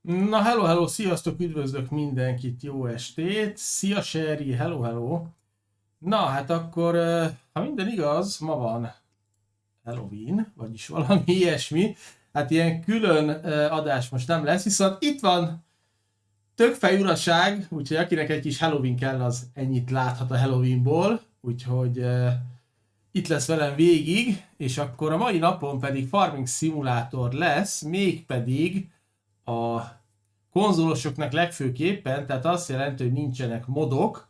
Na, hello, hello, sziasztok, üdvözlök mindenkit, jó estét! Szia, Sherry, hello, hello! Na, hát akkor, ha minden igaz, ma van Halloween, vagyis valami ilyesmi. Hát ilyen külön adás most nem lesz, viszont itt van többfej uraság, úgyhogy akinek egy kis Halloween kell, az ennyit láthat a Halloweenból, úgyhogy itt lesz velem végig, és akkor a mai napon pedig Farming Simulator lesz, mégpedig a konzolosoknak legfőképpen, tehát azt jelenti, hogy nincsenek modok,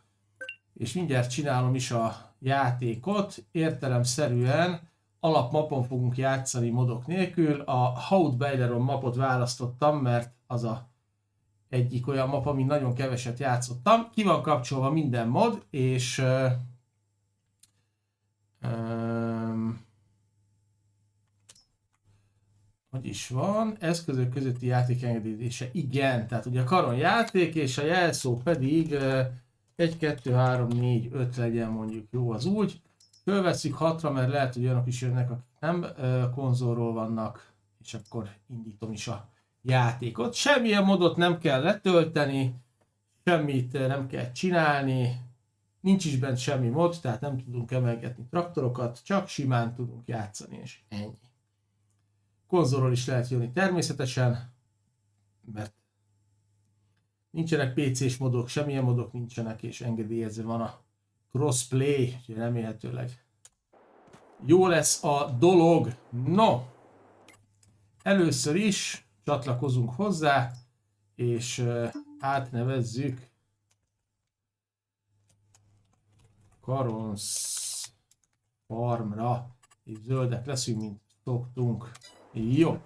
és mindjárt csinálom is a játékot, értelemszerűen alapmapon fogunk játszani modok nélkül. A Haut Baileron mapot választottam, mert az a egyik olyan map, amin nagyon keveset játszottam. Ki van kapcsolva minden mod, és hogy is van, eszközök közötti játék engedélyezése, igen, tehát ugye a karon játék, és a jelszó pedig 1, 2, 3, 4, 5 legyen mondjuk, jó az úgy. Fölveszik 6-ra, mert lehet, hogy olyanok is jönnek, akik nem konzolról vannak, és akkor indítom is a játékot. Semmilyen modot nem kell letölteni, semmit nem kell csinálni, nincs is bent semmi mod, tehát nem tudunk emelgetni traktorokat, csak simán tudunk játszani, és ennyi. Konzolról is lehet jönni természetesen, mert nincsenek PC-s modok, semmilyen modok nincsenek, és engedélyezve van a crossplay, úgyhogy remélhetőleg jó lesz a dolog. No, először is csatlakozunk hozzá, és átnevezzük Karons Farmra, és zöldek leszünk, mint szoktunk. Jó.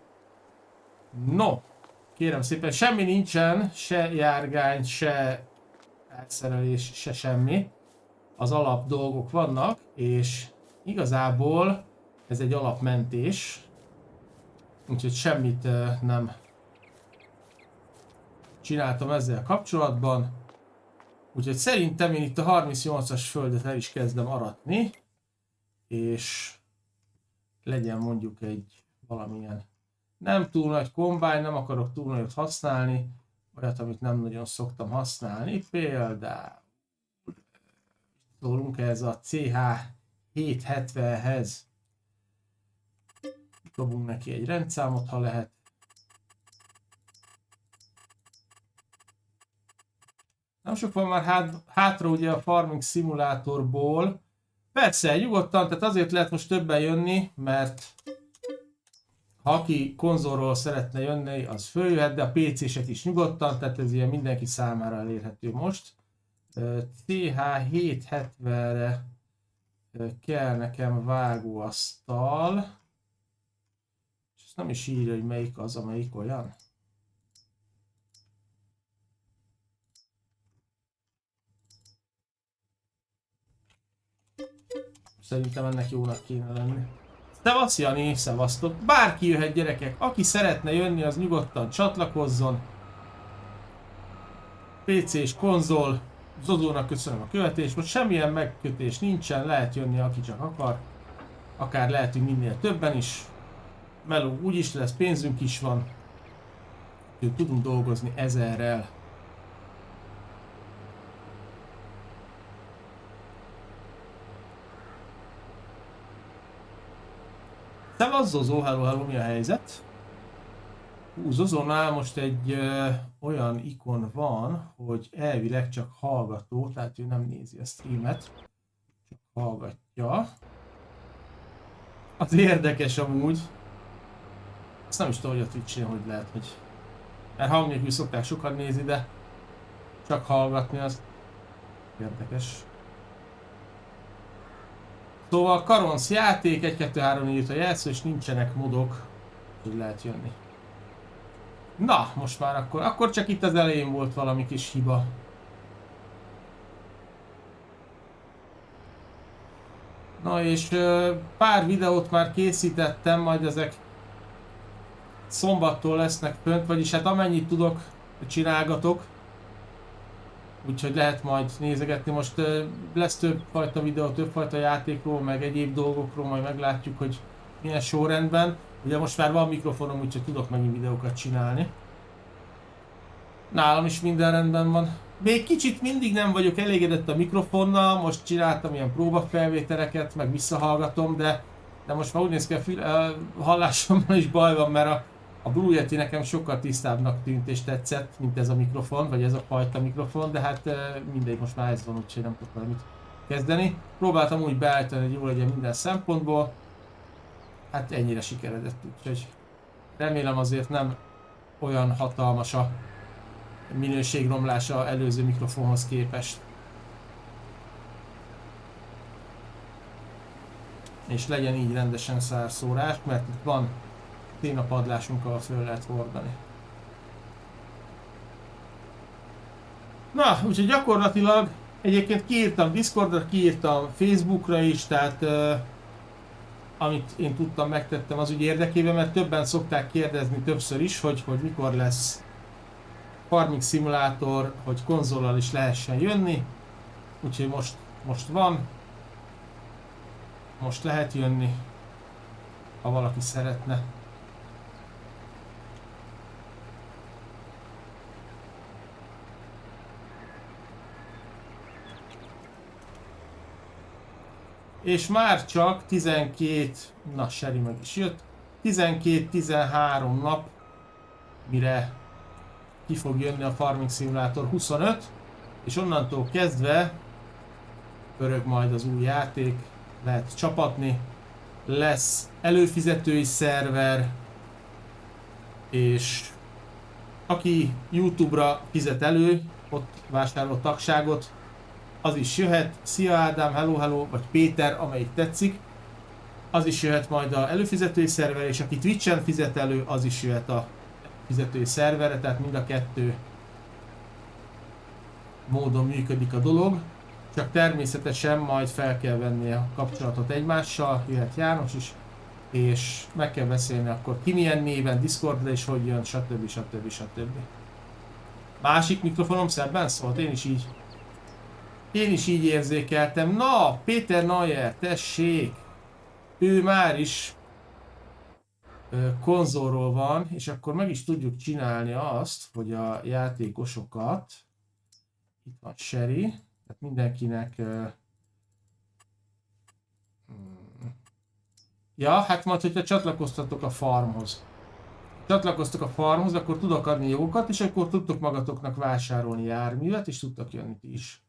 No, kérem szépen, semmi nincsen, se járgány, se átszerelés, se semmi. Az alap dolgok vannak, és igazából ez egy alapmentés, úgyhogy semmit nem csináltam ezzel kapcsolatban. Úgyhogy szerintem én itt a 38-as földet el is kezdem aratni, és legyen mondjuk egy valamilyen nem túl nagy kombány, nem akarok túl nagyot használni, olyat, amit nem nagyon szoktam használni, például szólunk ez a CH770-hez, dobunk neki egy rendszámot, ha lehet. Nem sok van már hátra ugye a Farming Simulatorból. Persze, nyugodtan, tehát azért lehet most többen jönni, mert ha aki konzolról szeretne jönni, az följöhet, de a PC-sek is nyugodtan, tehát ez ilyen mindenki számára elérhető most. CH770-re kell nekem vágóasztal, és ezt nem is írja, hogy melyik az, amelyik olyan. Szerintem ennek jónak kéne lenni. Szevasz Jani, szevasztok! Bárki jöhet, gyerekek, aki szeretne jönni, az nyugodtan csatlakozzon. PC és konzol, Zozónak köszönöm a követést, most semmilyen megkötés nincsen, lehet jönni aki csak akar. Akár lehetünk minél többen is. Meló úgyis lesz, pénzünk is van. Úgyhogy tudunk dolgozni 1000-rel. Szevasz Zozó, hello, hello, mi a helyzet? Zozónál most egy olyan ikon van, hogy elvileg csak hallgató, tehát ő nem nézi a streamet, csak hallgatja. Az érdekes amúgy. Ezt nem is tudom, hogy a Twitch-en hogy lehet, hogy... Mert hang nélkül szokták sokan nézni, de csak hallgatni az érdekes. Szóval Karonsz játék, 1, 2, 3, 4 a jelszó, és nincsenek modok, hogy lehet jönni. Na, most már akkor csak itt az elején volt valami kis hiba. Na és pár videót már készítettem, majd ezek szombattól lesznek fönt, vagyis hát amennyit tudok, csinálgatok. Úgyhogy lehet majd nézegetni, most lesz többfajta videó, többfajta játékról, meg egyéb dolgokról, majd meglátjuk, hogy milyen sorrendben. Ugye most már van mikrofonom, úgyhogy tudok megint videókat csinálni. Nálam is minden rendben van. Még kicsit mindig nem vagyok elégedett a mikrofonnal, most csináltam ilyen próbafelvételeket, meg visszahallgatom, de most már úgy néz ki a hallásommal is baj van, mert a Blue Yeti nekem sokkal tisztábbnak tűnt és tetszett, mint ez a mikrofon, vagy ez a fajta mikrofon, de hát mindegy, most már ez van, úgyhogy nem tudok valamit kezdeni. Próbáltam úgy beállítani, hogy jó legyen minden szempontból, hát ennyire sikeredett, úgyhogy remélem azért nem olyan hatalmas a minőségromlása előző mikrofonhoz képest. És legyen így rendesen szárszórás, mert itt van témapadlásunk, ahol föl lehet hordani. Na, úgyhogy gyakorlatilag egyébként kiírtam Discordra, kiírtam Facebookra is, tehát amit én tudtam, megtettem az ügy érdekében, mert többen szokták kérdezni többször is, hogy mikor lesz Farming Simulator, hogy konzollal is lehessen jönni. Úgyhogy most van. Most lehet jönni, ha valaki szeretne. És már csak 12, na Seri meg is jött, 12-13 nap, mire ki fog jönni a Farming Simulator 25, és onnantól kezdve pörög majd az új játék, lehet csapatni, lesz előfizetői szerver, és aki YouTube-ra fizet elő, ott vásárol tagságot, az is jöhet. Szia Ádám, hello, vagy Péter, amelyik tetszik. Az is jöhet majd a előfizetői szerver, és aki Twitch-en fizet elő, az is jöhet a fizetői szerverre, tehát mind a kettő módon működik a dolog. Csak természetesen majd fel kell venni a kapcsolatot egymással, jöhet János is, és meg kell beszélni akkor ki milyen néven, Discordra és hogy jön, stb. Másik mikrofonom szebben szólt, én is így érzékeltem. Na, Péter Neuer, tessék! Ő már is konzolról van, és akkor meg is tudjuk csinálni azt, hogy a játékosokat, itt van Seri, tehát mindenkinek, ja, hát majd, hogyha csatlakoztatok a farmhoz. Csatlakoztok a farmhoz, akkor tudok adni jogokat, és akkor tudtok magatoknak vásárolni járművet, és tudtok jönni ti is.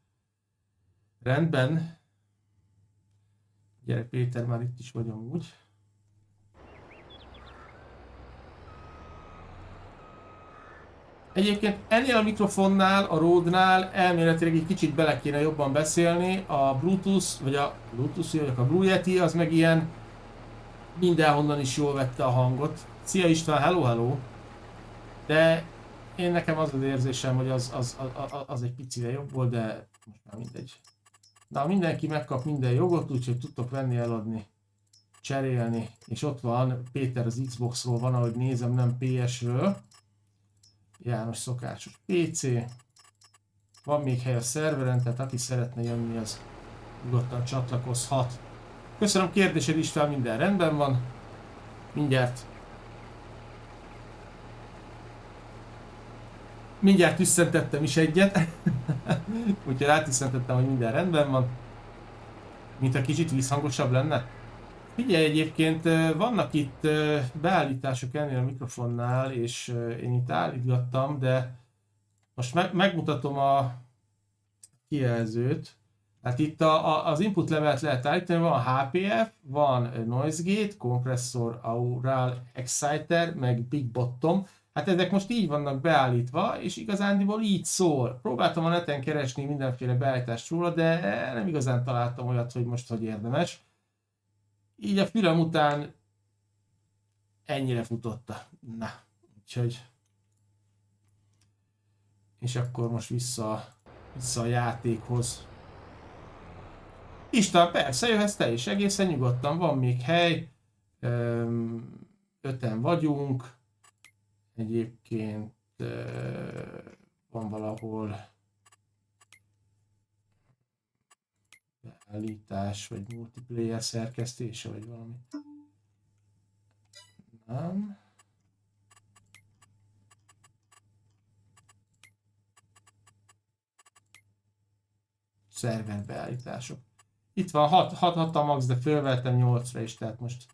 Rendben. Gyere Péter, már itt is vagyom úgy. Egyébként ennél a mikrofonnál, a Rode-nál elméletileg egy kicsit bele kéne jobban beszélni. A Bluetooth, vagy a Blue Yeti, az meg ilyen mindenhonnan is jól vette a hangot. Szia István, hello! De nekem az az érzésem, hogy az egy picire jobb volt, de most már mindegy. Na, mindenki megkap minden jogot, úgyhogy tudtok venni, eladni, cserélni. És ott van, Péter az Xboxról van, ahogy nézem, nem PS-ről. János szokásos PC. Van még hely a szerveren, tehát aki szeretne jönni, az nyugodtan csatlakozhat. Köszönöm kérdésed István, minden rendben van. Mindjárt tüsszentettem is egyet. Úgyhogy rátüsszentettem, hogy minden rendben van. Mint a kicsit vízhangosabb lenne. Figyelj, egyébként vannak itt beállítások ennél a mikrofonnál, és én itt állítgattam, de most megmutatom a kijelzőt. Hát itt az input levelet lehet állítani, van a HPF, van Noise Gate, kompresszor, Aural, Exciter, meg Big Bottom. Hát ezek most így vannak beállítva, és igazándiból így szól. Próbáltam a neten keresni mindenféle beállítást róla, de nem igazán találtam olyat, hogy most hogy érdemes. Így a fülem után ennyire futotta. Na, úgyhogy... És akkor most vissza a játékhoz. István, persze, jöhetsz te is, egészen nyugodtan, van még hely. 5-en vagyunk. Egyébként van valahol beállítás, vagy multiplayer szerkesztése, vagy valami. Nem. szerverbeállítások. Itt van 6 a max, de fölvettem 8-ra is, tehát most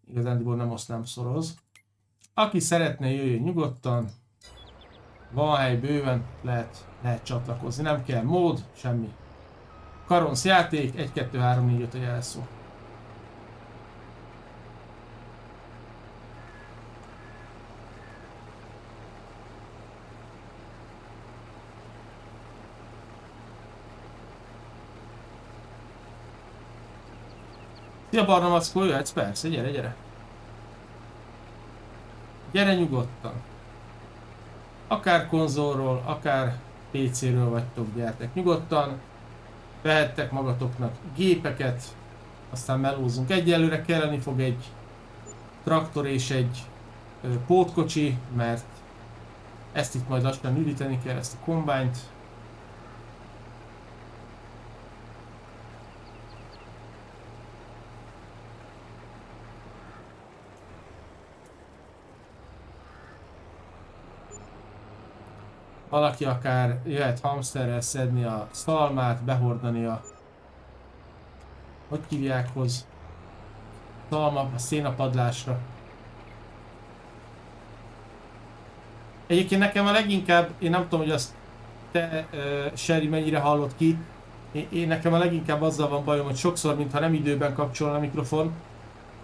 igazándiból nem osztám szoroz. Aki szeretne, jöjjön nyugodtan. Van hely bőven, lehet csatlakozni. Nem kell mód, semmi. Karonsz játék, 1, 2, 3, 4, 5 a jelszó. Szia Barna Mackó, jöhetsz? Persze, gyere, gyere. Gyere nyugodtan. Akár konzolról, akár PC-ről vagytok, gyertek nyugodtan. Vehettek magatoknak gépeket, aztán melózunk. Egyelőre kelleni fog egy traktor és egy pótkocsi, mert ezt itt majd lassan üdíteni kell, ezt a kombányt. Valaki akár jöhet hamsterrel szedni a szalmát, behordani a... Hogy hívják hoz? Szalma a szénapadlásra. Egyébként nekem a leginkább, én nem tudom, hogy azt te, Sherry, mennyire hallott ki. Én nekem a leginkább azzal van bajom, hogy sokszor, mintha nem időben kapcsolna a mikrofon,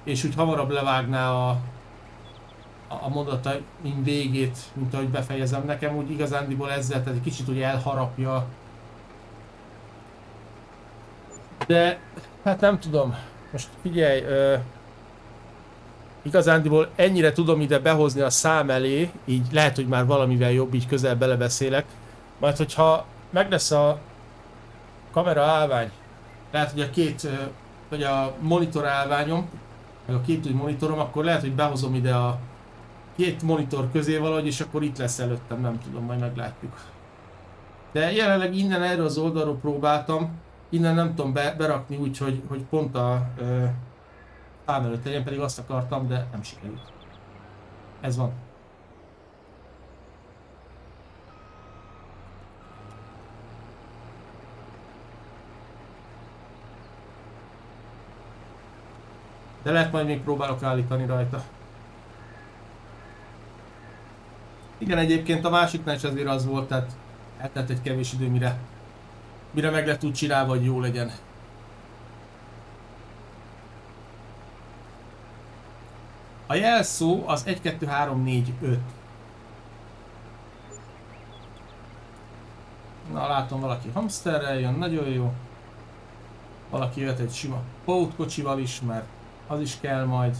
és úgy hamarabb levágná a mondataim végét, mint ahogy befejezem. Nekem úgy igazándiból ezzel, tehát egy kicsit úgy elharapja. De hát nem tudom. Most figyelj, igazándiból ennyire tudom ide behozni a szám elé, így lehet, hogy már valamivel jobb, így közel belebeszélek. Majd hogyha meg lesz a kamera állvány, lehet, hogy a vagy a monitor állványom, meg a két új monitorom, akkor lehet, hogy behozom ide a két monitor közé valahogy, és akkor itt lesz előttem, nem tudom, majd meglátjuk. De jelenleg innen erről az oldalról próbáltam, innen nem tudom berakni úgy, hogy pont a szám előtt legyen, pedig azt akartam, de nem sikerült. Ez van. De lehet majd még próbálok állítani rajta. Igen, egyébként a másiknál is azért az volt, tehát eltelt egy kevés idő, mire meg lett úgy csinálva, hogy jó legyen. A jelszó az 1, 2, 3, 4, 5. Na, látom, valaki hamsterrel jön, nagyon jó. Valaki jöhet egy sima pótkocsival is, mert az is kell majd.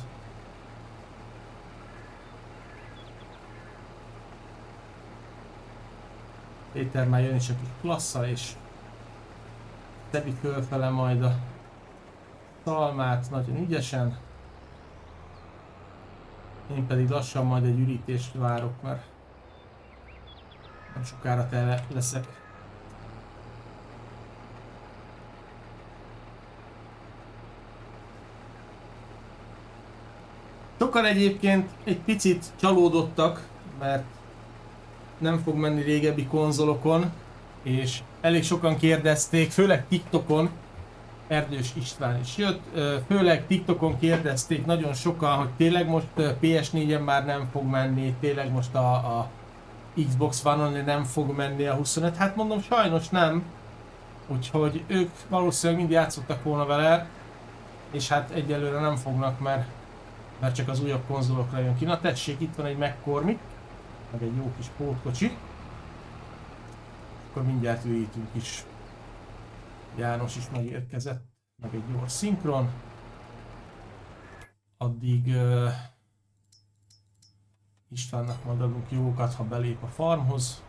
Péter már jön is a kis klasszal, és tedik fölfele majd a szalmát nagyon ügyesen. Én pedig lassan majd egy ürítést várok, mert nem sokára tele leszek. Sokan egyébként egy picit csalódottak, mert nem fog menni régebbi konzolokon, és elég sokan kérdezték, főleg TikTokon, Erdős István is jött, főleg TikTokon kérdezték nagyon sokan, hogy tényleg most PS4-en már nem fog menni, tényleg most a Xbox One-on nem fog menni a 25, hát mondom, sajnos nem, úgyhogy ők valószínűleg mind játszottak volna vele, és hát egyelőre nem fognak, mert csak az újabb konzolokra jön ki. Na tessék, itt van egy McCormick, meg egy jó kis pótkocsi. Akkor mindjárt ürítünk is. János is megérkezett, meg egy gyors szinkron. Addig Istvánnak majd adunk jókat, ha belép a farmhoz.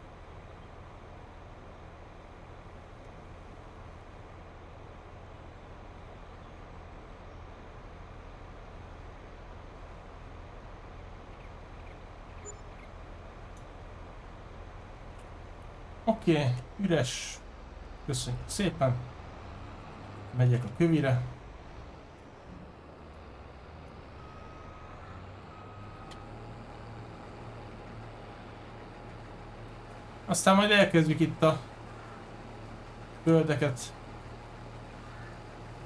Oké, üres. Köszönjük szépen. Megyek a kövire. Aztán majd elkezdjük itt a földeket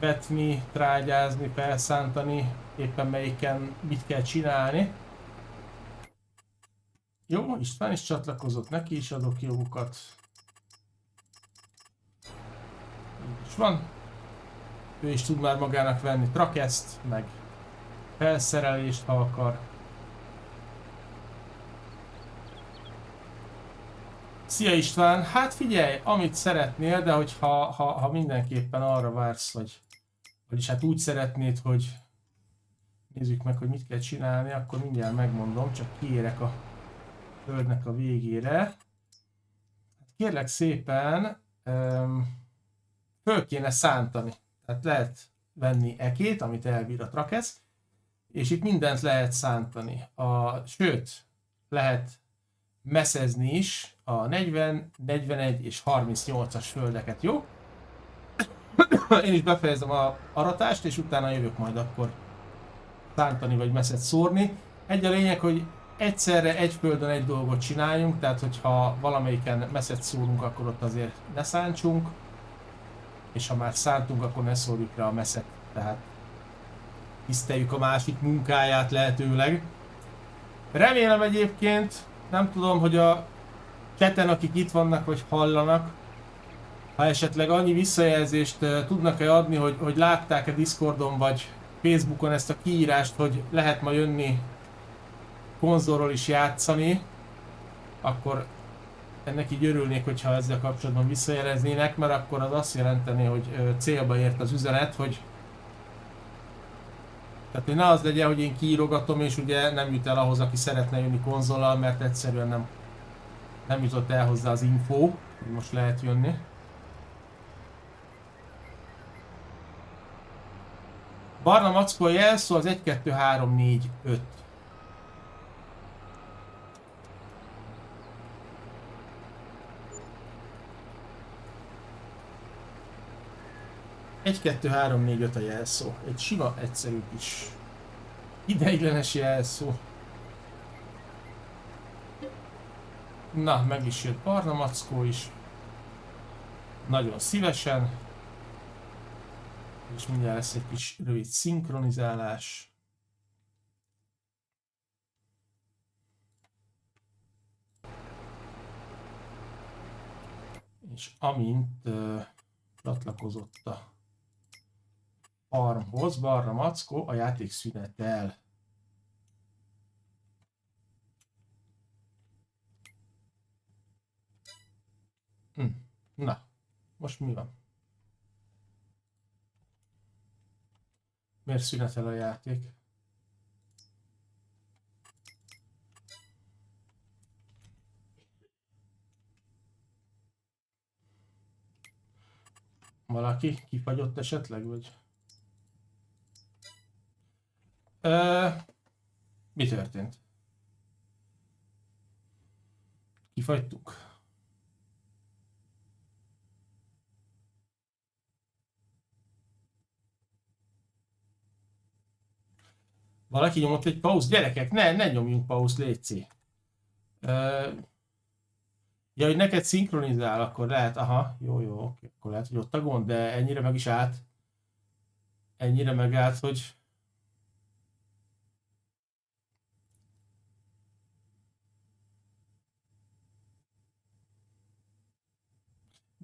vetni, trágyázni, felszántani, éppen melyiken mit kell csinálni. Jó, István is csatlakozott, neki is adok jogokat. Így is van. Ő is tud már magának venni trakeszt, meg felszerelést, ha akar. Szia István! Hát figyelj, amit szeretnél, de hogyha mindenképpen arra vársz, vagyis hát úgy szeretnéd, hogy nézzük meg, hogy mit kell csinálni, akkor mindjárt megmondom, csak kiérek a földnek a végére. Kérlek szépen, föl kéne szántani. Tehát lehet venni ekét, amit elbír a trakesz, és itt mindent lehet szántani. Sőt, lehet messzezni is a 40, 41 és 38-as földeket, jó? Én is befejezem a aratást, és utána jövök majd akkor szántani vagy messzet szórni. Egy a lényeg, hogy egyszerre egy földön egy dolgot csináljunk, tehát hogyha valamelyiken messzet szórunk, akkor ott azért ne szántsunk, és ha már szántunk, akkor ne szórjuk le a messzet, tehát tiszteljük a másik munkáját lehetőleg. Remélem egyébként, nem tudom, hogy a chaten, akik itt vannak vagy hallanak, ha esetleg annyi visszajelzést tudnak-e adni, hogy látták-e Discordon vagy Facebookon ezt a kiírást, hogy lehet ma jönni konzolról is játszani, akkor ennek így örülnék, hogyha ezzel kapcsolatban visszajeleznének, mert akkor az azt jelenteni, hogy célba ért az üzenet, hogy tehát hogy ne az legyen, hogy én kiírogatom, és ugye nem jut el ahhoz, aki szeretne jönni konzollal, mert egyszerűen nem jutott el hozzá az info, hogy most lehet jönni. Barna Mackó jelszó az 1, 2, 3, 4, 5. Egy, 2, 3, 4, 5 a jelszó. Egy sima, egyszerű kis ideiglenes jelszó. Na, meg is jött Barna Mackó is. Nagyon szívesen. És mindjárt lesz egy kis rövid szinkronizálás. És amint csatlakozott a farmhoz, Barna Mackó, a játék szünetel. Na, most mi van? Miért szünetel a játék? Valaki kifagyott esetleg, vagy? Mi történt? Kifagytuk? Valaki nyomott egy pauz? Gyerekek, ne nyomjunk pauz, létszi. Ja, hogy neked szinkronizál, akkor lehet, aha, jó, oké, akkor lehet, hogy ott a gond, de ennyire meg is állt. Ennyire megállt, hogy...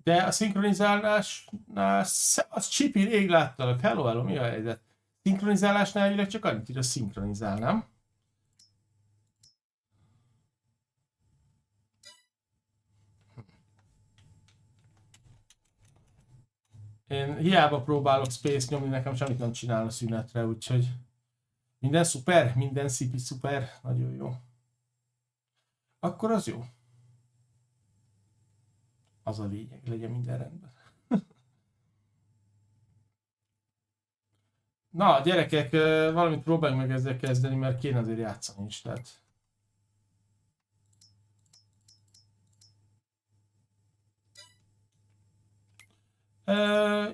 De a szinkronizálásnál, az Csipi, rég láttalak, hello, mi a helyzet? Szinkronizálásnál elvileg csak annyit ír a szinkronizál, nem? Én hiába próbálok space nyomni, nekem semmit nem csinál a szünetre, úgyhogy minden szuper, minden szipi szuper, nagyon jó. Akkor az jó. Az a lényeg, legyen minden rendben. Na, gyerekek, valamit próbáljunk meg ezzel kezdeni, mert kéne azért játszani is, tehát...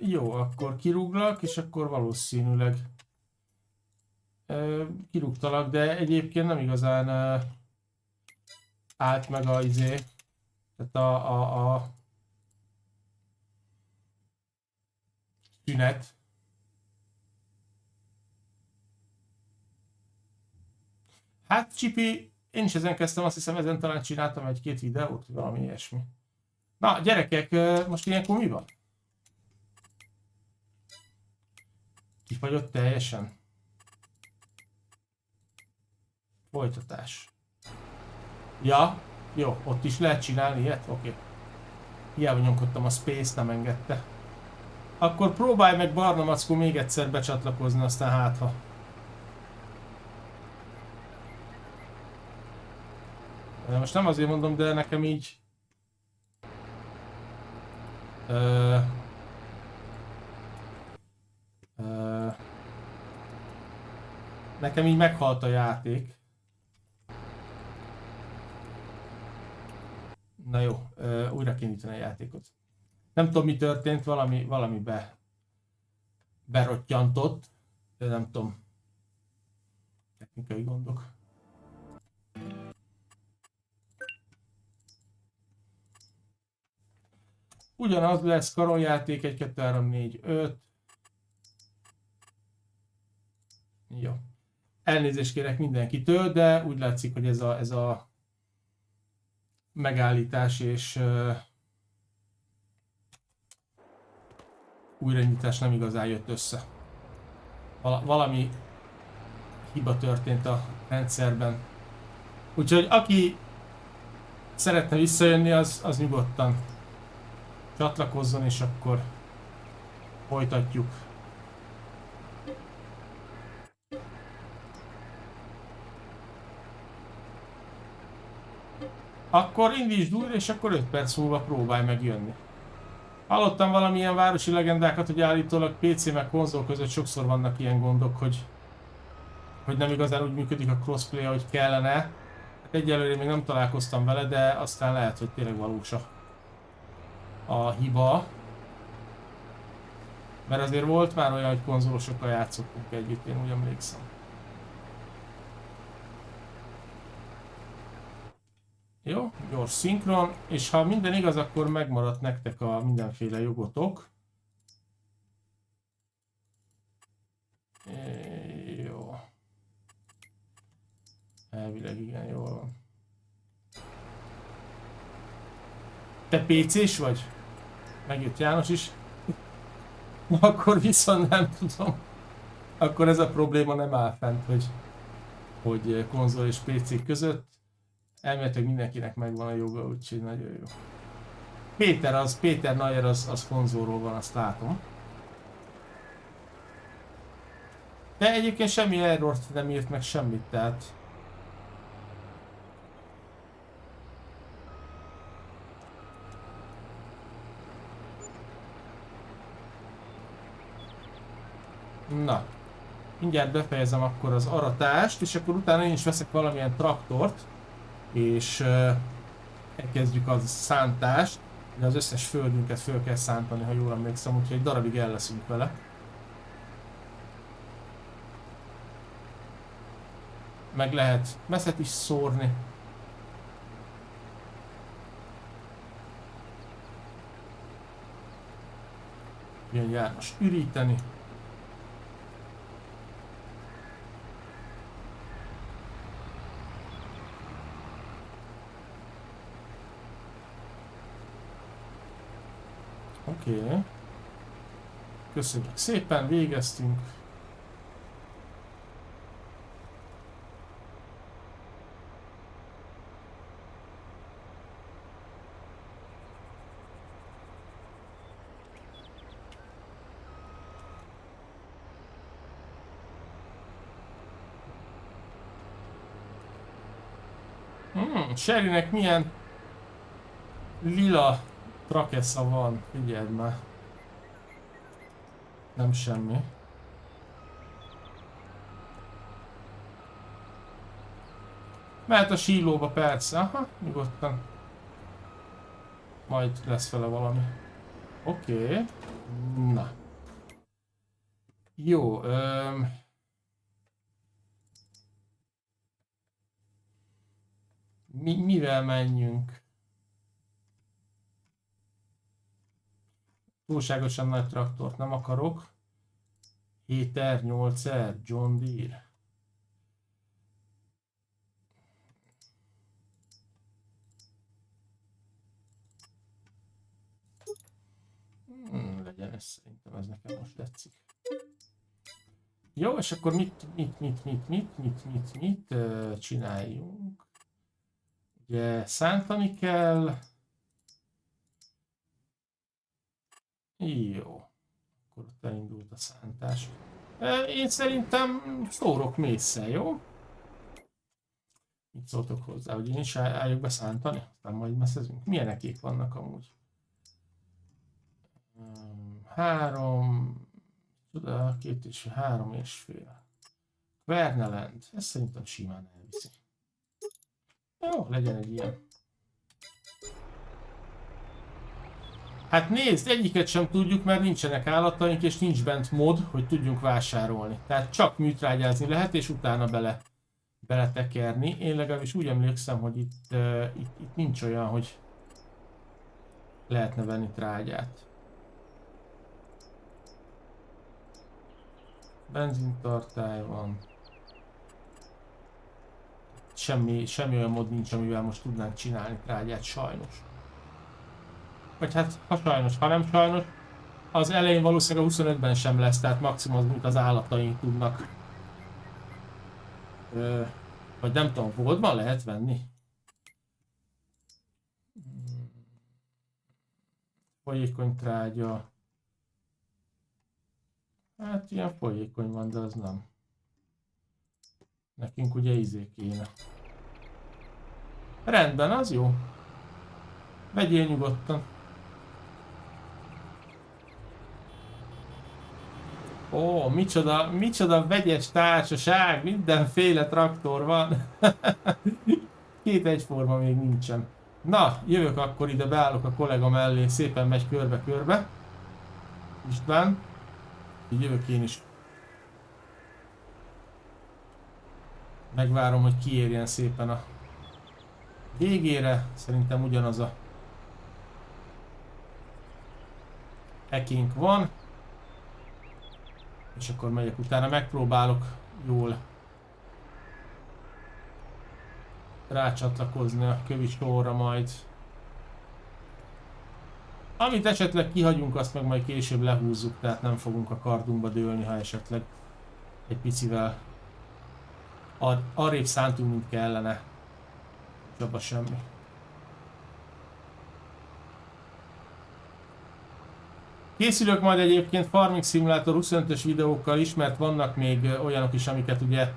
Jó, akkor kirúglak, és akkor valószínűleg kirúgtalak, de egyébként nem igazán állt meg a izé, tehát a szünet. Hát Csipi, én is ezen kezdtem, azt hiszem ezen talán csináltam egy-két videót, valami ilyesmi. Na gyerekek, most ilyenkor mi van? Kifagyott teljesen. Folytatás. Ja, jó, ott is lehet csinálni ilyet? Oké. Hiába nyomkodtam a Space, nem engedte. Akkor próbálj meg Barna Mackó még egyszer becsatlakozni, aztán hátha. Most nem azért mondom, de nekem így... nekem így meghalt a játék. Na jó, újra kéne nyitani a játékot. Nem tudom mi történt, valami berottyantott, de nem tudom. Technikai gondok. Ugyanaz lesz karonjáték, 1, 2, 3, 4, 5. Jó. Elnézést kérek mindenkitől, de úgy látszik, hogy ez a megállítás és újranyitás nem igazán jött össze. Valami hiba történt a rendszerben. Úgyhogy aki szeretne visszajönni, az nyugodtan csatlakozzon, és akkor folytatjuk. Akkor indítsd újra, és akkor 5 perc múlva próbálj meg jönni. Hallottam valamilyen városi legendákat, hogy állítólag PC meg konzol között sokszor vannak ilyen gondok, hogy nem igazán úgy működik a crossplay, ahogy kellene. Hát egyelőre még nem találkoztam vele, de aztán lehet, hogy tényleg valós a hiba. Mert azért volt már olyan, hogy konzolosokkal játszottunk együtt, én úgy emlékszem. Jó, gyors szinkron, és ha minden igaz, akkor megmaradt nektek a mindenféle jogotok. Jó. Elvileg igen, jól van. Te PC-s vagy? Megjött János is. Akkor viszont nem tudom. Akkor ez a probléma nem áll fent, hogy konzol és PC között. Elméletileg mindenkinek megvan a joga, úgyhogy nagyon jó. Péter Nayer az konzolról van, azt látom. De egyébként semmi errort nem írt meg semmit, tehát... Na. Mindjárt befejezem akkor az aratást, és akkor utána én is veszek valamilyen traktort. És elkezdjük a szántást, de az összes földünket föl kell szántani, ha jól emlékszem, úgyhogy egy darabig el leszünk vele. Meg lehet meszet is szórni. Jön János üríteni. Oké. Köszönjük szépen, végeztünk. Sherrynek milyen lila trakesza van, figyeld már. Nem semmi. Mehet a sílóba persze, aha, nyugodtan. Majd lesz vele valami. Oké. Na. Jó, mivel menjünk? Túlságosan nagy traktort nem akarok. 7R, 8R, John Deere. legyen ez, szerintem ez nekem most tetszik. Jó, és akkor mit csináljunk? Ugye szántani kell. Jó. Akkor ott elindult a szántás. Én szerintem szórok mésszel, jó? Mit szóltok hozzá, hogy én is álljak be szántani? Aztán majd messzezünk. Milyen ekék vannak amúgy? 3... 2,5, 3,5. Verneland. Ezt szerintem simán elviszi. Jó, legyen egy ilyen. Hát nézd, egyiket sem tudjuk, mert nincsenek állataink, és nincs bent mod, hogy tudjunk vásárolni. Tehát csak műtrágyázni lehet, és utána beletekerni. Én legalábbis úgy emlékszem, hogy itt nincs olyan, hogy lehetne venni trágyát. Benzintartály van. Semmi olyan mod nincs, amivel most tudnánk csinálni trágyát, sajnos. Vagy hát, ha sajnos, ha nem sajnos, az elején valószínűleg a 25-ben sem lesz, tehát maximum az, mint az állataink tudnak. Vagy nem tudom, boltban lehet venni? Folyékony trágya. Hát ilyen folyékony van, de az nem. Nekünk ugye izé kéne. Rendben, az jó. Vegyél nyugodtan. Ó, micsoda vegyes társaság, mindenféle traktor van. Két egyforma még nincsen. Na, jövök akkor ide, beállok a kollega mellé, szépen megy körbe-körbe. István. Így jövök én is. Megvárom, hogy kiérjen szépen a végére. Szerintem ugyanaz a ekénk van. És akkor megyek utána, megpróbálok jól rácsatlakozni a kövi sorra majd. Amit esetleg kihagyunk, azt meg majd később lehúzzuk, tehát nem fogunk a kardunkba dőlni, ha esetleg egy picivel arrébb szántunk, mint kellene. Abba semmi. Készülök majd egyébként Farming Simulator 25-ös videókkal is, mert vannak még olyanok is, amiket ugye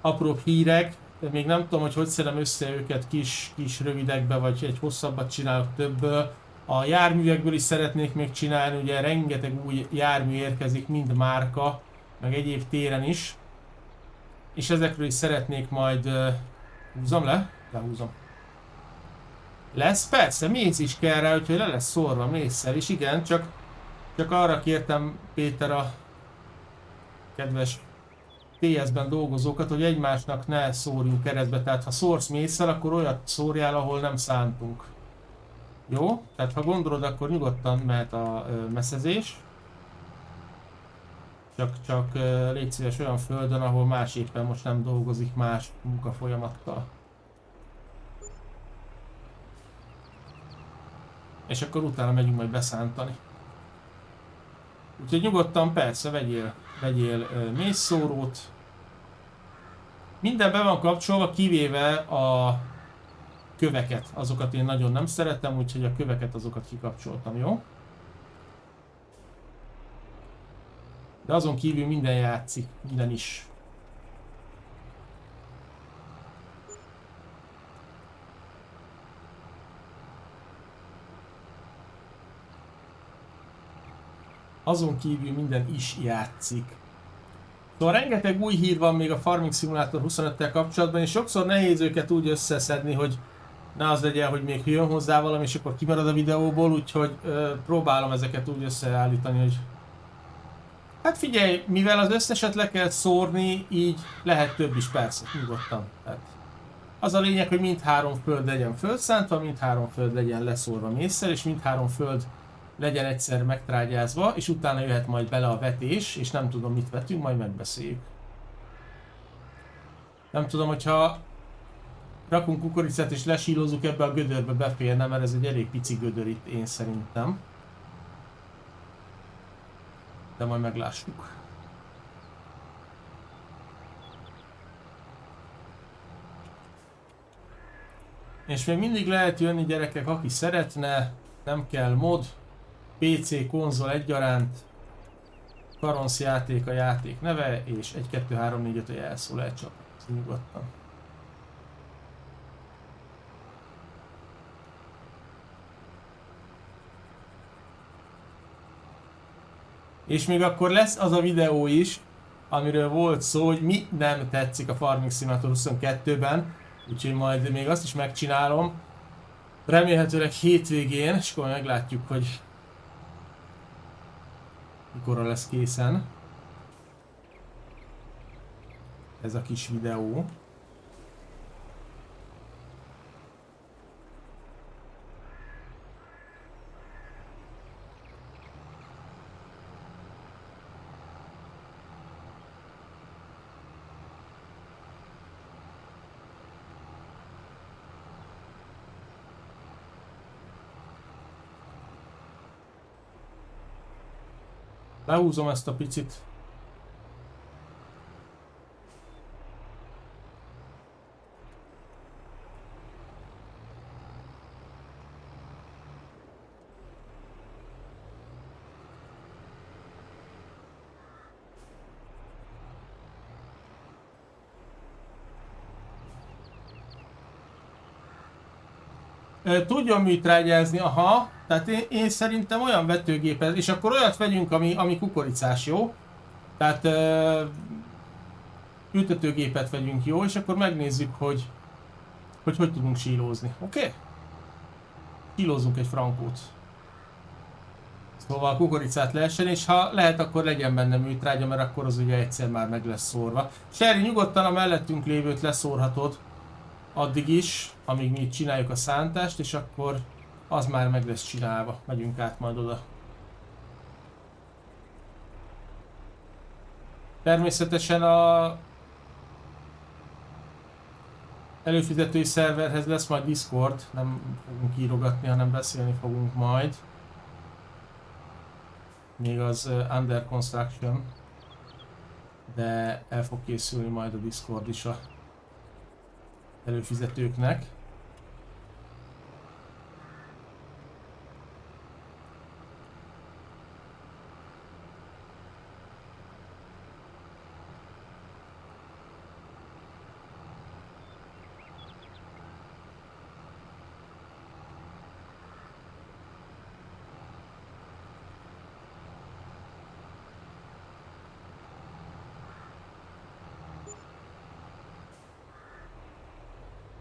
apróbb hírek, de még nem tudom, hogy szedem össze őket kis rövidekbe, vagy egy hosszabbat csinálok többből. A járművekből is szeretnék még csinálni, ugye rengeteg új jármű érkezik, mind márka, meg egyéb téren is. És ezekről is szeretnék majd... húzom le? Lehúzom. Lesz? Persze, mész is kell rá, úgyhogy le lesz szórva mészsel is, igen, csak arra kértem Péter a kedves TS-ben dolgozókat, hogy egymásnak ne szórjunk keresztbe, tehát ha szórsz mészsel, akkor olyat szórjál, ahol nem szántunk. Jó? Tehát ha gondolod, akkor nyugodtan mehet a messzezés. Csak légy szíves olyan földön, ahol más éppen most nem dolgozik más munkafolyamattal. És akkor utána megyünk majd beszántani. Úgyhogy nyugodtan persze vegyél mészszórót. Minden be van kapcsolva, kivéve a köveket. Azokat én nagyon nem szeretem, úgyhogy a köveket azokat kikapcsoltam, jó? De azon kívül minden játszik, minden is. Azon kívül minden is játszik. Szóval rengeteg új hír van még a Farming Simulator 25-tel kapcsolatban, és sokszor nehéz őket úgy összeszedni, hogy ne az legyen, hogy még jön hozzá valami, és akkor kimarad a videóból, úgyhogy próbálom ezeket úgy összeállítani, hogy... Hát figyelj, mivel az összeset le kell szórni, így lehet több is, persze, nyugodtan. Tehát az a lényeg, hogy mindhárom föld legyen földszántva, mindhárom föld legyen leszórva mészsel, és mindhárom föld legyen egyszer megtrágyázva, és utána jöhet majd bele a vetés, és nem tudom mit vetünk, majd megbeszéljük. Nem tudom, hogyha rakunk kukoricát és lesílózzuk ebbe a gödörbe, beférne, mert ez egy elég pici gödör itt, én szerintem. de majd meglássuk. És még mindig lehet jönni gyerekek, aki szeretne, nem kell mod, PC, konzol egyaránt, Karonsz játék a játék neve, és 1, 2, 3, 4, 5 a jelszó, lehet csatlakozni nyugodtan. És még akkor lesz az a videó is, amiről volt szó, hogy mi nem tetszik a Farming Simulator 22-ben, úgyhogy majd még azt is megcsinálom. Remélhetőleg hétvégén, és akkor meglátjuk, hogy mikorra lesz készen ez a kis videó. Lehúzom ezt a picit. Tudjon műtrágyázni, aha, tehát én szerintem olyan vetőgépet, és akkor olyat vegyünk, ami kukoricás, jó? Tehát ültetőgépet vegyünk, jó? És akkor megnézzük, hogy tudunk sílózni, oké? Okay? Sílózzunk egy frankót. Szóval kukoricát lehessen, és ha lehet, akkor legyen benne műtrágya, mert akkor az ugye egyszer már meg lesz szórva. Sherry, nyugodtan a mellettünk lévőt leszórhatod addig is, amíg mi itt csináljuk a szántást, és akkor az már meg lesz csinálva. Megyünk át majd oda. Természetesen a előfizetői szerverhez lesz majd Discord, nem fogunk írogatni, hanem beszélni fogunk majd. Még az Under Construction, de el fog készülni majd a Discord is a előfizetőknek.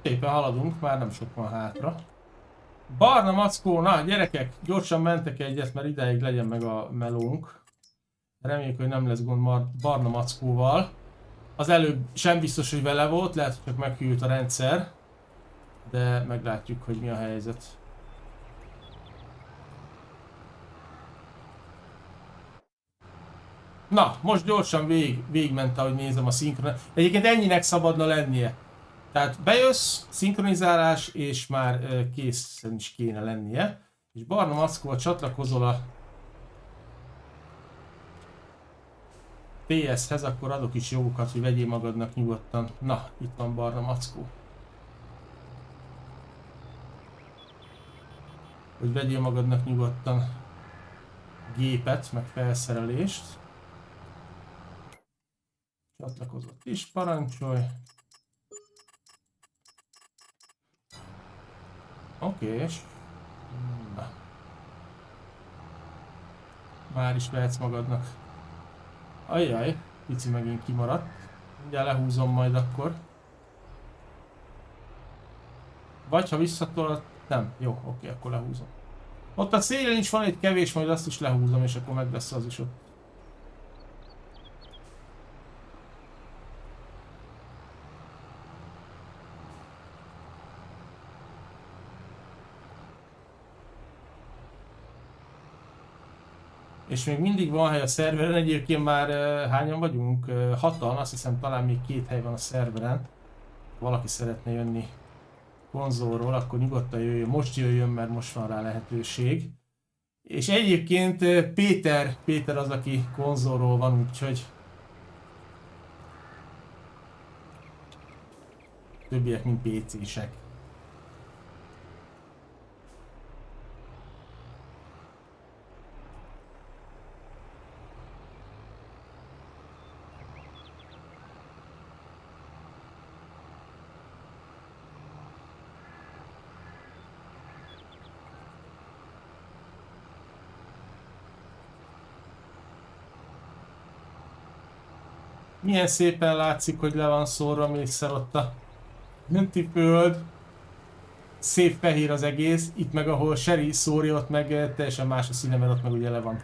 Szépen haladunk, már nem sok van hátra. Barna mackó, na gyerekek, gyorsan mentek egyet, mert ideig legyen meg a melónk. Reméljük, hogy nem lesz gond barna mackóval. Az előbb sem biztos, hogy vele volt, lehet, hogy csak meghűlt a rendszer. De meglátjuk, hogy mi a helyzet. Na, most gyorsan végigment, ahogy nézem a szinkron. Egyébként ennyinek szabadna lennie. Tehát bejössz, szinkronizálás, és már készen is kéne lennie. És barna mackóval csatlakozol a PS-hez, akkor adok is jogokat, hogy vegyél magadnak nyugodtan. Na, itt van barna mackó. Hogy vegyél magadnak nyugodtan gépet, meg felszerelést. Csatlakozott is, parancsolj. Oké, és... Na. Már is vehetsz magadnak. Ajjaj, pici megint kimaradt. Mindjárt lehúzom majd akkor. Vagy ha visszatolod... Nem, jó, oké, akkor lehúzom. Ott a szélén is van egy kevés, majd azt is lehúzom, és akkor meg lesz az is ott. És még mindig van hely a szerveren, egyébként már hányan vagyunk? 6-an, azt hiszem talán még 2 hely van a szerveren. Valaki szeretne jönni konzolról, akkor nyugodtan jöjjön, most jöjjön, mert most van rá lehetőség. És egyébként Péter az, aki konzolról van, úgyhogy többiek, mint PC-sek. Milyen szépen látszik, hogy le van szórva mészer ott a menti föld. Szép fehér az egész, itt meg ahol Sherry szórja, ott meg teljesen más a színe, mert ott meg ugye le van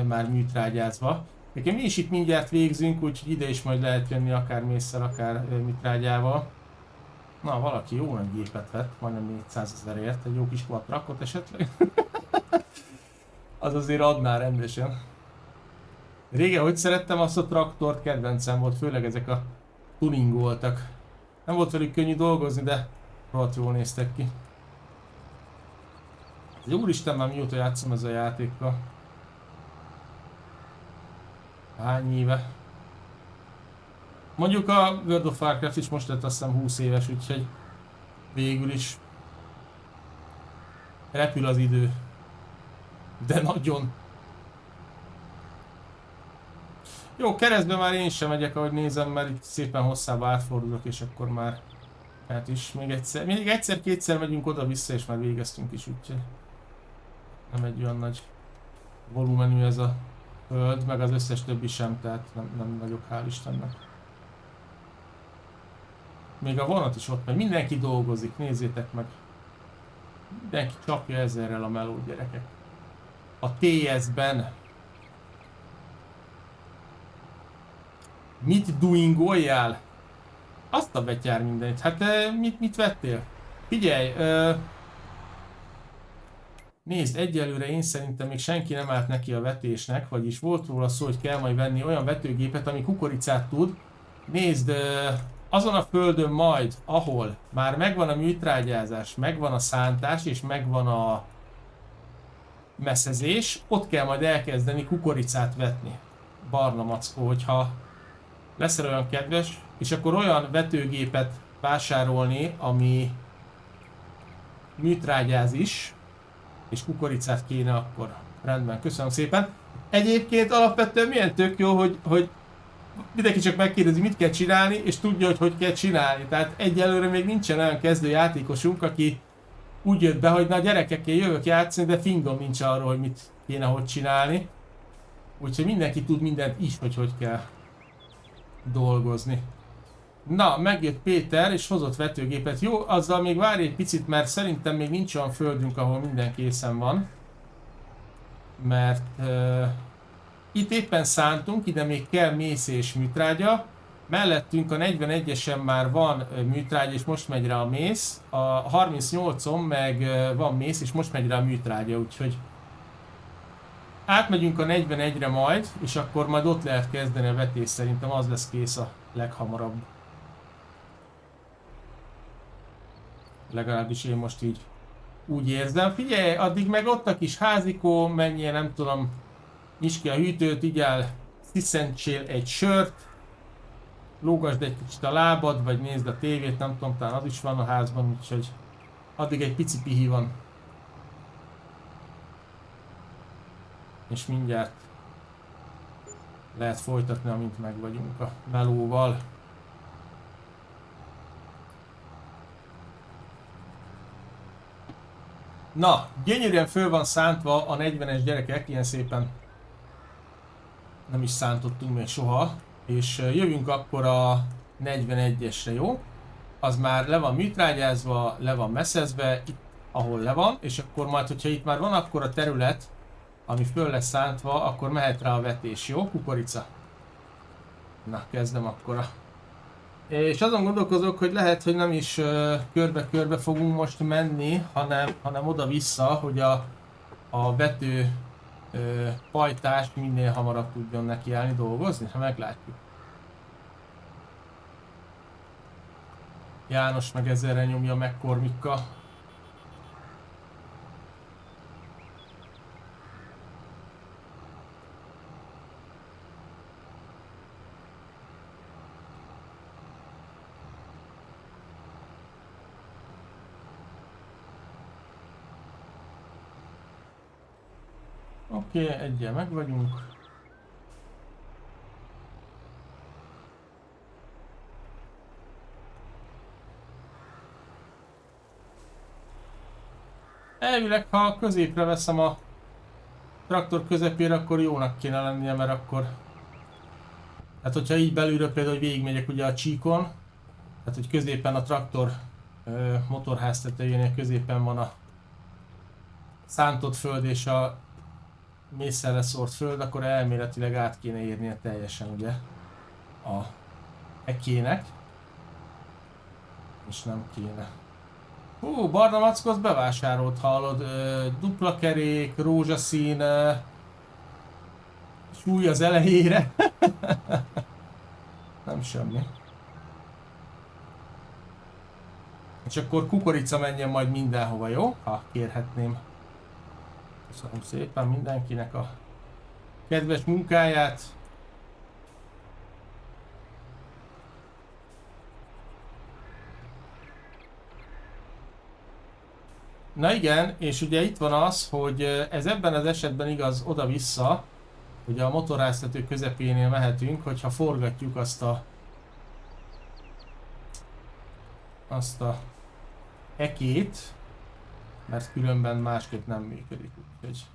már műtrágyázva. Nekem mi is itt mindjárt végzünk, úgyhogy ide is majd lehet jönni akár mészsel, akár műtrágyával. Na, valaki jó nagy gépet vett, majdnem 400 000-ért, egy jó kis quattrakot esetleg. Az azért adná rendesen. Régen hogy szerettem azt a traktort, kedvencem volt, főleg ezek a tuningoltak. Nem volt velük könnyű dolgozni, de rohadt jól néztek ki. Úristen, már mióta játszom ezzel a játékkal. Hány éve? Mondjuk a World of Warcraft is most lett azt hiszem 20 éves, úgyhogy végül is repül az idő. De nagyon. Jó, keresztbe már én sem megyek, ahogy nézem, mert itt szépen hosszába átfordulok, és akkor már hát is még egyszer-kétszer megyünk oda-vissza, és már végeztünk is, úgyhogy nem egy olyan nagy volumenű ez a föld, meg az összes többi sem, tehát nem nagyok, hál' Istennek. Még a vonat is ott megy, mindenki dolgozik, nézzétek meg. Mindenki csapja ezerrel a melót, gyerekek. A TS-ben. Mit doingoljál? Azt a betyár mindenit. Hát mit vettél? Figyelj! Nézd, egyelőre én szerintem még senki nem állt neki a vetésnek, vagyis volt róla szó, hogy kell majd venni olyan vetőgépet, ami kukoricát tud. Nézd, azon a földön majd, ahol már megvan a műtrágyázás, megvan a szántás és megvan a messzezés, ott kell majd elkezdeni kukoricát vetni. Barna mackó, hogyha leszel olyan kedves, és akkor olyan vetőgépet vásárolni, ami műtrágyáz is, és kukoricát kéne, akkor rendben, köszönöm szépen. Egyébként alapvetően milyen tök jó, hogy mindenki csak megkérdezi, mit kell csinálni, és tudja, hogy kell csinálni. Tehát egyelőre még nincsen olyan kezdő játékosunk, aki úgy jött be, hogy na gyerekekkel jövök játszani, de fingom nincs arról, hogy mit kéne hogy csinálni. Úgyhogy mindenki tud mindent is, hogy kell dolgozni. Na, megjött Péter, és hozott vetőgépet. Jó, azzal még várj egy picit, mert szerintem még nincs olyan földünk, ahol minden készen van. Mert itt éppen szántunk, ide még kell mész és műtrágya. Mellettünk a 41-esen már van műtrágya, és most megy rá a mész. A 38-on meg van mész, és most megy rá a műtrágya, úgyhogy átmegyünk a 41-re majd, és akkor majd ott lehet kezdeni a vetés, szerintem az lesz kész a leghamarabb. Legalábbis én most így úgy érzem. Figyelj, addig meg ott a kis házikó, menjél, nem tudom, nyisd ki a hűtőt, igyál, sziszentsél egy sört, lógasd egy kicsit a lábad, vagy nézd a tévét, nem tudom, talán az is van a házban, úgyhogy addig egy pici pihi van. És mindjárt lehet folytatni, amint meg vagyunk a melóval. Na, gyönyörűen föl van szántva a 40-es gyerekek, ilyen szépen nem is szántottunk még soha. És jövünk akkor a 41-esre, jó? Az már le van műtrágyázva, le van messzezve, itt ahol le van, és akkor majd, hogyha itt már van akkor a terület, ami föl lesz szántva, akkor mehet rá a vetés, jó? Kukorica. Na, kezdem akkora. És azon gondolkozok, hogy lehet, hogy nem is körbe-körbe fogunk most menni, hanem oda-vissza, hogy a vető pajtás minél hamarabb tudjon nekiállni dolgozni, ha meglátjuk. János meg ezerre nyomja meg Kormikka. Oké, egyen meg vagyunk. Elvileg, ha középre veszem a traktor közepére, akkor jónak kéne lennie, mert akkor... Hát hogyha így belülről például, hogy végigmegyek ugye a csíkon, tehát hogy középen a traktor motorház tetejénél középen van a szántott föld és a mészsel leszórt föld, akkor elméletileg át kéne érnie teljesen ugye a ekének. És nem kéne. Hú, barna mackot bevásárolt, hallod, dupla kerék, rózsaszín, súly az elejére. Nem semmi. És akkor kukorica menjen majd mindenhova, jó? Ha kérhetném. Köszönöm szépen mindenkinek a kedves munkáját. Na igen, és ugye itt van az, hogy ez ebben az esetben igaz oda-vissza, hogy a motorháztető közepénél mehetünk, hogyha forgatjuk azt a ekét, mert különben másképp nem működik, úgyhogy...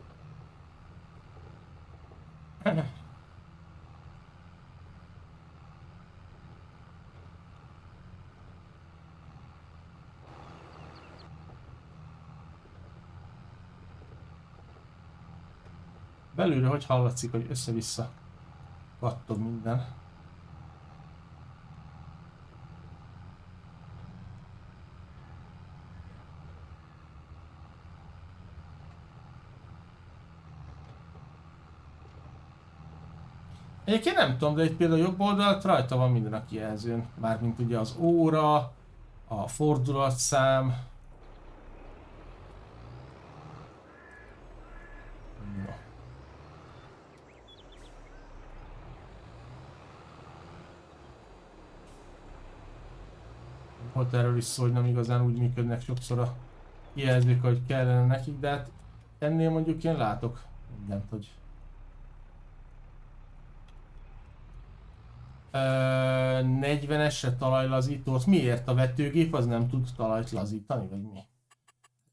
Belülről hogy hallatszik, hogy össze-vissza kattog minden. Egyébként nem tudom, de itt például jobb oldalt rajta van minden a kijelzőn. Mármint ugye az óra, a fordulatszám. No. Volt erről is szó, hogy nem igazán úgy működnek sokszor a kijelzők, ahogy kellene nekik, de hát ennél mondjuk én látok mindent, hogy 40-esre talajlazítót. Miért a vetőgép az nem tud talajt lazítani, vagy mi?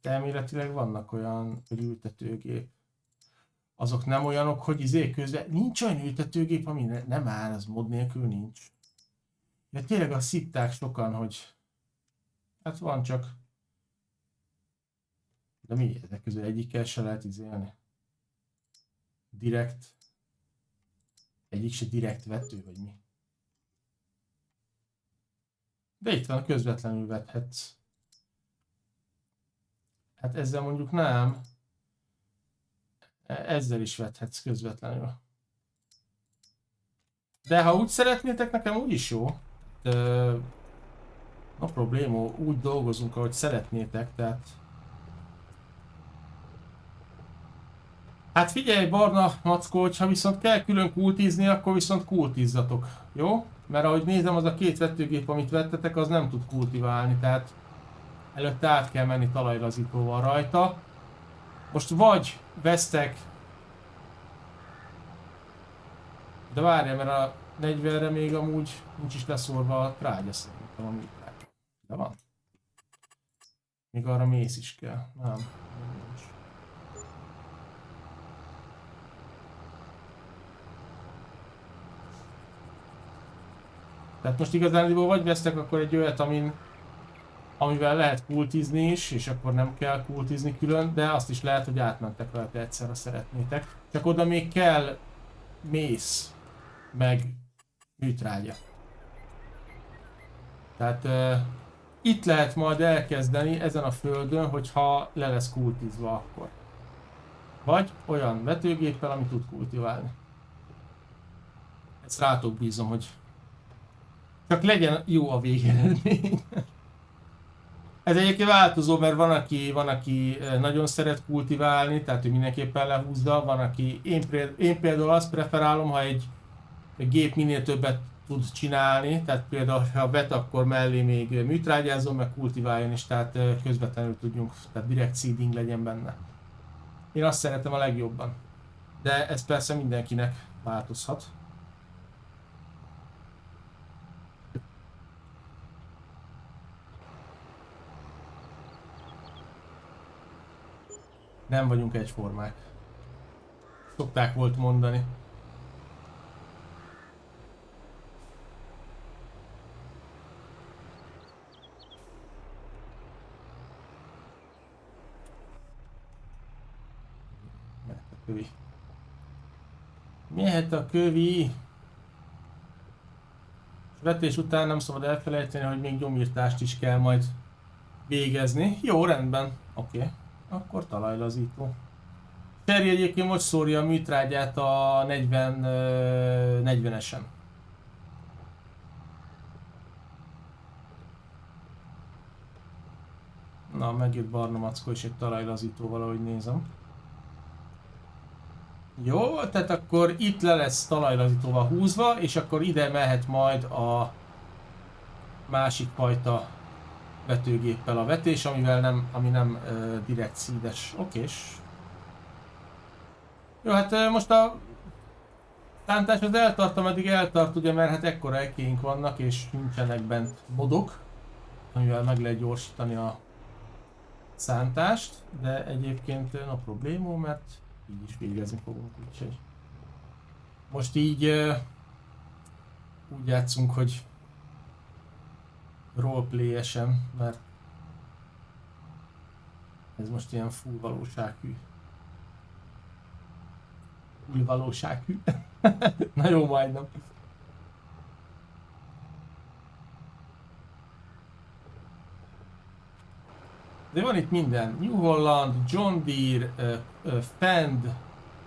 Elméletileg vannak olyan ültetőgép. Azok nem olyanok, hogy közben nincs olyan ültetőgép, ami nem áll, az mod nélkül nincs. De tényleg azt hitták sokan, hogy hát van csak. De mi? Ezek közül egyikkel se lehet izélni. Direkt. Egyik se direkt vető, vagy mi? De itt van, közvetlenül vethetsz. Hát ezzel mondjuk nem. Ezzel is vethetsz közvetlenül. De ha úgy szeretnétek, nekem úgy is jó. No probléma, úgy dolgozunk, ahogy szeretnétek, tehát... Hát figyelj, barna mackó, hogyha viszont kell külön kultízni, akkor viszont kultízzatok, jó? Mert ahogy nézem, az a két vetőgép, amit vettetek, az nem tud kultiválni, tehát előtte át kell menni talajlazítóval rajta. Most vagy vesztek, de várjál, mert a 40-re még amúgy nincs is leszórva a trágya szerintem, a műtrágya. De van. Még arra mész is kell. Nem, nincs. Tehát most igazándiból vagy vesztek akkor egy olyat, amivel lehet kultizni is, és akkor nem kell kultizni külön, de azt is lehet, hogy átmentek rajta egyszer, ha szeretnétek. Csak oda még kell mész, meg műtrágya. Tehát itt lehet majd elkezdeni ezen a földön, hogyha le lesz kultizva akkor. Vagy olyan vetőgéppel, ami tud kultiválni. Ezt rátok bízom, hogy csak legyen jó a végeredmény. Ez egyébként változó, mert van, aki nagyon szeret kultiválni, tehát ő mindenképpen lehúzza, van, aki... Én például azt preferálom, ha egy gép minél többet tud csinálni, tehát például ha vet, akkor mellé még műtrágyázom, meg kultiváljon is, tehát közvetlenül tudjunk, tehát direkt seeding legyen benne. Én azt szeretem a legjobban. De ez persze mindenkinek változhat. Nem vagyunk egyformák. Szokták volt mondani. Mehet a kövi. Mehet a kövi. Vetés után nem szabad elfelejteni, hogy még nyomírtást is kell majd végezni. Jó, rendben. Oké. Akkor talajlazító. Terry egyébként most szórja a műtrágyát a 40-esen. Na, megjött Barna Mackó és egy talajlazító, valahogy nézem. Jó, tehát akkor itt le lesz talajlazítóval húzva, és akkor ide mehet majd a másik fajta vetőgéppel a vetés, ami nem direkt szídes. Okés. Jó, hát most a tántás az eltart, ameddig eltart, ugye, mert hát ekkora ekéink vannak, és nincsenek bent modok, amivel meg lehet gyorsítani a szántást, de egyébként no problémó, mert így is végezni fogunk, úgyhogy most így úgy játszunk, hogy roleplay-esen, mert ez most ilyen full valósághű. Full valósághű. Na jó, majdnem. De van itt minden. New Holland, John Deere, Fend,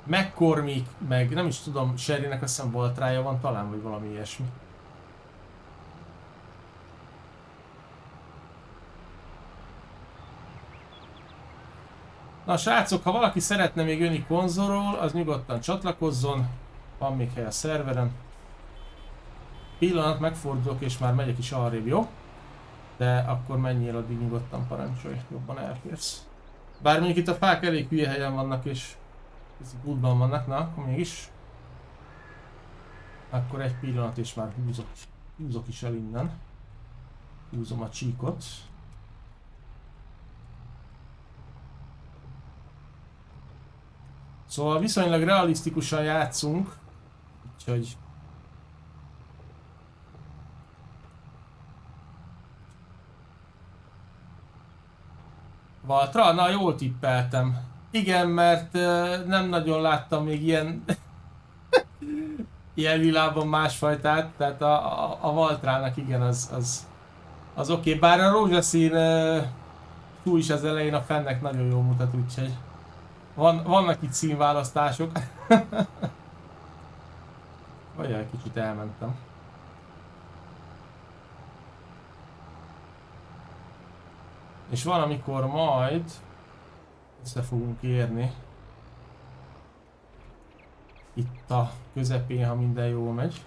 McCormick, meg nem is tudom, Sherrynek azt hiszem Voltrája van talán, vagy valami ilyesmi. Na srácok, ha valaki szeretne még jönni konzolról, az nyugodtan csatlakozzon. Van még hely a szerveren. Pillanat, megfordulok és már megyek is arrébb, jó? De akkor menjél, addig nyugodtan parancsolj, jobban elférsz. Bár mondjuk itt a fák elég hülye helyen vannak és útban vannak, na akkor mégis. Akkor egy pillanat és már húzok is el innen. Húzom a csíkot. Szóval viszonylag realisztikusan játszunk, úgyhogy Valtra? Na, jól tippeltem. Igen, mert nem nagyon láttam még ilyen ilyen világban másfajtát, tehát a Valtrának igen, az oké. Bár a rózsaszín túl is az elején a Fennek nagyon jól mutat, úgyhogy vannak itt színválasztások. Vagy egy kicsit elmentem. És valamikor majd össze fogunk érni. Itt a közepén, ha minden jól megy.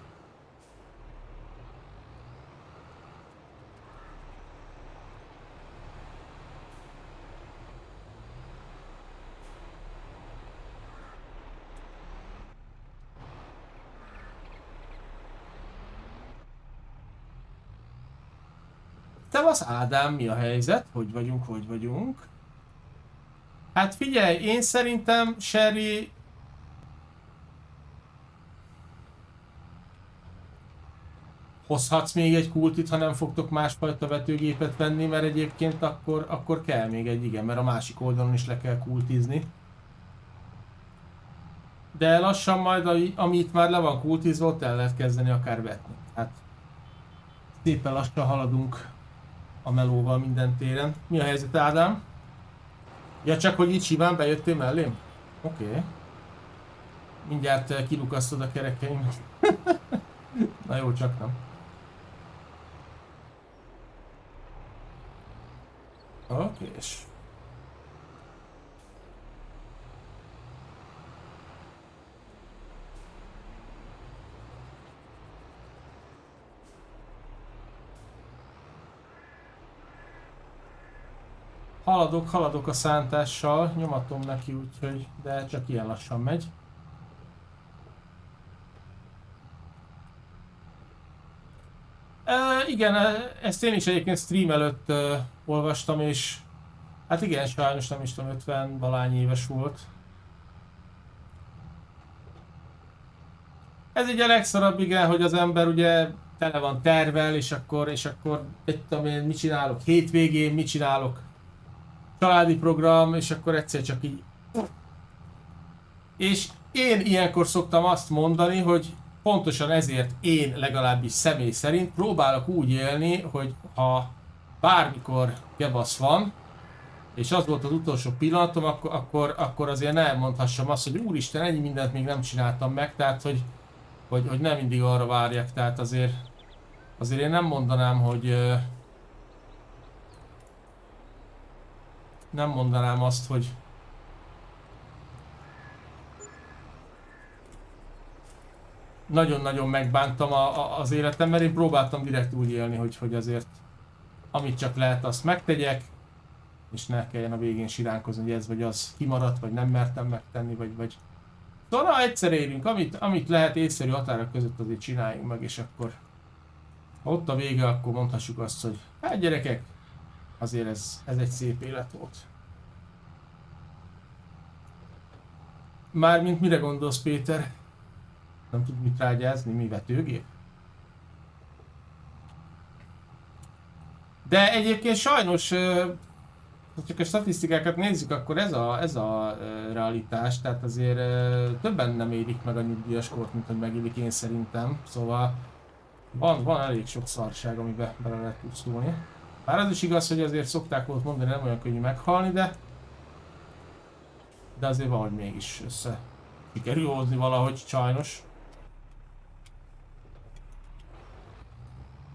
Szevasz Ádám, mi a helyzet? Hogy vagyunk, hogy vagyunk? Hát figyelj, én szerintem Sherry... Hozhatsz még egy kultit, ha nem fogtok másfajta vetőgépet venni, mert egyébként akkor kell még egy, igen, mert a másik oldalon is le kell kultizni. De lassan majd, amit már le van kultizva, ott el lehet kezdeni akár vetni. Hát szépen lassan haladunk a melóval minden téren. Mi a helyzet, Ádám? Ja, csak hogy így simán bejöttél mellém? Oké. Mindjárt kilukasztod a kerekeimet. Na jó, csak nem. Okés. Haladok a szántással, nyomatom neki, úgyhogy, de csak ilyen lassan megy. Igen, ezt én is egyébként stream előtt olvastam, és hát igen, sajnos nem is tudom, 50 valány éves volt. Ez ugye a legszarabb, igen, hogy az ember ugye tele van tervel, és akkor egy tudom én, mit csinálok hétvégén, mit csinálok családi program, és akkor egyszer csak így. És én ilyenkor szoktam azt mondani, hogy pontosan ezért én legalábbis személy szerint próbálok úgy élni, hogy ha bármikor gebasz van, és az volt az utolsó pillanatom, akkor azért ne mondhassam azt, hogy úristen, ennyi mindent még nem csináltam meg, tehát hogy nem mindig arra várjak, tehát azért én nem mondanám, hogy nem mondanám azt, hogy nagyon-nagyon megbántam az életem, mert én próbáltam direkt úgy élni, hogy azért amit csak lehet, azt megtegyek, és ne kelljen a végén siránkozni, hogy ez vagy az kimaradt, vagy nem mertem megtenni, vagy... Szóval egyszer érünk, amit lehet észszerű határok között azért csináljunk meg, és akkor ha ott a vége, akkor mondhassuk azt, hogy hát gyerekek, azért ez egy szép élet volt. Mármint mire gondolsz, Péter? Nem tud mit rágyázni, mi vetőgép? De egyébként sajnos, ha csak a statisztikákat nézzük, akkor ez a realitás, tehát azért többen nem érik meg a nyugdíjas kort, mint hogy megélik én szerintem. Szóval van elég sok szarság, amiben bele lehet pusztulni. Bár az is igaz, hogy azért szokták volt mondani, nem olyan könnyű meghalni, de azért valahogy mégis össze sikerül hozni valahogy, sajnos.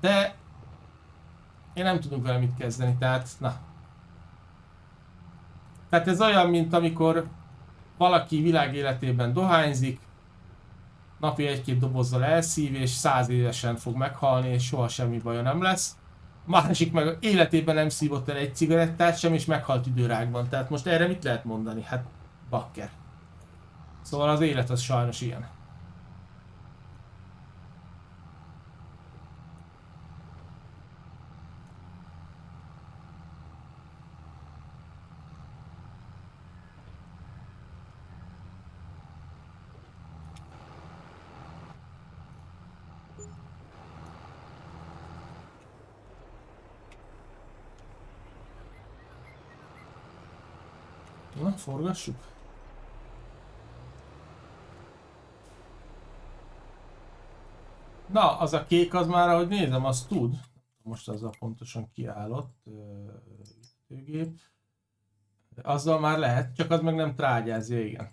De én nem tudunk vele mit kezdeni, tehát na. Tehát ez olyan, mint amikor valaki világ életében dohányzik, napi egy-két dobozzal elszív, és 100 évesen fog meghalni, és soha semmi baja nem lesz. Másik meg életében nem szívott el egy cigarettát sem, és meghalt időrákban. Tehát most erre mit lehet mondani? Hát bakker. Szóval az élet az sajnos ilyen. Na, forgassuk. Na, az a kék az már, ahogy nézem, az tud. Most azzal pontosan kiállott. Ütőgép. Azzal már lehet, csak az meg nem trágyázja, igen.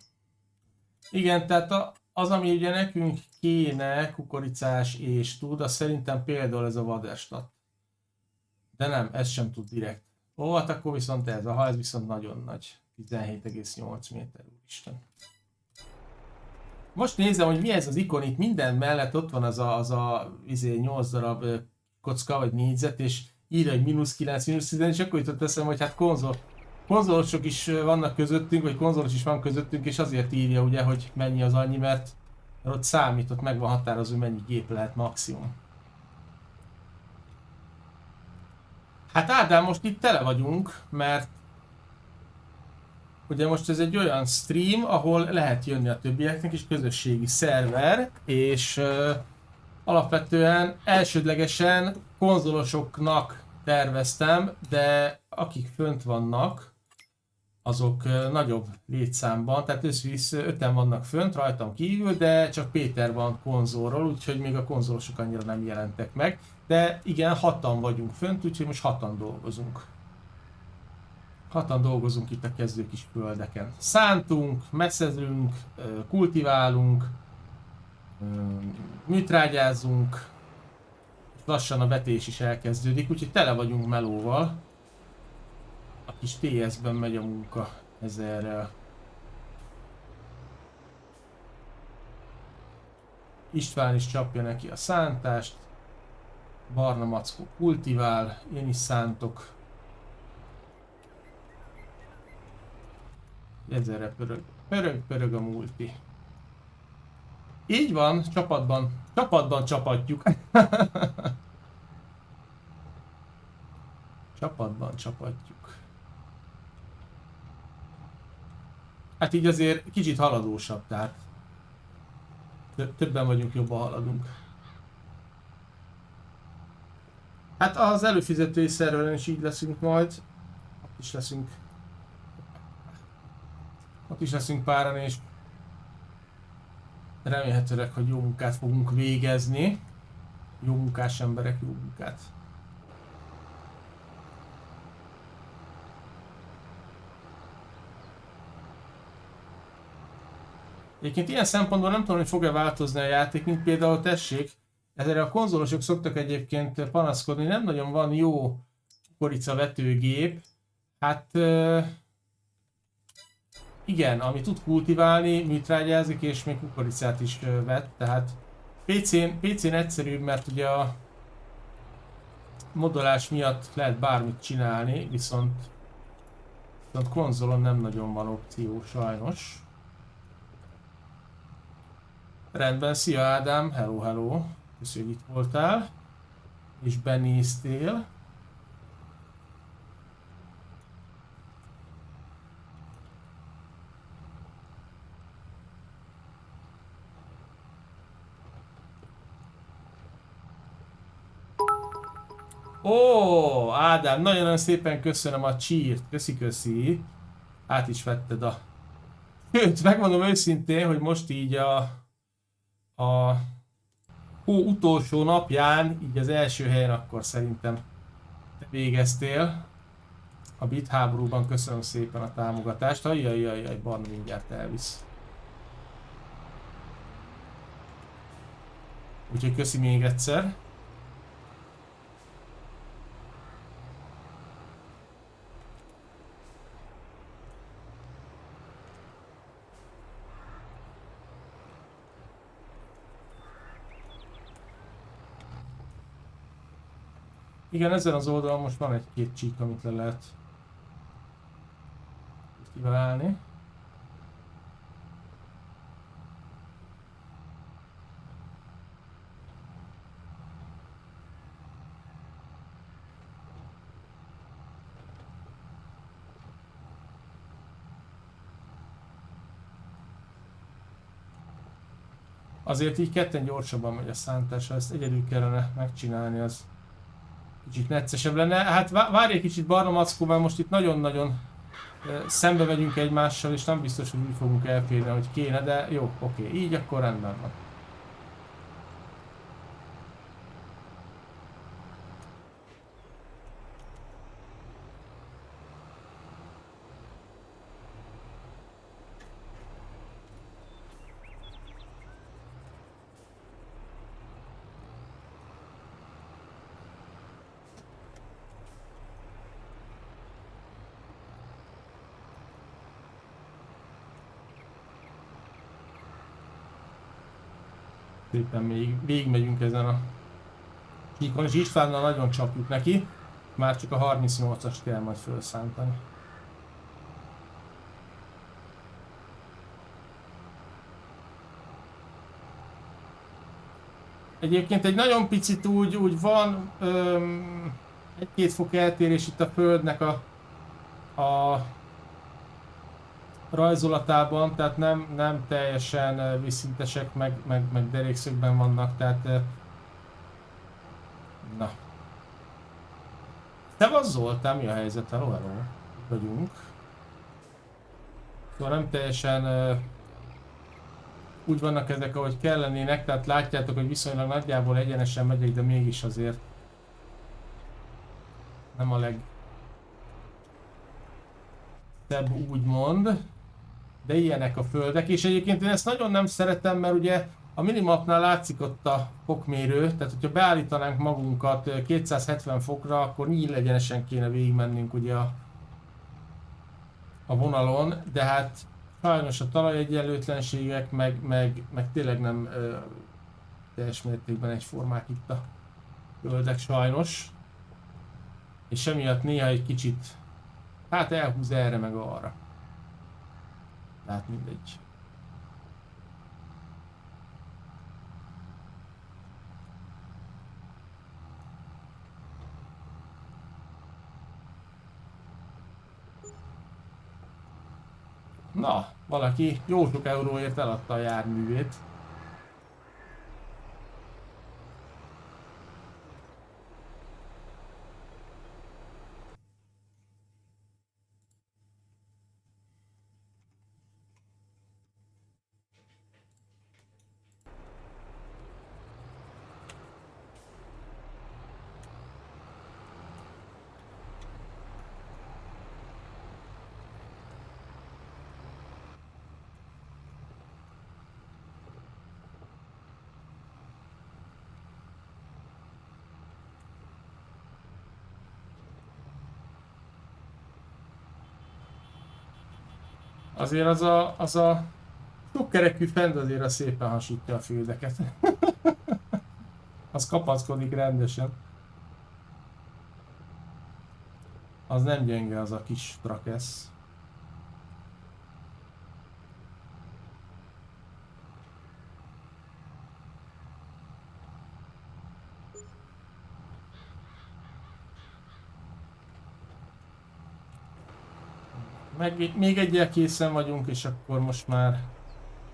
Igen, tehát az, ami ugye nekünk kéne, kukoricás és tud, az szerintem például ez a Vaderstat. De nem, ez sem tud direkt. Ó, hát akkor viszont ez viszont nagyon nagy. 17,8 méter, úristen. Most nézem, hogy mi ez az ikon, itt minden mellett ott van az a 8 darab kocka vagy négyzet, és írja, hogy -9, -10, és akkor jutott eszem, hogy hát konzolosok is vannak közöttünk, vagy konzolos is van közöttünk, és azért írja ugye, hogy mennyi az annyi, mert ott számít, ott meg van határozva, hogy mennyi gép lehet maximum. Hát Ádám, most itt tele vagyunk, mert ugye most ez egy olyan stream, ahol lehet jönni a többieknek is, közösségi szerver, és alapvetően elsődlegesen konzolosoknak terveztem, de akik fönt vannak, azok nagyobb létszámban, tehát összvisz 5-en vannak fönt rajtam kívül, de csak Péter van konzolról, úgyhogy még a konzolosok annyira nem jelentek meg. De igen, 6-an vagyunk fönt, úgyhogy most 6-an dolgozunk. 6-an dolgozunk itt a kezdő kis földeken. Szántunk, messzezünk, kultiválunk, műtrágyázunk, lassan a vetés is elkezdődik, úgyhogy tele vagyunk melóval. A kis TS-ben megy a munka ezerrel. István is csapja neki a szántást. Barna Mackó kultivál, én is szántok. Ezerre pörög a multi. Így van, csapatban csapatjuk. Csapatban csapatjuk. Hát így azért kicsit haladósabb, tehát többen vagyunk, jobban haladunk. Hát az előfizetői szerveren is így leszünk majd. Ott is leszünk páran, és remélhetőleg, hogy jó munkát fogunk végezni. Jó munkás emberek, jó munkát. Egyébként ilyen szempontból nem tudom, hogy fog-e változni a játék, mint például tessék, ezzel a konzolosok szoktak egyébként panaszkodni, nem nagyon van jó kukoricavetőgép. Hát igen, ami tud kultiválni, műtrágyázik és még kukoricát is vet, tehát PC-n egyszerűbb, mert ugye a modolás miatt lehet bármit csinálni, viszont konzolon nem nagyon van opció sajnos. Rendben, szia Ádám, hello hello, köszönjük, hogy itt voltál, és benéztél. Ó, Ádám, nagyon-nagyon szépen köszönöm a cheert, köszi. Át is vetted a... Sőt, megmondom őszintén, hogy most így a hó utolsó napján, így az első helyen akkor szerintem te végeztél. A bit háborúban köszönöm szépen a támogatást. Ajjajjajjaj, Barna mindjárt elvisz. Úgyhogy köszi még egyszer. Igen, ezen az oldalon most van egy-két csík, amit le lehet kiválni. Azért így ketten gyorsabban megy a szántás, ha ezt egyedül kellene megcsinálni, az kicsit neccesebb lenne. Hát várj egy kicsit, Barna Mackó, mert most itt nagyon-nagyon szembe megyünk egymással, és nem biztos, hogy úgy fogunk elférni, hogy kéne, de jó, oké, így akkor rendben van. Szépen még végigmegyünk ezen a csíkon, és Istvánnal nagyon csapjuk neki, már csak a 38-as kell majd felszántani. Egyébként egy nagyon picit úgy van, egy-két fok eltérés itt a Földnek a rajzolatában, tehát nem teljesen vízszintesek, meg derékszögben vannak, tehát... Na. Szevasz Zoltán, mi a helyzet? Hello, vagyunk. Szóval nem teljesen úgy vannak ezek, ahogy kellenének, tehát látjátok, hogy viszonylag nagyjából egyenesen megyek, de mégis azért nem a legszebb úgymond. De ilyenek a földek, és egyébként én ezt nagyon nem szeretem, mert ugye a minimapnál látszik ott a fokmérő, tehát hogyha beállítanánk magunkat 270 fokra, akkor nyíl egyenesen kéne végigmennünk ugye a vonalon, de hát sajnos a talajegyenlőtlenségek meg tényleg nem teljes mértékben egyformák itt a földek sajnos, és emiatt néha egy kicsit hát elhúz erre meg arra. Tehát mindegy. Na, valaki jó sok euróért eladta a járművét. Azért az a sokkerekű fend azért szépen hasítja a földeket. Az kapaszkodik rendesen. Az nem gyenge az a kis trakesz. Még egyel készen vagyunk, és akkor most már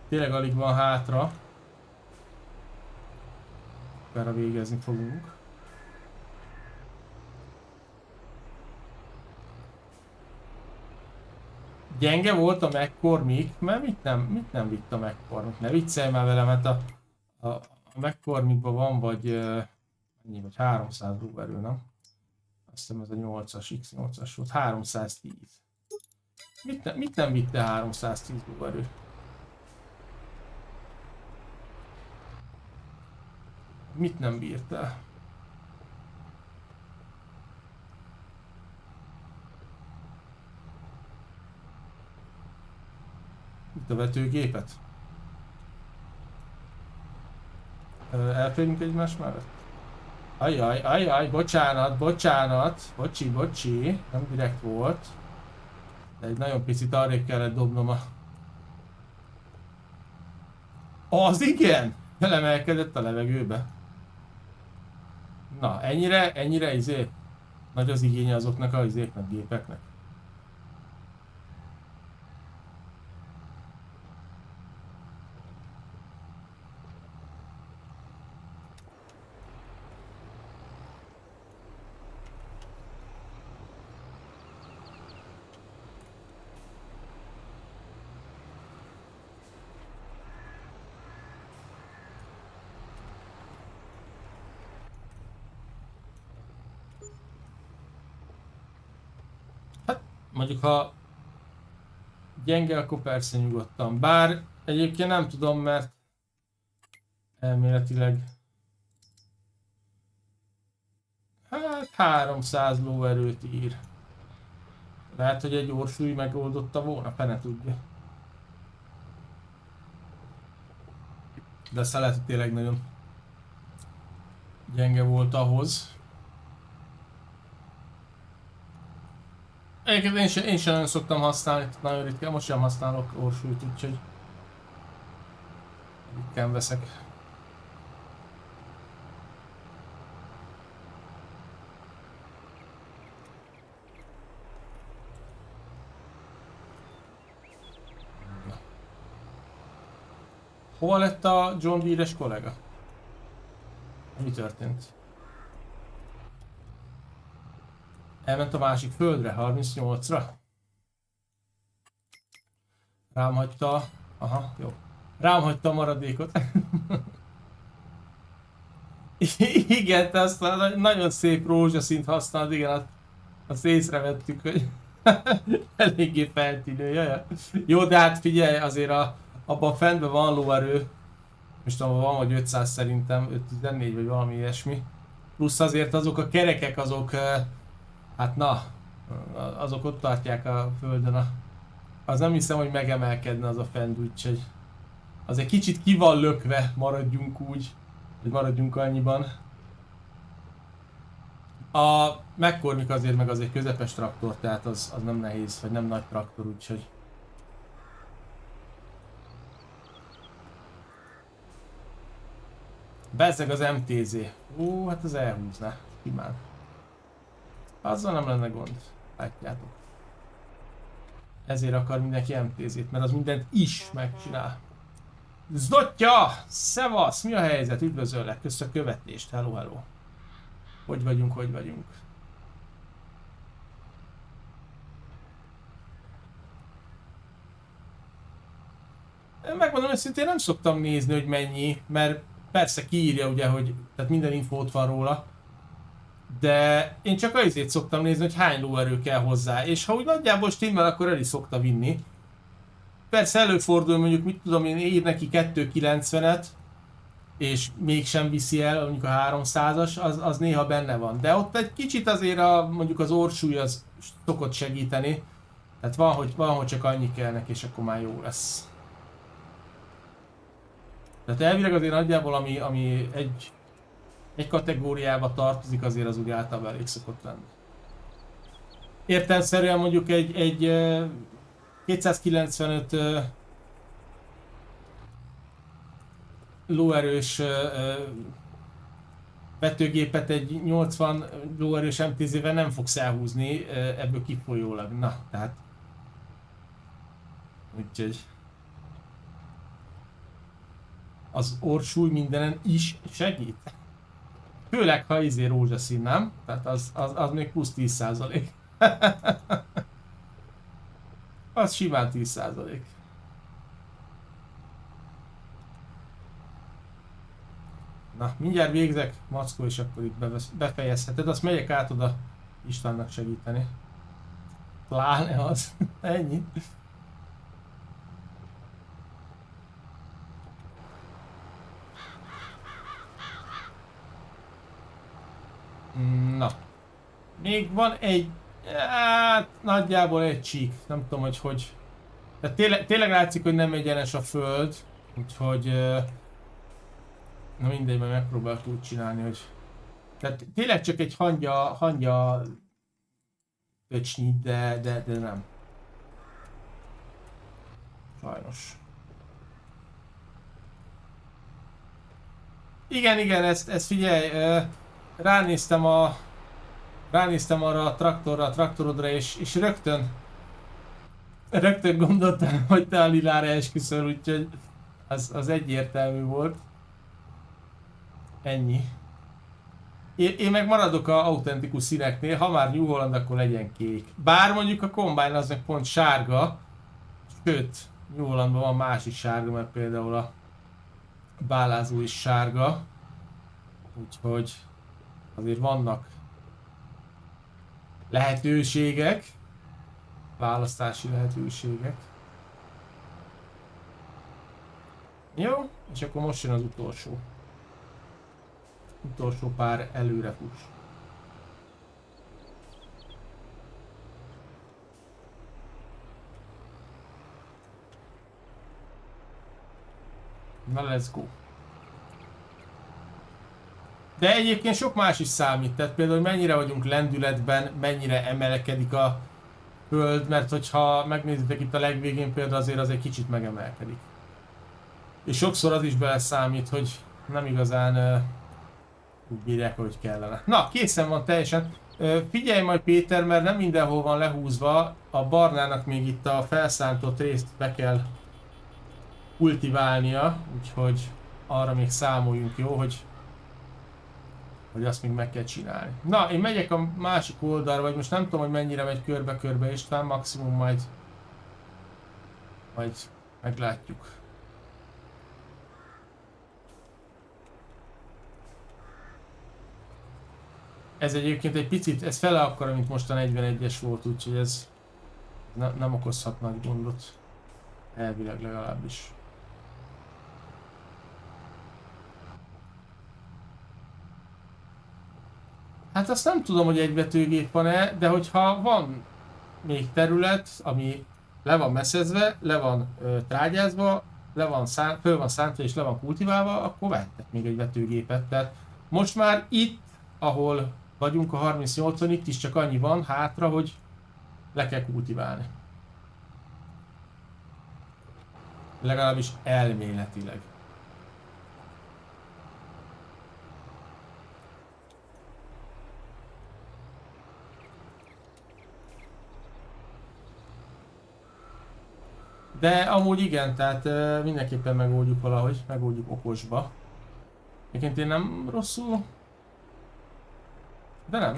tényleg alig van hátra. Akárra végezni fogunk. Gyenge volt a McCormick, mert mit nem vitt a McCormick? Ne viccelj már velem, hát a McCormickban van vagy 300 lóerő, nem? Azt hiszem ez a 8-as, X8-as volt, 310. Mit nem vitte 310 lóerő? Mit nem bírtál? Itt a vetőgépet? Elférünk egymás mellett? Ajjaj, bocsánat, bocsi, nem direkt volt. De egy nagyon picit arrébb kellett dobnom a... Az igen! Felemelkedett a levegőbe. Na, ennyire nagy az igénye azoknak a gépeknek. Mondjuk ha gyenge, akkor persze nyugodtan. Bár egyébként nem tudom, mert elméletileg hát 300 lóerőt ír. Lehet, hogy egy orsúly megoldotta volna, fene tudja. De aztán lehet, hogy tényleg nagyon gyenge volt ahhoz. Egyébként én sem nagyon szoktam használni, nagyon ritkán, most sem használok orsúlyt, úgyhogy ritkán veszek. Hova lett a John Deere-es kollega? Mi történt? Elment a másik földre, 38-ra? Rám hagyta... Aha, jó. Rám hagyta a maradékot. Igen, te azt nagyon szép rózsaszínt használod, igen, azt észrevettük, hogy eléggé feltűnő, jaja. Jó, de hát figyelj, azért abban a fentben van lóerő. Most tudom, van vagy 500 szerintem, 514 vagy valami ilyesmi. Plusz azért azok a kerekek, azok... Hát na, azok ott tartják a földön. Az nem hiszem, hogy megemelkedne az a fend, úgyhogy az egy kicsit ki van lökve, maradjunk úgy, hogy maradjunk annyiban. A McCormick azért meg az egy közepes traktor, tehát az nem nehéz, vagy nem nagy traktor, úgyhogy... Bezzeg az MTZ. Hát az elhúzná, simán. Azzal nem lenne gond, látjátok. Ezért akar mindenki MTZ-t, mert az mindent is megcsinál. Zdotya! Szevasz! Mi a helyzet? Üdvözöllek, kösz a követést. Hello, hello. Hogy vagyunk, hogy vagyunk? Megmondom őszintén, nem szoktam nézni, hogy mennyi, mert persze kiírja ugye, hogy tehát minden info ott van róla. De én csak azért szoktam nézni, hogy hány lóerő kell hozzá, és ha úgy nagyjából stimmel, akkor el is szokta vinni. Persze előfordul, mondjuk mit tudom én, ír neki 290-et, és mégsem viszi el, mondjuk a 300-as, az néha benne van. De ott egy kicsit azért mondjuk az orrsúly az szokott segíteni. Tehát van, hogy csak annyi kell neki, és akkor már jó lesz. Tehát elvileg azért nagyjából, ami egy kategóriába tartozik, azért az úgy általában elég szokott lenni. Értelemszerűen mondjuk egy 295 lóerős vetőgépet egy 80 lóerős MTZ-vel nem fogsz elhúzni ebből kifolyólag. Na, tehát... Úgyhogy... Az orrsúly mindenen is segít. Főleg, ha rózsaszín, nem? Tehát az még plusz 10%. Az simán 10%. Na, mindjárt végzek, Mackó, és akkor itt befejezheted. Azt megyek át oda Istvánnak segíteni. Pláne az. Ennyi. Na. Még van egy... Hát, nagyjából egy csík. Nem tudom, hogy... Tehát tényleg látszik, hogy nem egyenes a föld. Úgyhogy... Na mindegy, majd megpróbálok úgy csinálni, hogy... Tehát tényleg csak egy hangya öcsnyit, de nem. Sajnos. Igen, ezt figyelj, ránéztem arra a traktorodra, és rögtön gondoltam, hogy te a lilára esküszöl, úgyhogy az egyértelmű volt. Ennyi. Én meg maradok a autentikus színeknél, ha már New Holland, akkor legyen kék. Bár mondjuk a Combine az meg pont sárga, sőt, New Hollandban van más is sárga, mert például a bálázó is sárga. Úgyhogy azért vannak lehetőségek, választási lehetőségek. Jó, és akkor most jön az utolsó. Utolsó pár előre fuss. Na, let's go. De egyébként sok más is számít, tehát például mennyire vagyunk lendületben, mennyire emelkedik a föld, mert hogyha megnézitek itt a legvégén például azért az egy kicsit megemelkedik. És sokszor az is beleszámít, hogy nem igazán úgy bírják, hogy kellene. Na, készen van teljesen. Figyelj majd Péter, mert nem mindenhol van lehúzva, a barnának még itt a felszántott részt be kell kultiválnia, úgyhogy arra még számoljunk, jó, hogy azt még meg kell csinálni. Na, én megyek a másik oldalra, vagy most nem tudom, hogy mennyire megy körbe-körbe István, maximum majd meglátjuk. Ez egyébként egy picit, ez fele akkora, mint most a 41-es volt, úgyhogy ez nem okozhat nagy gondot. Elvileg legalábbis. Hát azt nem tudom, hogy egyvetőgép van-e, de hogyha van még terület, ami le van messzezve, le van trágyázva, föl van szántva és le van kultiválva, akkor vehettek még egy vetőgépet. Tehát most már itt, ahol vagyunk a 38-on, itt is csak annyi van hátra, hogy le kell kultiválni. Legalábbis elméletileg. De amúgy igen, tehát mindenképpen megoldjuk valahogy, megoldjuk okosba. Egyébként én nem rosszul... De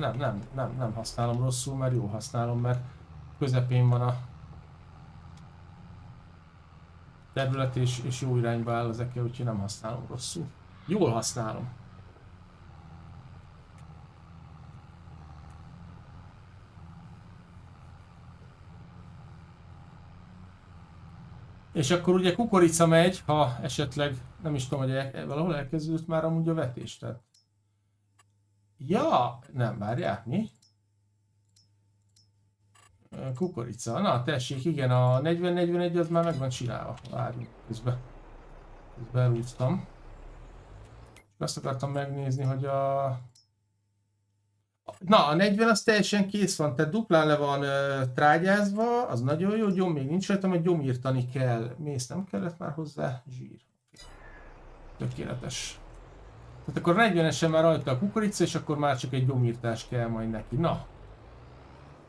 nem használom rosszul, mert jól használom, mert közepén van a terület és jó irányba áll az eke, úgyhogy nem használom rosszul. Jól használom. És akkor ugye kukorica megy, ha esetleg, nem is tudom, hogy valahol elkezdődött már amúgy a vetés, tehát... Ja, nem, várják, mi? Kukorica, na tessék, igen, a 40-41 az már meg van csinálva, várjunk, közben elúsztam. Azt akartam megnézni, hogy a... Na, a 40 az teljesen kész van, tehát duplán le van trágyázva, az nagyon jó, gyom még nincs rajta, mert gyomírtani kell. Mész nem kellett már hozzá? Zsír. Tökéletes. Tehát akkor 40-esen már rajta a kukorica, és akkor már csak egy gyomírtás kell majd neki. Na.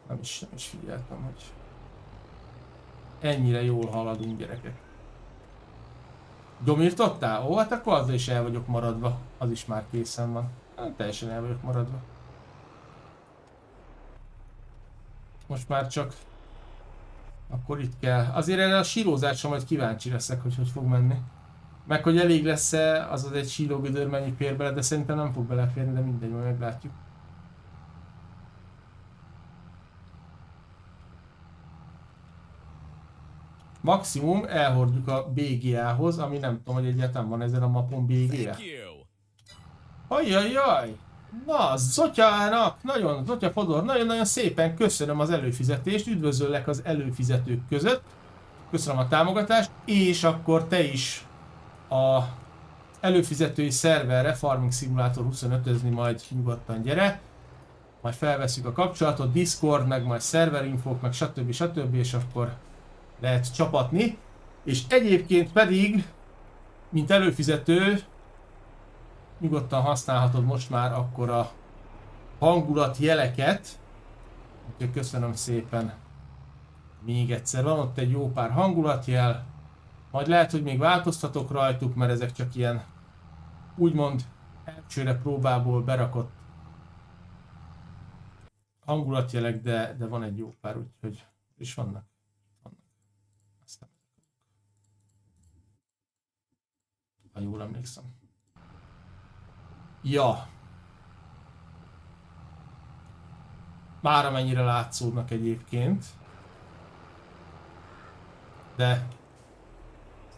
Nem is figyeltem, hogy ennyire jól haladunk, gyerekek. Gyomírtottál? Ó, hát akkor azzal is el vagyok maradva. Az is már készen van. Hát, teljesen el vagyok maradva. Most már csak akkor itt kell. Azért erre a sírózásra majd kíváncsi leszek, hogy fog menni. Meg hogy elég lesz-e az egy sílógödör mennyi fér bele, de szerintem nem fog beleférni, de mindegy, majd meglátjuk. Maximum elhordjuk a BGA-hoz, ami nem tudom, hogy egyáltalán van ezen a mapon BGA. Ajajaj! Na, Zotyának, Zotya Fodor, nagyon-nagyon szépen köszönöm az előfizetést, üdvözöllek az előfizetők között. Köszönöm a támogatást, és akkor te is a előfizetői szerverre, Farming Simulator 25-özni majd nyugodtan gyere. Majd felveszünk a kapcsolatot, Discord, meg majd szerverinfók, meg stb. És akkor lehet csapatni. És egyébként pedig, mint előfizető, nyugodtan használhatod most már akkor a hangulatjeleket. Úgyhogy köszönöm szépen még egyszer. Van ott egy jó pár hangulatjel. Majd lehet, hogy még változtatok rajtuk, mert ezek csak ilyen úgymond elsőre próbából berakott hangulatjelek, de van egy jó pár, úgyhogy is vannak. Aztán, ha jól emlékszem. Ja. Már amennyire látszódnak egyébként. De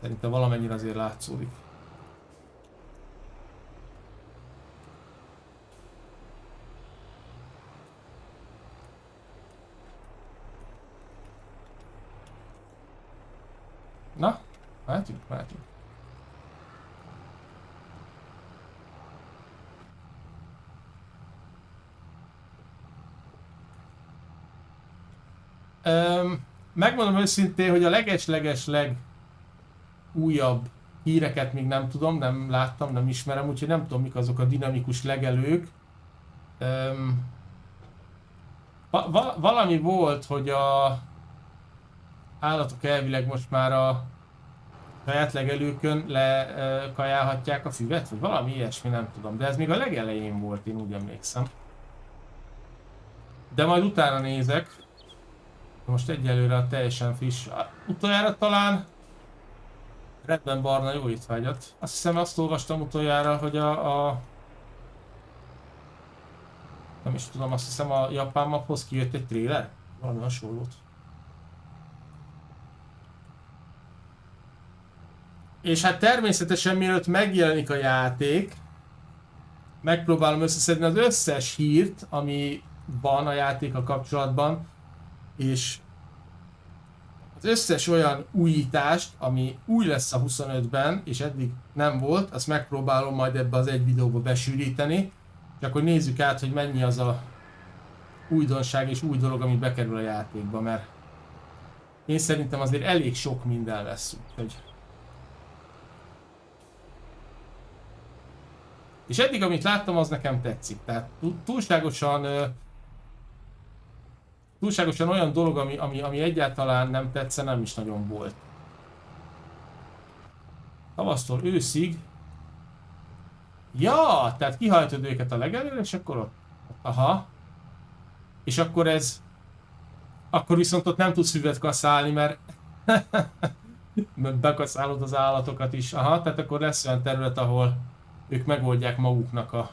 szerintem valamennyire azért látszódik. Na, mehetünk. Megmondom őszintén, hogy a leges újabb híreket még nem tudom, nem láttam, nem ismerem, úgyhogy nem tudom, mik azok a dinamikus legelők. Valami volt, hogy a állatok elvileg most már a saját legelőkön lekajálhatják a füvet, vagy valami ilyesmi, nem tudom, de ez még a legelején volt, én úgy emlékszem. De majd utána nézek. Most egyelőre a teljesen friss. Utoljára talán Redben barna jó étvágyat. Azt hiszem, azt olvastam utoljára, hogy nem is tudom, azt hiszem a japán maphoz kijött egy trailer. Valami hasonlót. És hát természetesen mielőtt megjelenik a játék, megpróbálom összeszedni az összes hírt, ami van a játékkal kapcsolatban, és az összes olyan újítást, ami új lesz a 25-ben, és eddig nem volt, azt megpróbálom majd ebbe az egy videóba besűríteni, és akkor nézzük át, hogy mennyi az a újdonság és új dolog, ami bekerül a játékba, mert én szerintem azért elég sok minden lesz, úgyhogy... És eddig, amit láttam, az nekem tetszik, tehát túlságosan olyan dolog, ami egyáltalán nem tetszene, nem is nagyon volt. Tavasztól őszig. Ja, tehát kihajtod őket a legelőre, és akkor ott. Aha. És akkor ez... Akkor viszont ott nem tudsz füvet kaszálni, mert... bekaszálod az állatokat is. Aha, tehát akkor lesz olyan terület, ahol ők megoldják maguknak a...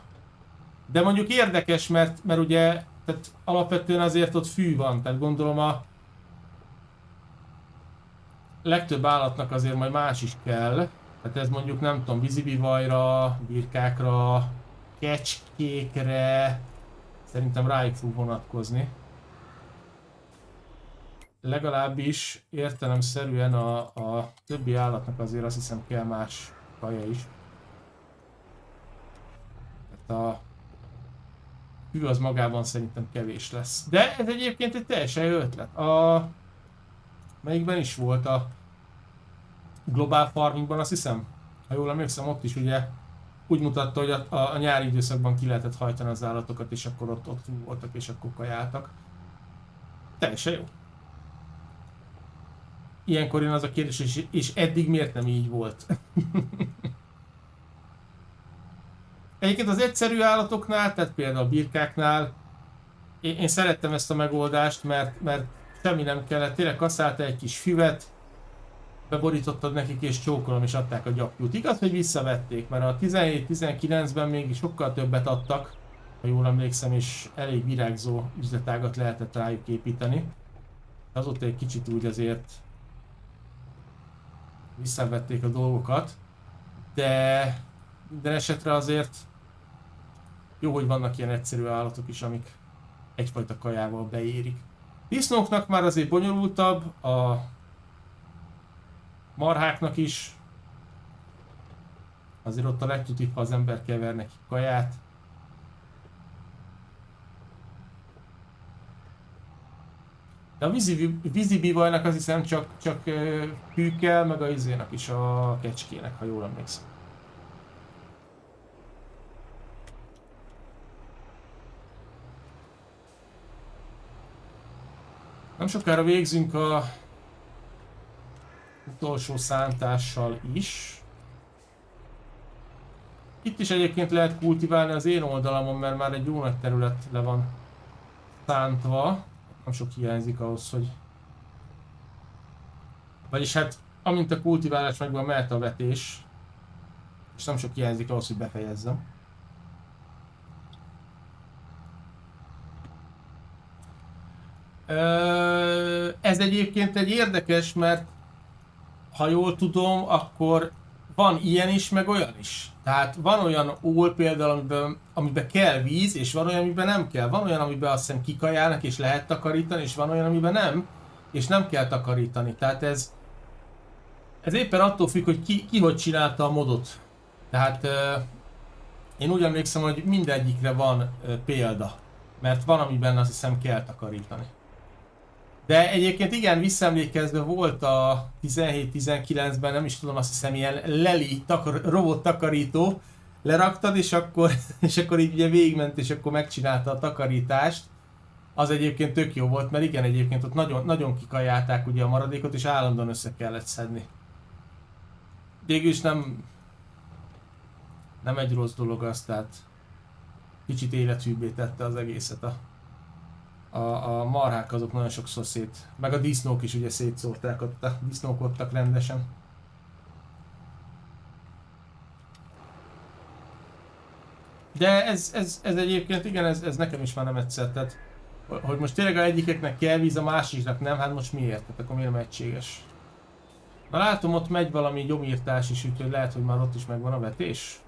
De mondjuk érdekes, mert ugye... Tehát alapvetően azért ott fű van, tehát gondolom a... legtöbb állatnak azért majd más is kell. Tehát ez mondjuk nem tudom, vízibivajra, birkákra, kecskékre, szerintem rájuk fog vonatkozni. Legalábbis értelemszerűen a többi állatnak azért azt hiszem kell más kaja is. Tehát a hű az magában szerintem kevés lesz. De ez egyébként egy teljesen jó ötlet. Melyikben is volt a Global Farmingban, azt hiszem? Ha jól emlékszem, ott is ugye úgy mutatta, hogy a nyári időszakban ki lehetett hajtani az állatokat, és akkor ott voltak, és akkor kajáltak. Teljesen jó. Ilyenkor jön az a kérdés, és eddig miért nem így volt? Egyébként az egyszerű állatoknál, tehát például a birkáknál, én szerettem ezt a megoldást, mert semmi nem kellett, tényleg kaszálta egy kis füvet, beborítottad nekik és csókolom és adták a gyapjút. Igaz, hogy visszavették, mert a 17-19-ben még sokkal többet adtak, ha jól emlékszem, és elég virágzó üzletágat lehetett rájuk építeni. Azóta egy kicsit úgy azért visszavették a dolgokat, de minden esetre azért jó, hogy vannak ilyen egyszerű állatok is, amik egyfajta kajával beérik. Disznóknak már azért bonyolultabb, a marháknak is. Azért ott a legtutibb, ha az ember kever neki kaját. De a vízibivajnak azt hiszem csak hű kell, meg a izének is, a kecskének, ha jól emlékszem. Nem sokára végzünk a utolsó szántással is. Itt is egyébként lehet kultiválni az én oldalamon, mert már egy jó nagy terület le van szántva. Nem sok hiányzik ahhoz, hogy... Vagyis hát, amint a kultiválás megvan, mehet a vetés. És nem sok hiányzik ahhoz, hogy befejezzem. Ez egyébként egy érdekes, mert ha jól tudom, akkor van ilyen is, meg olyan is. Tehát van olyan ól például, amiben kell víz, és van olyan, amiben nem kell. Van olyan, amiben azt hiszem kikajálnak, és lehet takarítani, és van olyan, amiben nem, és nem kell takarítani. Tehát ez éppen attól függ, hogy ki hogy csinálta a modot. Tehát én úgy emlékszem, hogy mindegyikre van példa. Mert van, amiben azt hiszem kell takarítani. De egyébként igen, visszaemlékezve volt a 17-19-ben, nem is tudom, azt hiszem ilyen Leli robot takarító, leraktad és akkor így ugye végigment és akkor megcsinálta a takarítást. Az egyébként tök jó volt, mert igen, egyébként ott nagyon, nagyon kikajálták ugye a maradékot és állandóan össze kellett szedni. Végülis nem egy rossz dolog az, tehát kicsit élethűbbé tette az egészet a marhák azok nagyon sokszor meg a disznók is ugye szétszórták ott, a disznók ottak rendesen. De ez egyébként igen, ez nekem is már nem egyszer, tehát hogy most tényleg a egyikeknek kell víz, a másiknak nem, hát most miért? Tehát akkor miért nem egységes? Na látom, ott megy valami gyomírtás is, úgyhogy lehet, hogy már ott is megvan a vetés.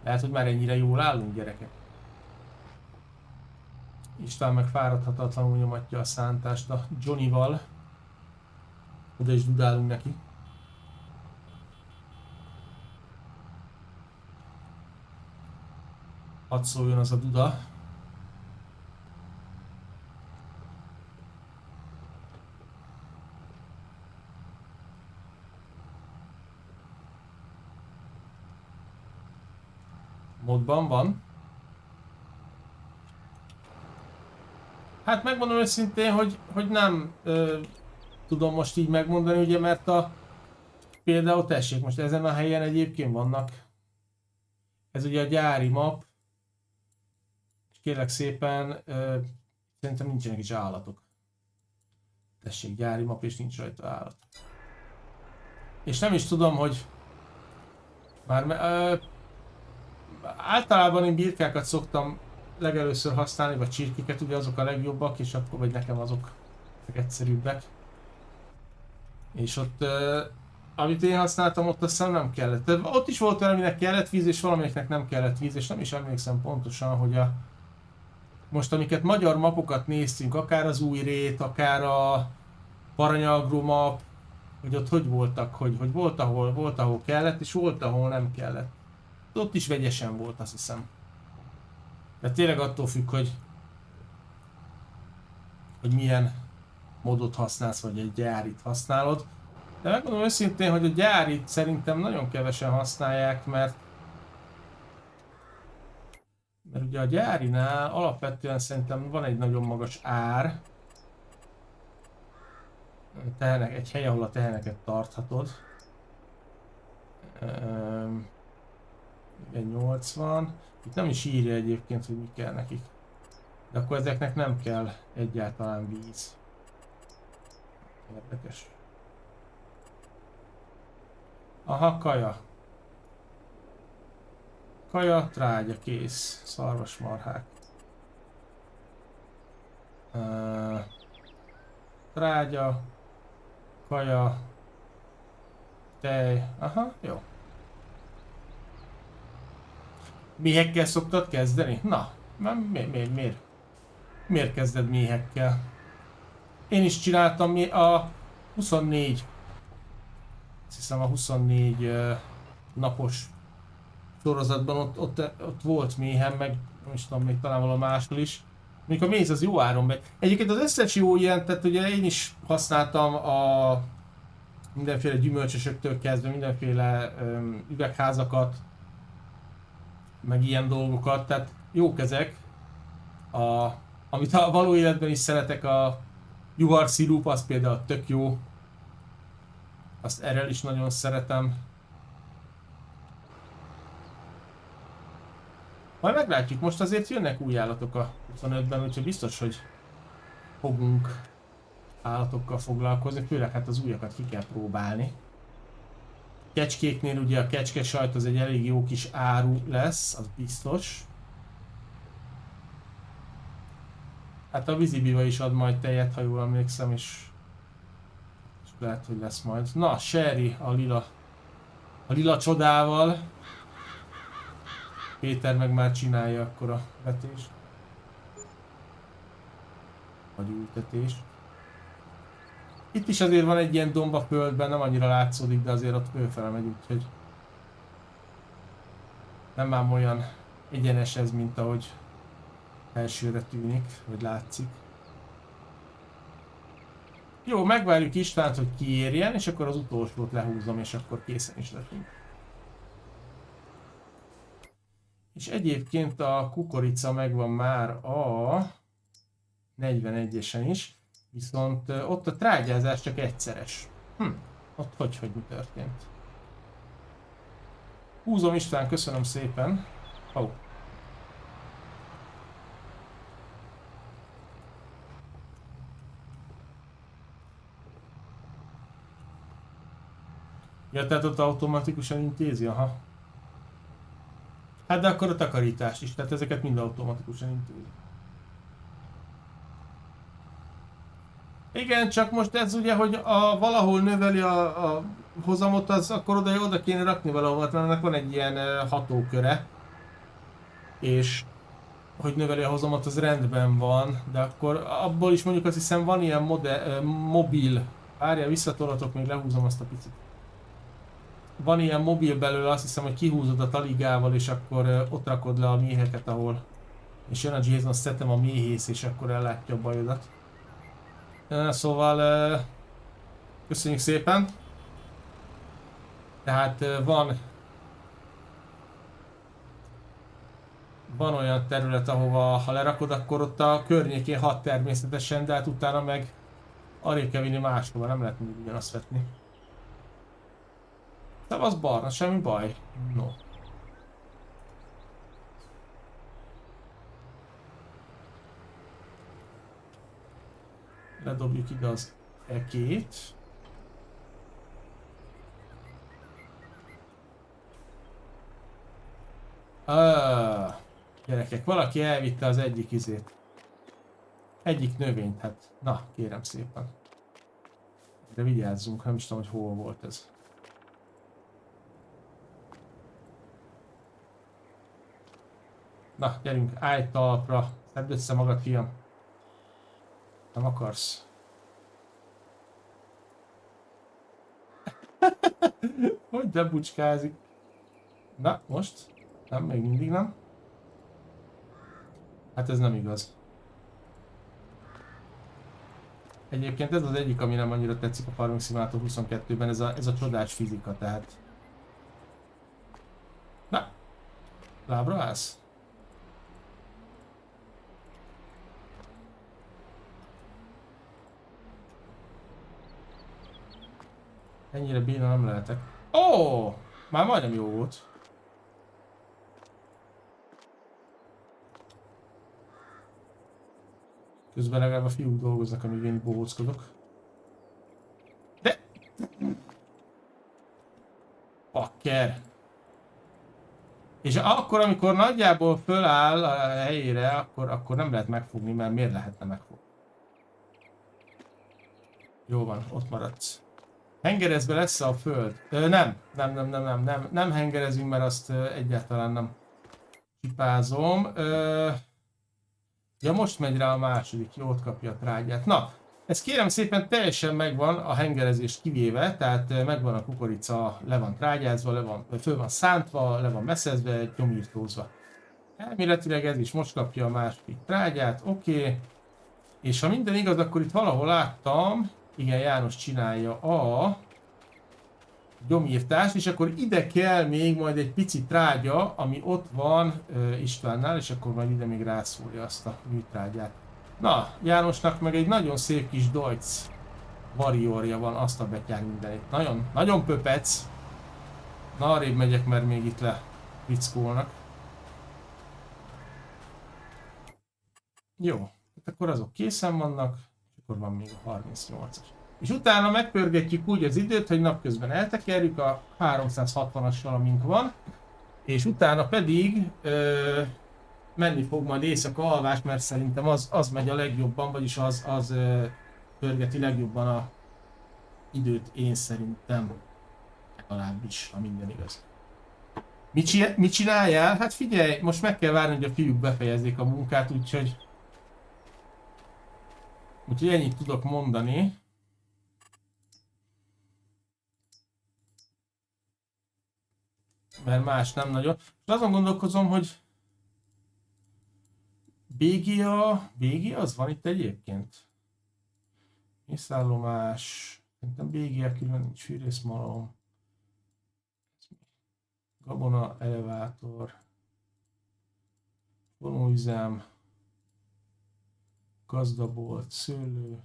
Lehet, hogy már ennyire jól állunk, gyerekek. István meg fáradhatatlanul nyomatja a szántást a Johnnyval. Oda is dudálunk neki. Hadd szóljon az a duda. Modban van. Hát megmondom őszintén, hogy nem tudom most így megmondani, ugye, mert például tessék, most ezen a helyen egyébként vannak, ez ugye a gyári map, és kérlek szépen, szerintem nincsenek is állatok. Tessék, gyári map és nincs rajta állat. És nem is tudom, hogy már általában én birkákat szoktam legelőször használni, vagy csirkéket, ugye azok a legjobbak, és akkor vagy nekem azok egyszerűbbek. És ott, amit én használtam, ott azt hiszem nem kellett. Tehát ott is volt valaminek kellett víz, és valamelyiknek nem kellett víz, és nem is emlékszem pontosan, hogy most amiket magyar mapokat néztünk, akár az új rét, akár a Paranyagro map, hogy ott hogy voltak, hogy volt ahol kellett, és volt ahol nem kellett. Ott is vegyesen volt, azt hiszem. De tényleg attól függ, hogy milyen modot használsz, vagy egy gyárit használod. De megmondom őszintén, hogy a gyárit szerintem nagyon kevesen használják, mert ugye a gyárinál alapvetően szerintem van egy nagyon magas ár. Egy hely, ahol a teheneket tarthatod. Igen, 80. Itt nem is írja egyébként, hogy mi kell nekik. De akkor ezeknek nem kell egyáltalán víz. Érdekes. Aha, kaja. Kaja, trágya, kész. Szarvasmarhák. Trágya. Kaja. Tej. Aha, jó. Méhekkel szoktad kezdeni? Na, miért kezded méhekkel? Én is csináltam a 24. Azt hiszem a 24 napos sorozatban ott volt méhem, meg nem is tudom, még talán valami máshol is. Mondjuk a méz az jó áron megy. Egyébként az összes jó ilyen, tehát ugye én is használtam a mindenféle gyümölcsösöktől kezdve mindenféle üvegházakat, meg ilyen dolgokat, tehát jók ezek. Amit a való életben is szeretek, a juhar szirup, az például tök jó. Azt erről is nagyon szeretem. Majd meglátjuk, most azért jönnek új állatok a 25-ben, úgyhogy biztos, hogy fogunk állatokkal foglalkozni, főleg hát az újakat ki kell próbálni. Kecskéknél ugye a kecskesajt az egy elég jó kis áru lesz, az biztos. Hát a vízibiva is ad majd tejet, ha jól emlékszem, és lehet, hogy lesz majd. Na, Sherry a lila csodával. Péter meg már csinálja akkor a vetést. Vagy ültetést. Itt is azért van egy ilyen domba földben, nem annyira látszódik, de azért ott fölfele megy, úgyhogy nem ám olyan egyenes ez, mint ahogy elsőre tűnik, vagy látszik. Jó, megvárjuk Istvánt, hogy kiérjen, és akkor az utolsót lehúzom, és akkor készen is leszünk. És egyébként a kukorica megvan már a 41-esen is, viszont ott a trágyázás csak egyszeres. Ott hogy mi történt? Húzom István, köszönöm szépen. Oh. Ja, tehát ott automatikusan intézi, aha. Hát de akkor a takarítás is, tehát ezeket mind automatikusan intézi. Igen, csak most ez ugye, hogy valahol növeli a hozamot, az akkor oda kéne rakni valahol, mert ennek van egy ilyen hatóköre. És hogy növeli a hozamot, az rendben van, de akkor abból is mondjuk azt hiszem van ilyen mobil. Várjál, visszatolatok, még lehúzom azt a picit. Van ilyen mobil belőle, azt hiszem, hogy kihúzod a taligával, és akkor ott rakod le a méheket, ahol... És jön a Jason, szedtem a méhész, és akkor ellátja a bajodat. Szóval... köszönjük szépen! Tehát van olyan terület, ahova ha lerakod, akkor ott a környékén hat természetesen, de hát utána meg arrébb kell vinni máshova, nem lehet mindig ugyanazt vetni. Szevasz Barna, semmi baj. No. Ledobjuk ide az ekét. Gyerekek, valaki elvitte az egyik izét. Egyik növényt, hát. Na, kérem szépen. De vigyázzunk, nem is tudom, hogy hol volt ez. Na, gyerünk, állj talpra. Szedd össze magad, fiam. Nem akarsz? Hogy de bucskázik. Na, most? Nem, még mindig nem. Hát ez nem igaz. Egyébként ez az egyik, ami nem annyira tetszik a Farming Simulator 22-ben, ez a csodás fizika, tehát... Na! Lábra állsz? Ennyire béna nem lehetek. Ó! Már majdnem jó volt. Közben legalább a fiúk dolgoznak, amíg én bohóckodok. De! Pakker! És akkor, amikor nagyjából föláll a helyére, akkor nem lehet megfogni, mert miért lehetne megfogni? Jó van, ott maradsz. Hengerezve lesz a föld? Nem hengerezünk, mert azt egyáltalán nem csipázom. Ja, most megy rá a második, jó, ott kapja a trágyát. Na, ez kérem szépen teljesen megvan a hengerezés kivéve, tehát megvan a kukorica, le van trágyázva, föl van szántva, le van meszezve, gyomírtózva. Elméletileg ez is most kapja a második trágyát, oké. És ha minden igaz, akkor itt valahol láttam, igen, János csinálja a gyomírtást, és akkor ide kell még majd egy pici trágya, ami ott van Istvánnál, és akkor majd ide még rászúrja azt a műtrágyát. Na, Jánosnak meg egy nagyon szép kis Deutz Warriorja van, azt a betyár mindenit. Nagyon, nagyon pöpec. Na, arrébb megyek, mert még itt le vickolnak. Jó, akkor azok készen vannak, és akkor van még a 38-as. És utána megpörgetjük úgy az időt, hogy napközben eltekerjük a 360-assal, amink van, és utána pedig menni fog majd éjszaka alvás, mert szerintem az megy a legjobban, vagyis az pörgeti legjobban a időt, én szerintem. Legalábbis, ha minden igaz. Mit csináljál? Hát figyelj, most meg kell várni, hogy a fiúk befejezzék a munkát, úgyhogy ennyit tudok mondani. Mert más nem nagyon. És azon gondolkozom, hogy Bégia az van itt egyébként? Mészállomás, szerintem Bégia külön nincs, fűrészmalom, gabona, elevátor, vonóüzem, gazdabolt, szőlő,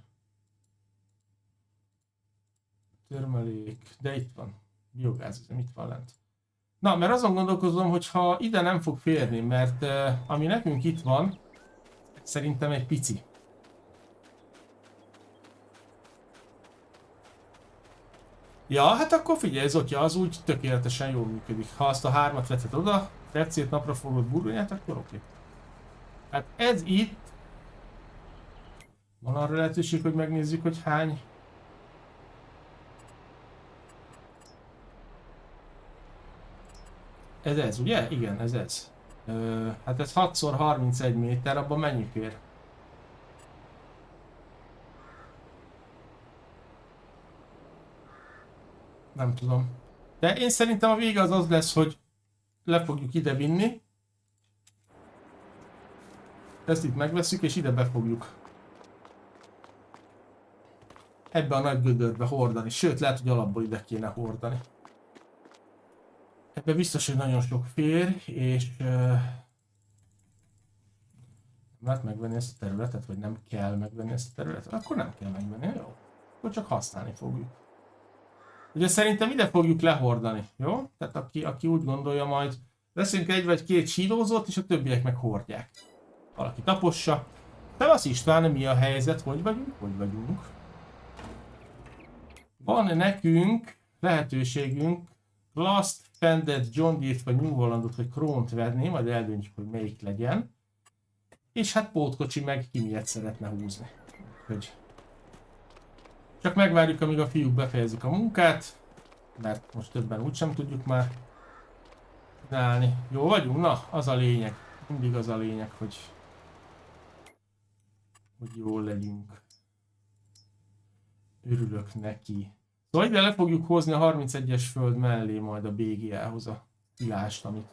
termelék, de itt van, biogázüzem, itt van lent. Na, mert azon gondolkozom, hogy ha ide nem fog férni, mert ami nekünk itt van, szerintem egy pici. Ja, hát akkor figyelj, Zotya, az úgy tökéletesen jól működik. Ha azt a 3-at veted oda, percét napra fogod burgonyát, akkor oké. Hát ez itt... Van arra lehetőség, hogy megnézzük, hogy hány... Ez, ugye? Igen, ez. Hát ez 6x31 méter, abban mennyi fér? Nem tudom. De én szerintem a vége az lesz, hogy le fogjuk ide vinni. Ezt itt megveszünk, és ide befogjuk. Ebbe a nagy gödörbe hordani. Sőt, lehet, hogy alapból ide kéne hordani. Ebbe biztos, hogy nagyon sok fér, és... lehet megvenni ezt a területet, vagy nem kell megvenni ezt a területet? Akkor nem kell megvenni, jó? Akkor csak használni fogjuk. Ugye szerintem ide fogjuk lehordani, jó? Tehát aki úgy gondolja, majd veszünk egy vagy két sílózót, és a többiek meg hordják. Valaki tapossa. Szevasz István, mi a helyzet? Hogy vagyunk? Hogy vagyunk? Van nekünk lehetőségünk Last Fended John Deere-t, vagy New Hollandot, vagy Kront venni, majd eldöntjük, hogy melyik legyen. És hát pótkocsi meg ki miért szeretne húzni. Hogy csak megvárjuk, amíg a fiúk befejezik a munkát, mert most többen úgysem tudjuk már csinálni. Jó vagyunk? Na, az a lényeg. Mindig az a lényeg, hogy jól legyünk. Örülök neki. Szóval ide le fogjuk hozni a 31-es föld mellé majd a BGA-hoz a tilást, amit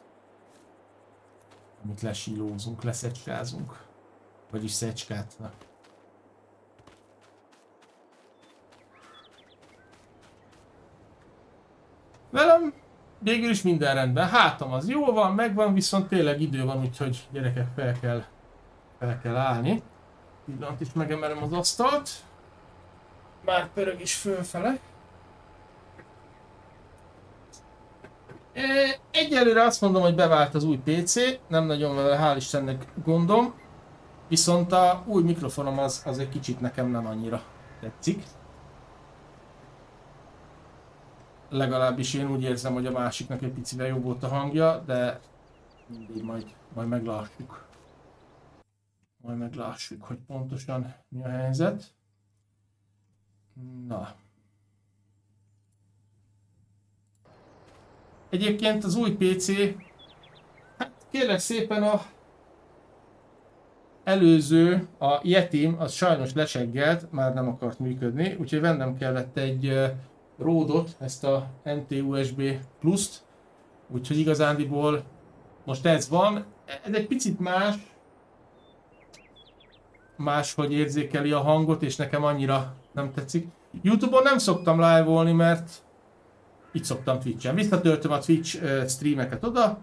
lesílózunk, leszecskázunk. Vagyis szecskát. Na. Velem végül is minden rendben. Hátam az jó van, megvan, viszont tényleg idő van, úgyhogy gyerekek fel kell állni. Pillanat is megemelem az asztalt. Már pörög is fölfele. Egyelőre azt mondom, hogy bevált az új PC, nem nagyon vele, hál' Istennek gondom. Viszont a új mikrofonom az egy kicsit nekem nem annyira tetszik. Legalábbis én úgy érzem, hogy a másiknak egy picivel jobb volt a hangja, de mindig majd meglássuk. Majd meglássuk, hogy pontosan mi a helyzet. Na. Egyébként az új PC, hát kérlek szépen a előző, a Yetim, az sajnos leseggelt, már nem akart működni, úgyhogy vennem kellett egy Rode-ot, ezt a NT-USB Plus-t, úgyhogy igazándiból most ez van. Ez egy picit máshogy érzékeli a hangot, és nekem annyira nem tetszik. YouTube-on nem szoktam live-olni, mert itt szoktam Twitch-en. Visszatöltöm a Twitch streameket oda,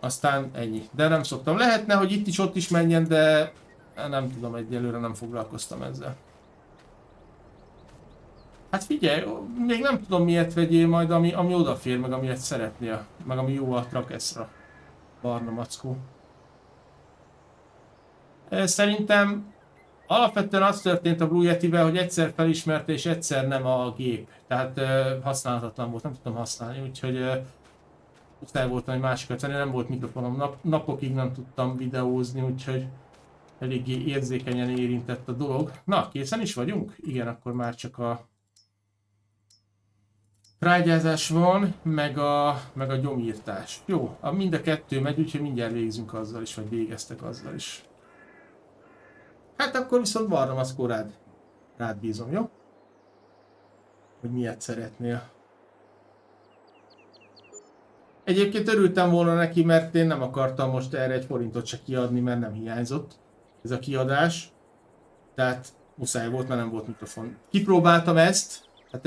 aztán ennyi. De nem szoktam. Lehetne, hogy itt is, ott is menjen, de nem tudom, egyelőre nem foglalkoztam ezzel. Hát figyelj, még nem tudom miért vegyél majd, ami odafér, meg amilyet szeretnél, meg ami jó a Trakeszra. Barna mackó. Szerintem alapvetően az történt a Blue Yeti-vel, hogy egyszer felismerte és egyszer nem a gép. Tehát használhatatlan volt, nem tudtam használni, úgyhogy muszáj voltam egy másikat venni, nem volt mikrofonom, napokig nem tudtam videózni, úgyhogy eléggé érzékenyen érintett a dolog. Na, készen is vagyunk? Igen, akkor már csak a trágyázás van, meg a gyomírtás. Jó, mind a kettő megy, úgyhogy mindjárt végzünk azzal is, vagy végeztek azzal is. Hát akkor viszont Barna Mackó rád bízom, jó? Hogy miért szeretnél. Egyébként örültem volna neki, mert én nem akartam most erre egy forintot se kiadni, mert nem hiányzott ez a kiadás. Tehát muszáj volt, mert nem volt mikrofon. Kipróbáltam ezt, hát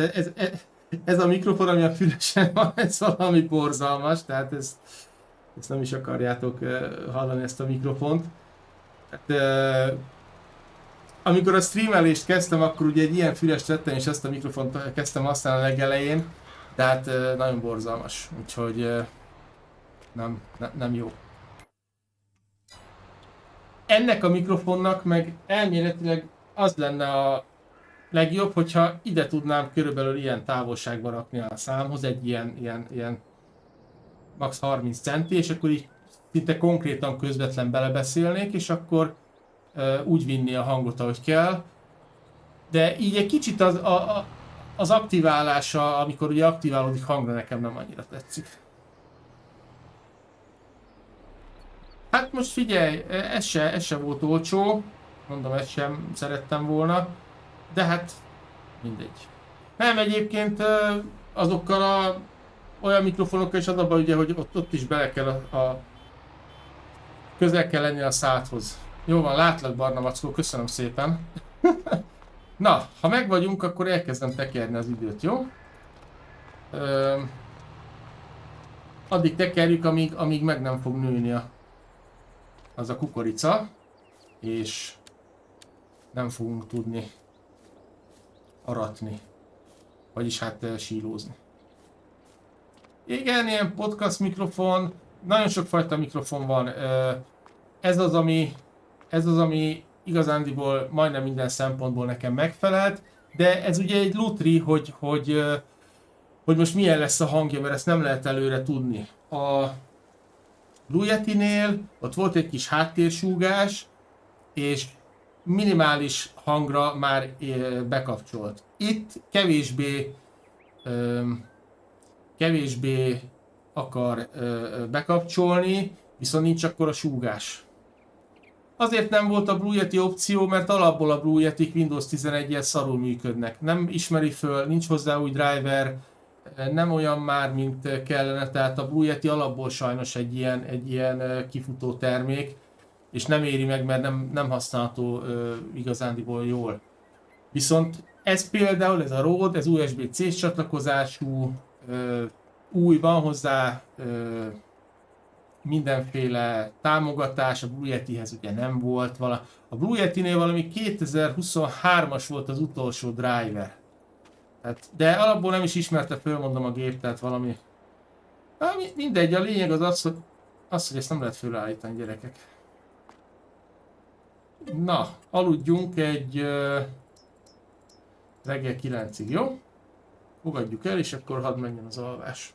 ez a mikrofon, ami a fülesen van, ez valami borzalmas, tehát ezt nem is akarjátok hallani, ezt a mikrofont. Hát, amikor a streamelést kezdtem, akkor ugye egy ilyen fülest vettem, és ezt a mikrofont kezdtem használni a legelején, de hát nagyon borzalmas, úgyhogy nem jó. Ennek a mikrofonnak meg elméletileg az lenne a legjobb, hogyha ide tudnám körülbelül ilyen távolságban rakni a számhoz, egy ilyen max 30 centi, és akkor így szinte konkrétan közvetlen belebeszélnék, és akkor úgy vinni a hangot, ahogy kell. De így egy kicsit az aktiválása, amikor ugye aktiválódik hangra, nekem nem annyira tetszik. Hát most figyelj, ez se volt olcsó, mondom, ezt sem szerettem volna, de hát mindegy. Nem, egyébként azokkal olyan mikrofonokkal is az a baj, ugye, hogy ott is bele kell közel kell lenni a szádhoz. Jó van, látlak Barna Mackó, köszönöm szépen. Na, ha meg vagyunk, akkor elkezdem tekerni az időt, jó? Addig tekerjük, amíg meg nem fog nőni az a kukorica, és nem fogunk tudni aratni. Vagyis hát sílózni. Igen, ilyen podcast mikrofon, nagyon sokfajta mikrofon van. Ez az, ami igazándiból majdnem minden szempontból nekem megfelelt, de ez ugye egy lutri, hogy most milyen lesz a hangja, mert ezt nem lehet előre tudni. A Blue Yeti-nél ott volt egy kis háttérsúgás, és minimális hangra már bekapcsolt. Itt kevésbé akar bekapcsolni, viszont nincs akkor a súgás. Azért nem volt a Blue Yeti opció, mert alapból a Blue Yeti Windows 11-jel szarul működnek. Nem ismeri föl, nincs hozzá új driver, nem olyan már, mint kellene, tehát a Blue Yeti alapból sajnos egy ilyen kifutó termék, és nem éri meg, mert nem használható igazándiból jól. Viszont ez például, ez a Rode, ez USB-C csatlakozású, új, van hozzá mindenféle támogatás, a Blue Yetihez ugye nem volt. A Blue Yetinél valami 2023-as volt az utolsó driver. Tehát, de alapból nem is ismerte föl, mondom, a gép, tehát valami... Mindegy, a lényeg az, hogy ezt nem lehet fölállítani, gyerekek. Na, aludjunk egy reggel 9-ig, jó? Fogadjuk el, és akkor hadd menjen az alvás.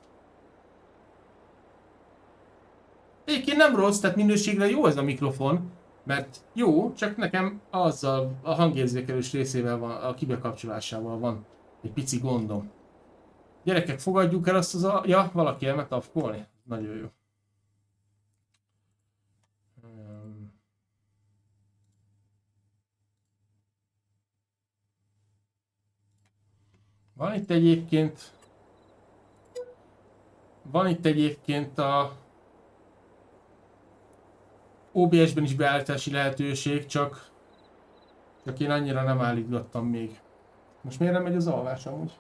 Egyébként nem rossz, tehát minőségre jó ez a mikrofon, mert jó, csak nekem azzal a hangérzékelős részével van, a kibekapcsolásával van egy pici gondom. Gyerekek, fogadjuk el azt ja, valaki elment tafkolni? Nagyon jó. Van itt egyébként a OBS-ben is beállítási lehetőség, csak én annyira nem állítgattam még. Most miért nem megy az alvás amúgy?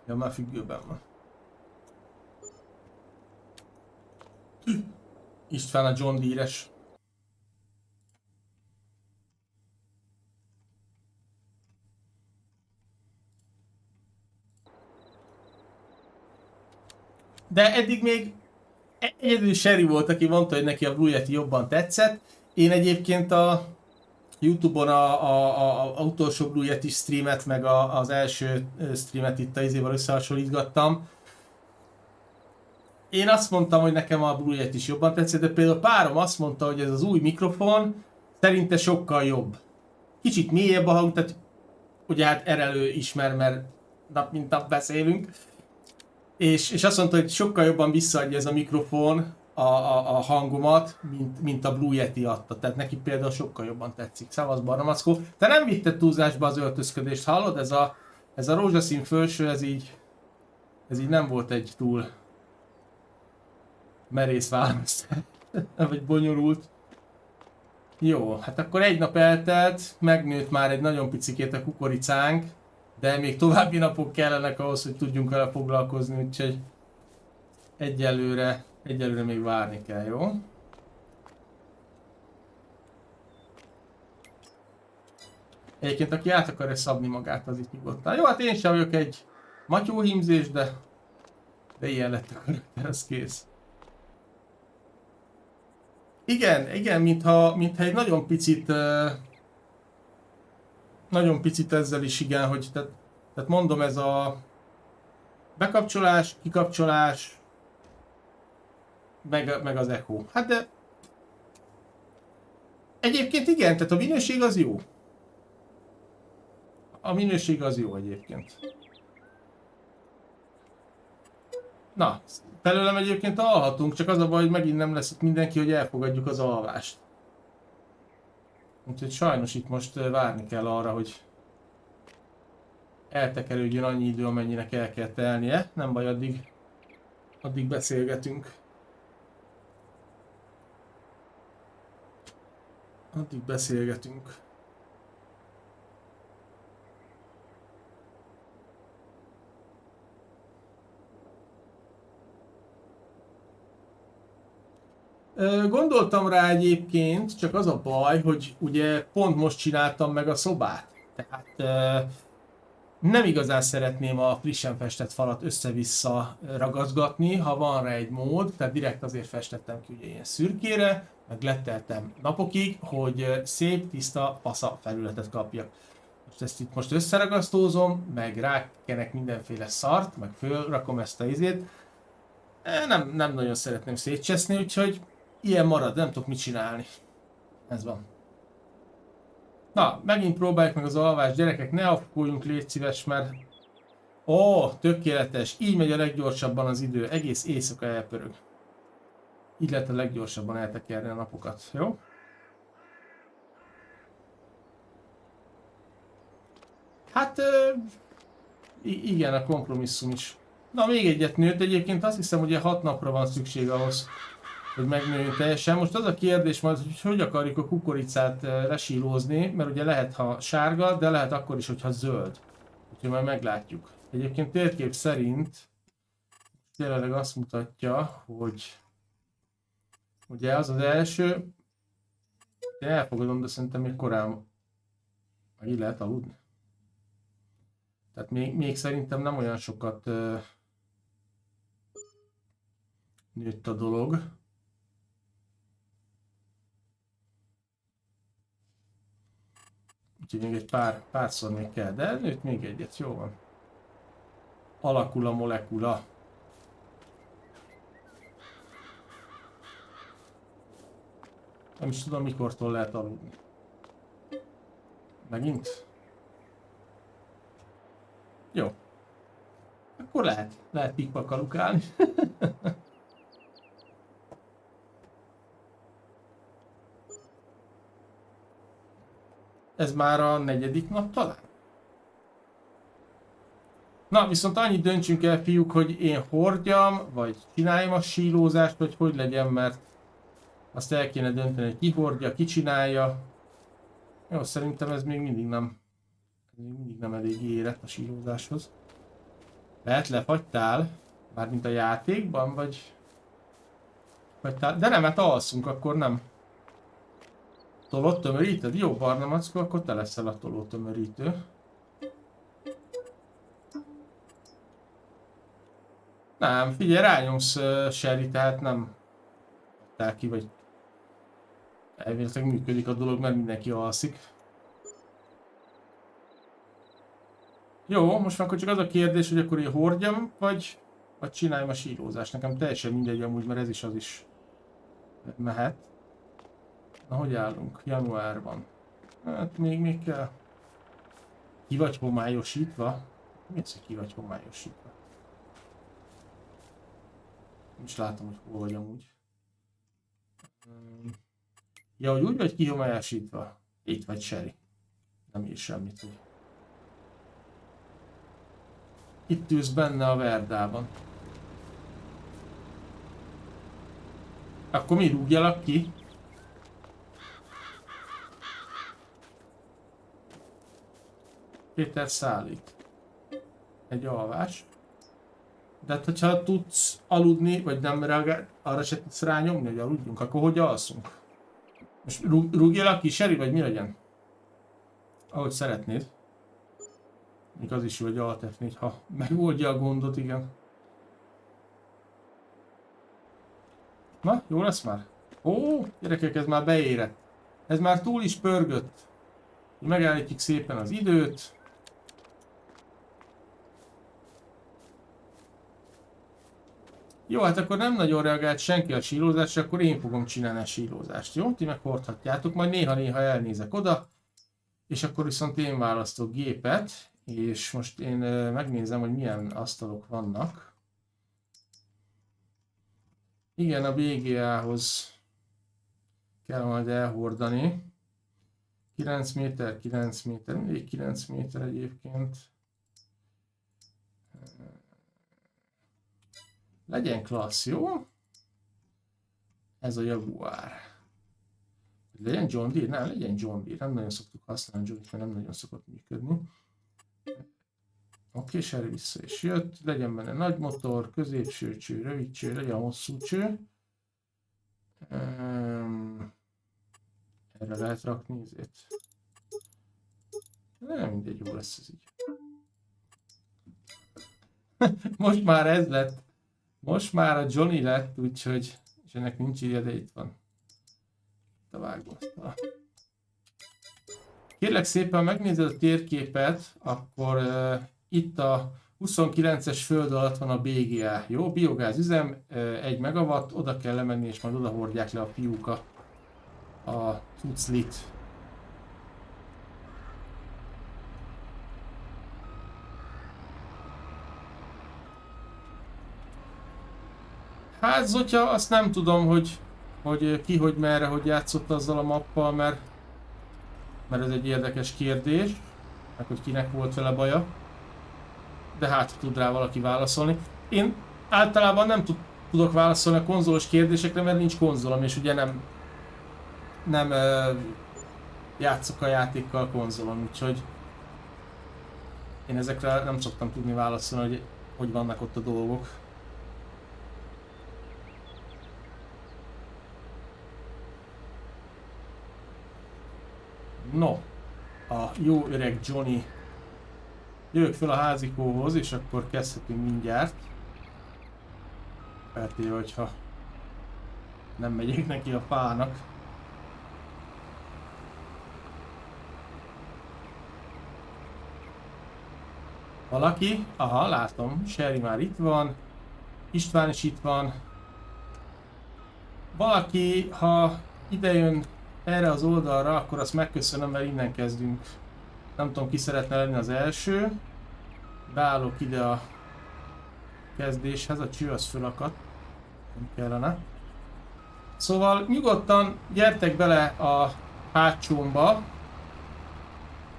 Ja, már függőben van. István a John Deere-es. De eddig még egyedül Sherry volt, aki mondta, hogy neki a Blue Yeti jobban tetszett. Én egyébként a YouTube-on a utolsó Blue Yeti streamet, meg az első streamet itt a izéval összehasonlítgattam. Én azt mondtam, hogy nekem a Blue Yeti is jobban tetszett, de például párom azt mondta, hogy ez az új mikrofon szerinte sokkal jobb. Kicsit mélyebb a hang, tehát ugye hát erelő ismer, mert nap mint nap beszélünk. És azt mondta, hogy sokkal jobban visszaadja ez a mikrofon a hangomat, mint a Blue Yeti adta. Tehát neki például sokkal jobban tetszik. Szavasz Barnamackó. Te nem vitted túlzásba az öltözködést, hallod? Ez a rózsaszín felső, ez így nem volt egy túl merész választás. Vagy bonyolult. Jó, hát akkor egy nap eltelt, megnőtt már egy nagyon picikét a kukoricánk, de még további napok kellenek ahhoz, hogy tudjunk vele foglalkozni, úgyhogy egyelőre még várni kell, jó? Egyébként aki át akarja szabni magát, az itt nyugodtan. Jó, hát én sem vagyok egy matyóhímzés, de ilyen lett a karakter, az kész. Igen, mintha egy nagyon picit ezzel is igen, hogy tehát mondom, ez a bekapcsolás, kikapcsolás, meg az echo. Hát de egyébként igen, tehát a minőség az jó. A minőség az jó egyébként. Na, felőlem egyébként alhatunk, csak az a baj, hogy megint nem lesz itt mindenki, hogy elfogadjuk az alvást. Úgyhogy sajnos itt most várni kell arra, hogy eltekerődjön annyi idő, amennyinek el kell telnie. Nem baj, addig beszélgetünk. Gondoltam rá egyébként, csak az a baj, hogy ugye pont most csináltam meg a szobát. Tehát nem igazán szeretném a frissen festett falat össze-vissza ragazgatni, ha van rá egy mód, tehát direkt azért festettem ki ugye ilyen szürkére, meg letteltem napokig, hogy szép, tiszta fasza felületet kapjak. Most ezt itt most összeragasztózom, meg rákenek mindenféle szart, meg fölrakom ezt a izét. Nem nagyon szeretném szétcseszni, úgyhogy ilyen marad, nem tudok mit csinálni. Ez van. Na, megint próbáljuk meg az alvást, gyerekek, ne afkuljunk, légy szíves, mert... Ó, tökéletes, így megy a leggyorsabban az idő, egész éjszaka elpörög. Így lehet a leggyorsabban eltekerni a napokat, jó? Hát, igen, a kompromisszum is. Na, még egyet nőtt, egyébként azt hiszem, hogy 6 napra van szükség ahhoz, hogy megnőjön teljesen. Most az a kérdés majd, hogy akarjuk a kukoricát lesílózni, mert ugye lehet, ha sárga, de lehet akkor is, hogyha zöld. Úgyhogy majd meglátjuk. Egyébként térkép szerint tényleg azt mutatja, hogy ugye az az első, de elfogadom, de szerintem még korán így lehet aludni. Tehát még szerintem nem olyan sokat nőtt a dolog. Úgyhogy még egy párszor még kell, de nőtt még egyet, jó van. Alakul a molekula. Nem is tudom, mikortól lehet aludni. Megint? Jó. Akkor lehet pikpakalukálni. Ez már a 4. nap talán? Na, viszont annyit döntsünk el, fiúk, hogy én hordjam, vagy csináljam a sílózást, vagy hogy legyen, mert azt el kéne dönteni, hogy ki hordja, ki csinálja. Jó, szerintem ez még mindig nem elég érett a sílózáshoz. Lehet lefagytál? Mármint a játékban, vagy... Fagytál? De nem, hát alszunk, akkor nem. Tolót tömöríted? Jó, barna mackó, akkor te leszel a toló tömörítő. Nem, figyelj, rányomsz Sherry, tehát nem adtál ki, vagy elméletileg működik a dolog, mert mindenki alszik. Jó, most már akkor csak az a kérdés, hogy akkor én hordjam, vagy csináljam a sílózást. Nekem teljesen mindegy amúgy, mert ez is az is mehet. Na, hogy állunk? Januárban. Hát még kell. Ki vagy homályosítva? Mi az, hogy ki vagy homályosítva? Nem is látom, hogy hol vagy amúgy. Ja, hogy úgy vagy kihomályosítva? Itt vagy, Sherry. Nem ír semmit, hogy... Itt ülsz benne a Verdában. Akkor mi rúgjalak ki? Péter szállít. Egy alvás. De hát, hogyha tudsz aludni, vagy nem reagál, arra se tudsz rányomni, hogy aludjunk, akkor hogy alszunk? Most rúgjalak ki, Sherry, vagy mi legyen? Ahogy szeretnéd. Még az is jó, hogy Alt F4, ha megoldja a gondot, igen. Na, jó lesz már? Ó, gyerekek, ez már beérett. Ez már túl is pörgött. Megállítjuk szépen az időt. Jó, hát akkor nem nagyon reagált senki a sílózásra, akkor én fogom csinálni a sílózást, jó? Ti meghordhatjátok, majd néha-néha elnézek oda, és akkor viszont én választok gépet, és most én megnézem, hogy milyen asztalok vannak. Igen, a BGA-hoz kell majd elhordani. 9 méter, 9 méter, mindig 9 méter egyébként. Legyen klassz, jó? Ez a Jaguar. Legyen John Deere? Nem, legyen John Deere. Nem nagyon szoktuk használni John Deere, mert nem nagyon szokott működni. Oké, és erre vissza is jött. Legyen benne nagy motor, középső cső, rövid cső, legyen hosszú cső. Erre lehet rakni ezért. Nem mindegy, jó lesz ez így. Most már ez lett. Most már a Johnny lett, úgyhogy... És ennek nincs írja, de itt van. Itt a vágóasztal. Kérlek szépen, megnézed a térképet, akkor itt a 29-es föld alatt van a BGA, jó? Biogáz üzem, 1 megawatt, oda kell lemenni, és majd oda hordják le a fiúk a cuclit. Hát Zotya, azt nem tudom, hogy ki, hogy merre, hogy játszott azzal a mappal, mert ez egy érdekes kérdés, meg hogy kinek volt vele baja. De hát tud rá valaki válaszolni. Én általában nem tudok válaszolni a konzolos kérdésekre, mert nincs konzolom, és ugye nem játszok a játékkal konzolon, úgyhogy én ezekre nem szoktam tudni válaszolni, hogy vannak ott a dolgok. No, a jó öreg Johnny. Jövök fel a házikóhoz, és akkor kezdhetünk mindjárt. Feltéve, hogyha nem megyek neki a fának. Valaki? Aha, látom. Sherry már itt van. István is itt van. Valaki, ha idejön erre az oldalra, akkor azt megköszönöm, mert innen kezdünk. Nem tudom, ki szeretne lenni az első. Beállok ide a kezdéshez, a cső az fölakadt. Nem kellene. Szóval nyugodtan gyertek bele a hátsómba.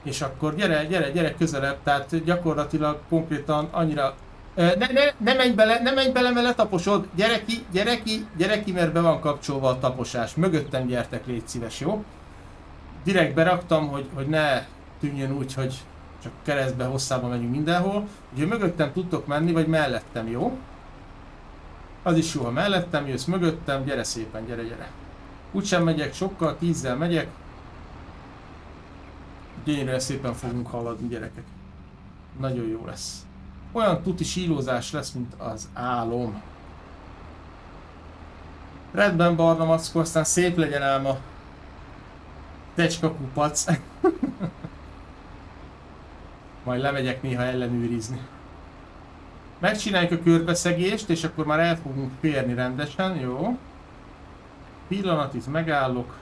És akkor gyere közelebb, tehát gyakorlatilag konkrétan annyira... Ne menj bele, mert letaposod! Gyere ki, mert be van kapcsolva a taposás. Mögöttem gyertek, légy szíves, jó? Direkt beraktam, hogy ne tűnjön úgy, hogy csak keresztbe, hosszába megyünk mindenhol. Ugye mögöttem tudtok menni, vagy mellettem, jó? Az is jó, ha mellettem jössz, mögöttem, gyere szépen, gyere. Úgysem megyek sokkal, 10-zel megyek. Gyönyörűen szépen fogunk haladni, gyerekek. Nagyon jó lesz. Olyan tuti sílózás lesz, mint az álom. Rendben, barna mackó, aztán szép legyen ám a tecska kupac. Majd lemegyek néha ellenőrizni. Megcsináljuk a körbeszegést, és akkor már el fogunk férni rendesen, jó? Pillanat, itt megállok.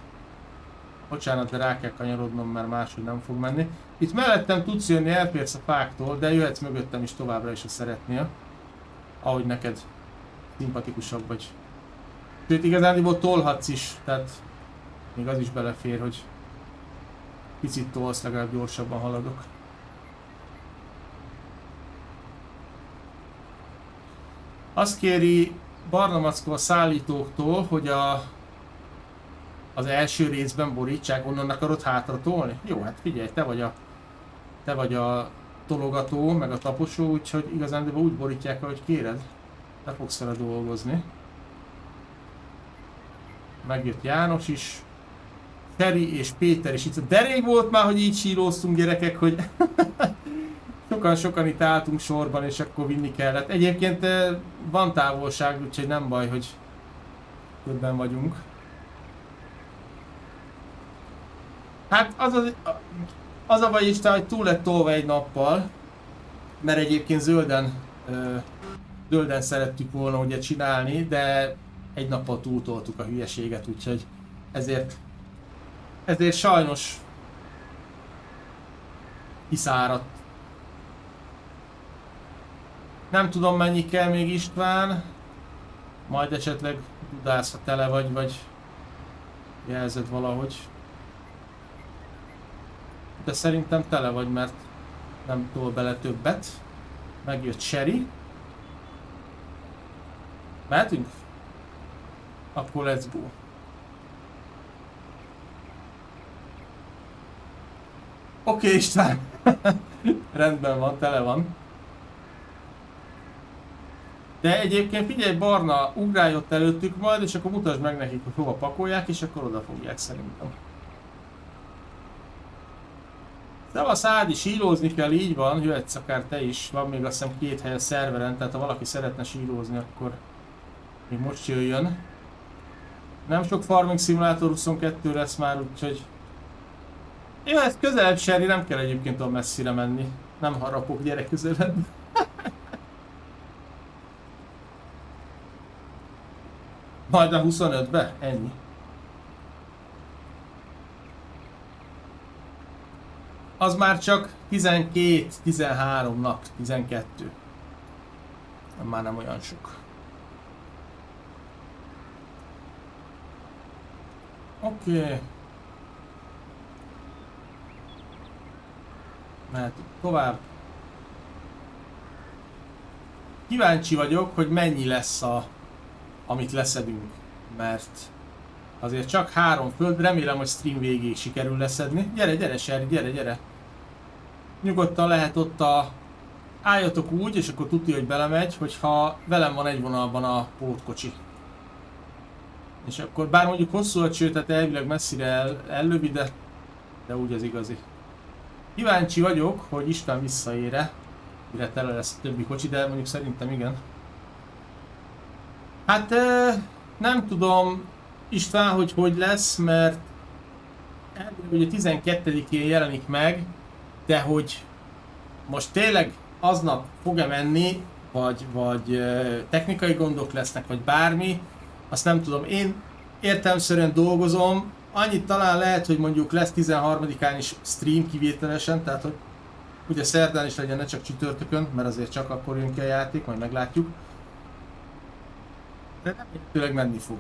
Bocsánat, de rá kell kanyarodnom, mert máshogy nem fog menni. Itt mellettem tudsz jönni, elférsz a fáktól, de jöhetsz mögöttem is továbbra is, ha szeretnél. Ahogy neked szimpatikusabb vagy. Sőt, igazándiból tolhatsz is, tehát még az is belefér, hogy picit tolsz, legalább gyorsabban haladok. Azt kéri Barna Mackó a szállítóktól, hogy az első részben borítsák, onnan akarod hátra tolni? Jó, hát figyelj, te vagy a tologató, meg a taposó, úgyhogy igazán úgy borítják, ahogy kéred. Te fogsz vele dolgozni. Megjött János is. Feri és Péter is itt. De rég volt már, hogy így síroztunk, gyerekek, hogy sokan itt álltunk sorban, és akkor vinni kellett. Egyébként van távolság, úgyhogy nem baj, hogy többen vagyunk. Hát az a baj Isten, hogy túl lett tolva egy nappal, mert egyébként zölden szerettük volna ugye csinálni, de egy nappal túltoltuk a hülyeséget, úgyhogy ezért sajnos kiszáradt. Nem tudom, mennyi kell még István, majd esetleg tudálsz, ha tele vagy jelzed valahogy. De szerintem tele vagy, mert nem tol bele többet. Megjött Sherry. Mehetünk? Akkor let's go. Oké, István. Rendben van, tele van. De egyébként figyelj, Barna, ugrálj ott előttük majd, és akkor mutasd meg nekik, hogy hova pakolják, és akkor oda fogják szerintem. Szevasz Ádi, sílózni kell, így van, jöhetsz akár te is. Van még azt hiszem 2 hely a szerveren, tehát ha valaki szeretne sílózni, akkor még most jöjjön. Nem sok Farming Simulator 22 lesz már, úgyhogy... Jó, ez közelebb Sherry, nem kell egyébként olyan messzire menni. Nem harapok, gyere közelebb. Majd a 25-be? Ennyi. Az már csak 12-13 nap, 12. Már nem olyan sok. Oké. Mehetünk tovább. Kíváncsi vagyok, hogy mennyi lesz amit leszedünk, mert azért csak 3 föld, remélem, hogy stream végéig sikerül leszedni. Gyere, gyere, Sherry, gyere, gyere. Nyugodtan lehet ott álljatok úgy, és akkor tudja, hogy belemegy, hogyha velem van egy vonalban a pótkocsi. És akkor bár mondjuk hosszú a cső, tehát elvileg messzire ellövi, de úgy az igazi. Kíváncsi vagyok, hogy István visszaére, mire tele lesz a többi kocsi, de mondjuk szerintem igen. Hát nem tudom István, hogy lesz, mert ugye 12-én jelenik meg, de hogy most tényleg aznap fog-e menni, vagy technikai gondok lesznek, vagy bármi, azt nem tudom. Én értelemszerűen dolgozom, annyit talán lehet, hogy mondjuk lesz 13-án is stream kivételesen, tehát hogy ugye szerdán is legyen, ne csak csütörtökön, mert azért csak akkor jön ki a játék, majd meglátjuk. De nem tényleg menni fog.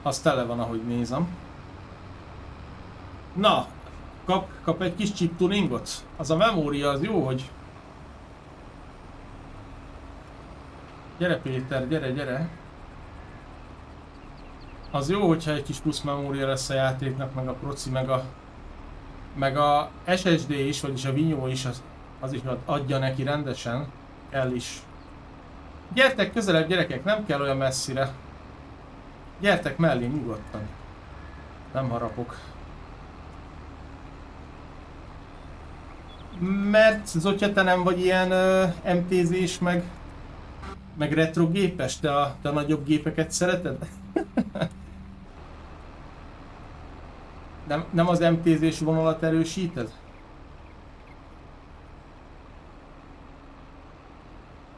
Az tele van, ahogy nézem. Na, kap egy kis chip tuningot. Az a memória az jó, hogy... Gyere Péter, gyere, gyere. Az jó, hogyha egy kis plusz memória lesz a játéknak, meg a proci, meg a SSD is, vagyis a vinyó is, az is adja neki rendesen. Kell is. Gyertek közelebb, gyerekek, nem kell olyan messzire. Gyertek mellé nyugodtan. Nem harapok. Mert Zotya, te nem vagy ilyen MTZ-s, meg retro gépes? Te a nagyobb gépeket szereted? Nem az MTZ-s vonalat erősíted?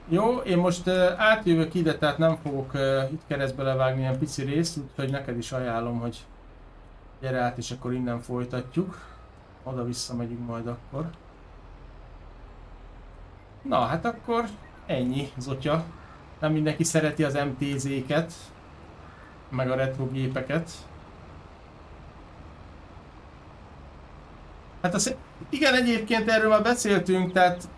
Jó, én most átjövök ide, tehát nem fogok itt keresztbe levágni ilyen pici részt, úgyhogy neked is ajánlom, hogy gyere át, és akkor innen folytatjuk. Oda-vissza megyünk majd akkor. Na, hát akkor ennyi, Zotya. Nem mindenki szereti az MTZ-ket, meg a retro gépeket. Hát igen, egyébként erről már beszéltünk, tehát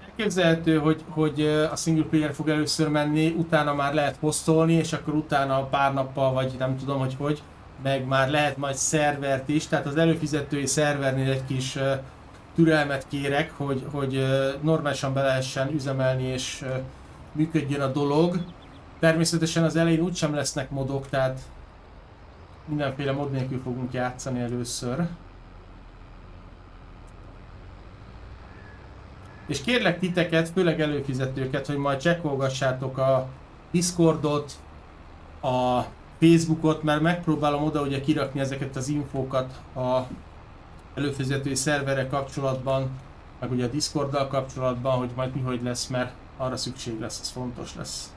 elképzelhető, hogy a single player fog először menni, utána már lehet posztolni, és akkor utána pár nappal, vagy nem tudom, hogy meg már lehet majd szervert is, tehát az előfizetői szervernél egy kis türelmet kérek, hogy normálisan be lehessen üzemelni és működjön a dolog. Természetesen az elején úgysem lesznek modok, tehát mindenféle mod nélkül fogunk játszani először. És kérlek titeket, főleg előfizetőket, hogy majd csekkolgassátok a Discordot, a Facebookot, mert megpróbálom oda ugye kirakni ezeket az infókat a előfizetői szerverrel kapcsolatban, meg ugye a Discorddal kapcsolatban, hogy majd mihogy lesz, mert arra szükség lesz, ez fontos lesz.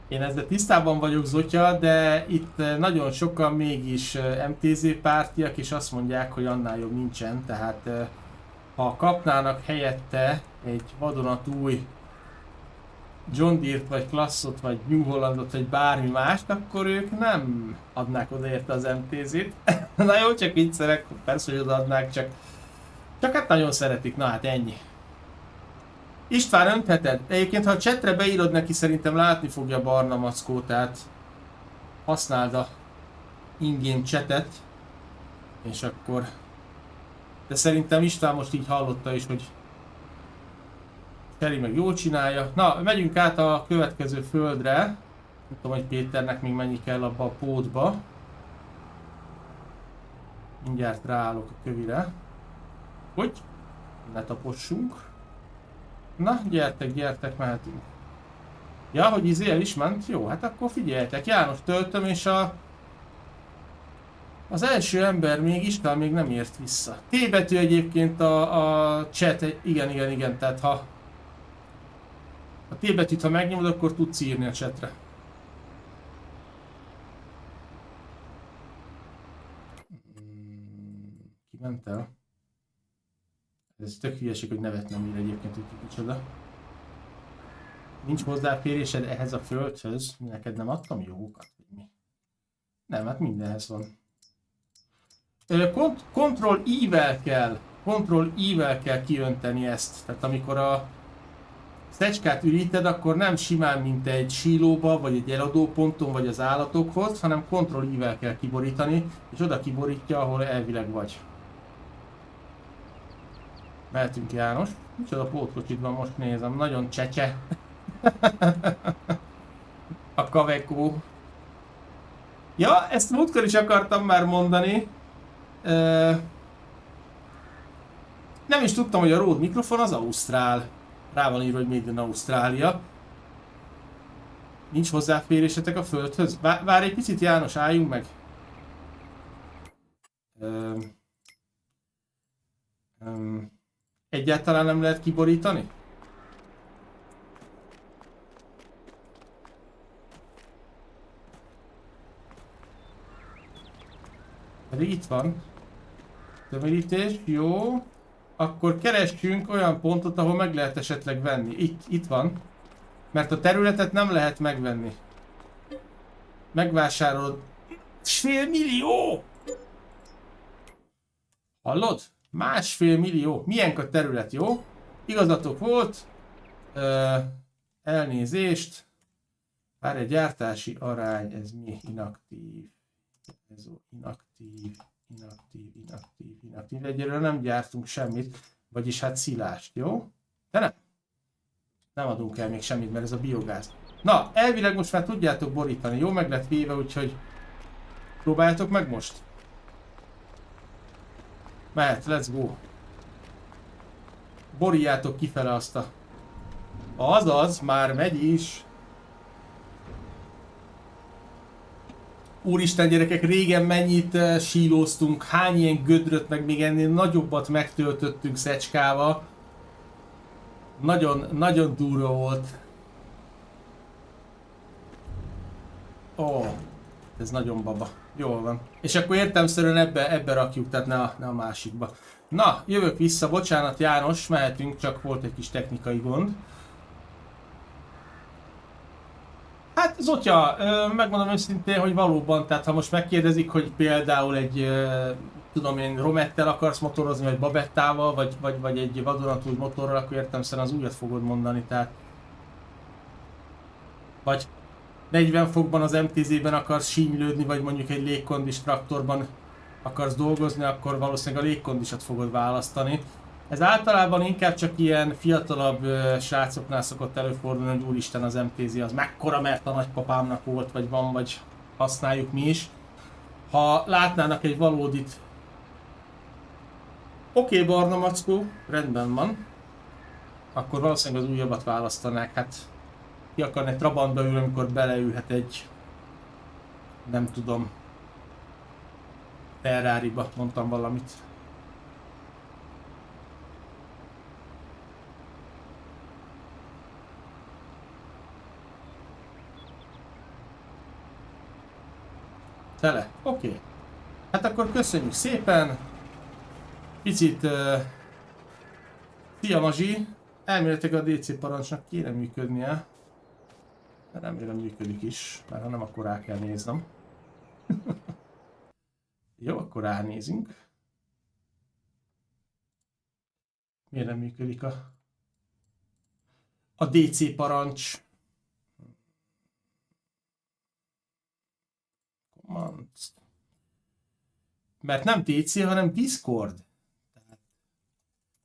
Én ezzel tisztában vagyok, Zotya, de itt nagyon sokan mégis MTZ pártiak, és azt mondják, hogy annál jobb nincsen, tehát ha kapnának helyette egy vadonatúj John Deere-t, vagy Classot, vagy New Hollandot, vagy bármi mást, akkor ők nem adnák oda érte az MTZ-t. Na jó, csak viccelek, persze, hogy odaadnák, csak hát nagyon szeretik, na hát ennyi. István, öntheted? Egyébként, ha a chatre beírod neki, szerintem látni fogja a barna mackót, tehát használd a in-game chatet, és akkor... De szerintem István most így hallotta is, hogy Feri meg jól csinálja. Na, megyünk át a következő földre. Nem tudom, hogy Péternek még mennyi kell abba a pótba. Mindjárt ráállok a kövire. Hogy? Ne tapossunk. Na, gyertek, gyertek, mehetünk. Ja, hogy izé el is ment? Jó, hát akkor figyeljetek, János töltöm, és az első ember még István még nem ért vissza. T betű egyébként a chat, igen, tehát ha a T betűt ha megnyomod, akkor tudsz írni a chatre. Ki ment el? Ez tök hülyeség, hogy nevet nem ír egyébként, hogy kicsoda. Nincs hozzáférésed ehhez a földhöz, neked nem adtam jogokat, vagy mi? Nem, hát mindenhez van. Ctrl-I-vel kell kiönteni ezt. Tehát amikor a szecskát üríted, akkor nem simán, mint egy sílóba, vagy egy eladó ponton, vagy az állatokhoz, hanem Ctrl-I-vel kell kiborítani, és oda kiborítja, ahol elvileg vagy. Mehetünk, János. Micsoda pótkocsit van, most nézem, nagyon csecse. A Kavekó. Ja, ezt múltkor is akartam már mondani. Nem is tudtam, hogy a Rode mikrofon az ausztrál. Rá van írva, hogy Made in Ausztrália. Nincs hozzáférésetek a földhöz? Várj egy picit, János, álljunk meg. Egyáltalán nem lehet kiborítani? Pedig itt van. Tömörítés, jó. Akkor keressünk olyan pontot, ahol meg lehet esetleg venni. Itt van. Mert a területet nem lehet megvenni. Megvásárolod. 1,5 millió! Hallod? 1,5 millió. Milyen a terület, jó? Igazatok volt. Elnézést. Várj, egy gyártási arány, ez mi? Inaktív. Ez inaktív. Egyelőre nem gyártunk semmit, vagyis hát szilást, jó? De nem adunk el még semmit, mert ez a biogáz. Na, elvileg most már tudjátok borítani, jó? Meg lett véve, úgyhogy próbáljátok meg most. Mehet, let's go. Borítjátok kifele azt a... Azaz, már megy is. Úristen gyerekek, régen mennyit sílóztunk, hány ilyen gödröt, meg még ennél nagyobbat megtöltöttünk szecskával. Nagyon durva volt. Ó, ez nagyon baba. Jól van. És akkor értelemszerűen ebbe rakjuk, tehát ne a másikba. Na, jövök vissza, bocsánat János, mehetünk, csak volt egy kis technikai gond. Hát Zotya, megmondom őszintén, hogy valóban, tehát ha most megkérdezik, hogy például egy, tudom én, Romettel akarsz motorozni, vagy Babettával, vagy egy vadonatúj motorral, akkor értelemszerűen az újat fogod mondani, tehát... Vagy 40 fokban az MTZ-ben akarsz sínylődni, vagy mondjuk egy légkondis traktorban akarsz dolgozni, akkor valószínűleg a légkondisat fogod választani. Ez általában inkább csak ilyen fiatalabb srácoknál szokott előfordulni, hogy úristen az MTZ az mekkora, mert a nagypapámnak volt, vagy van, vagy használjuk mi is. Ha látnának egy valódit... Oké, barna mackó, rendben van. Akkor valószínűleg az újabbat választanák, hát... Ki akarna egy Trabantba ülni, amikor beleülhet egy... Nem tudom... Ferrari-ba, mondtam valamit. Tele? Oké. Hát akkor köszönjük szépen. Picit... Szia Mazsi. Elméletileg a DC parancsnak kéne működnie. De remélem működik is, mert ha nem, akkor rá kell néznem. Jó, akkor ránézünk. Miért nem működik a DC parancs? Commands. Mert nem TC, hanem Discord.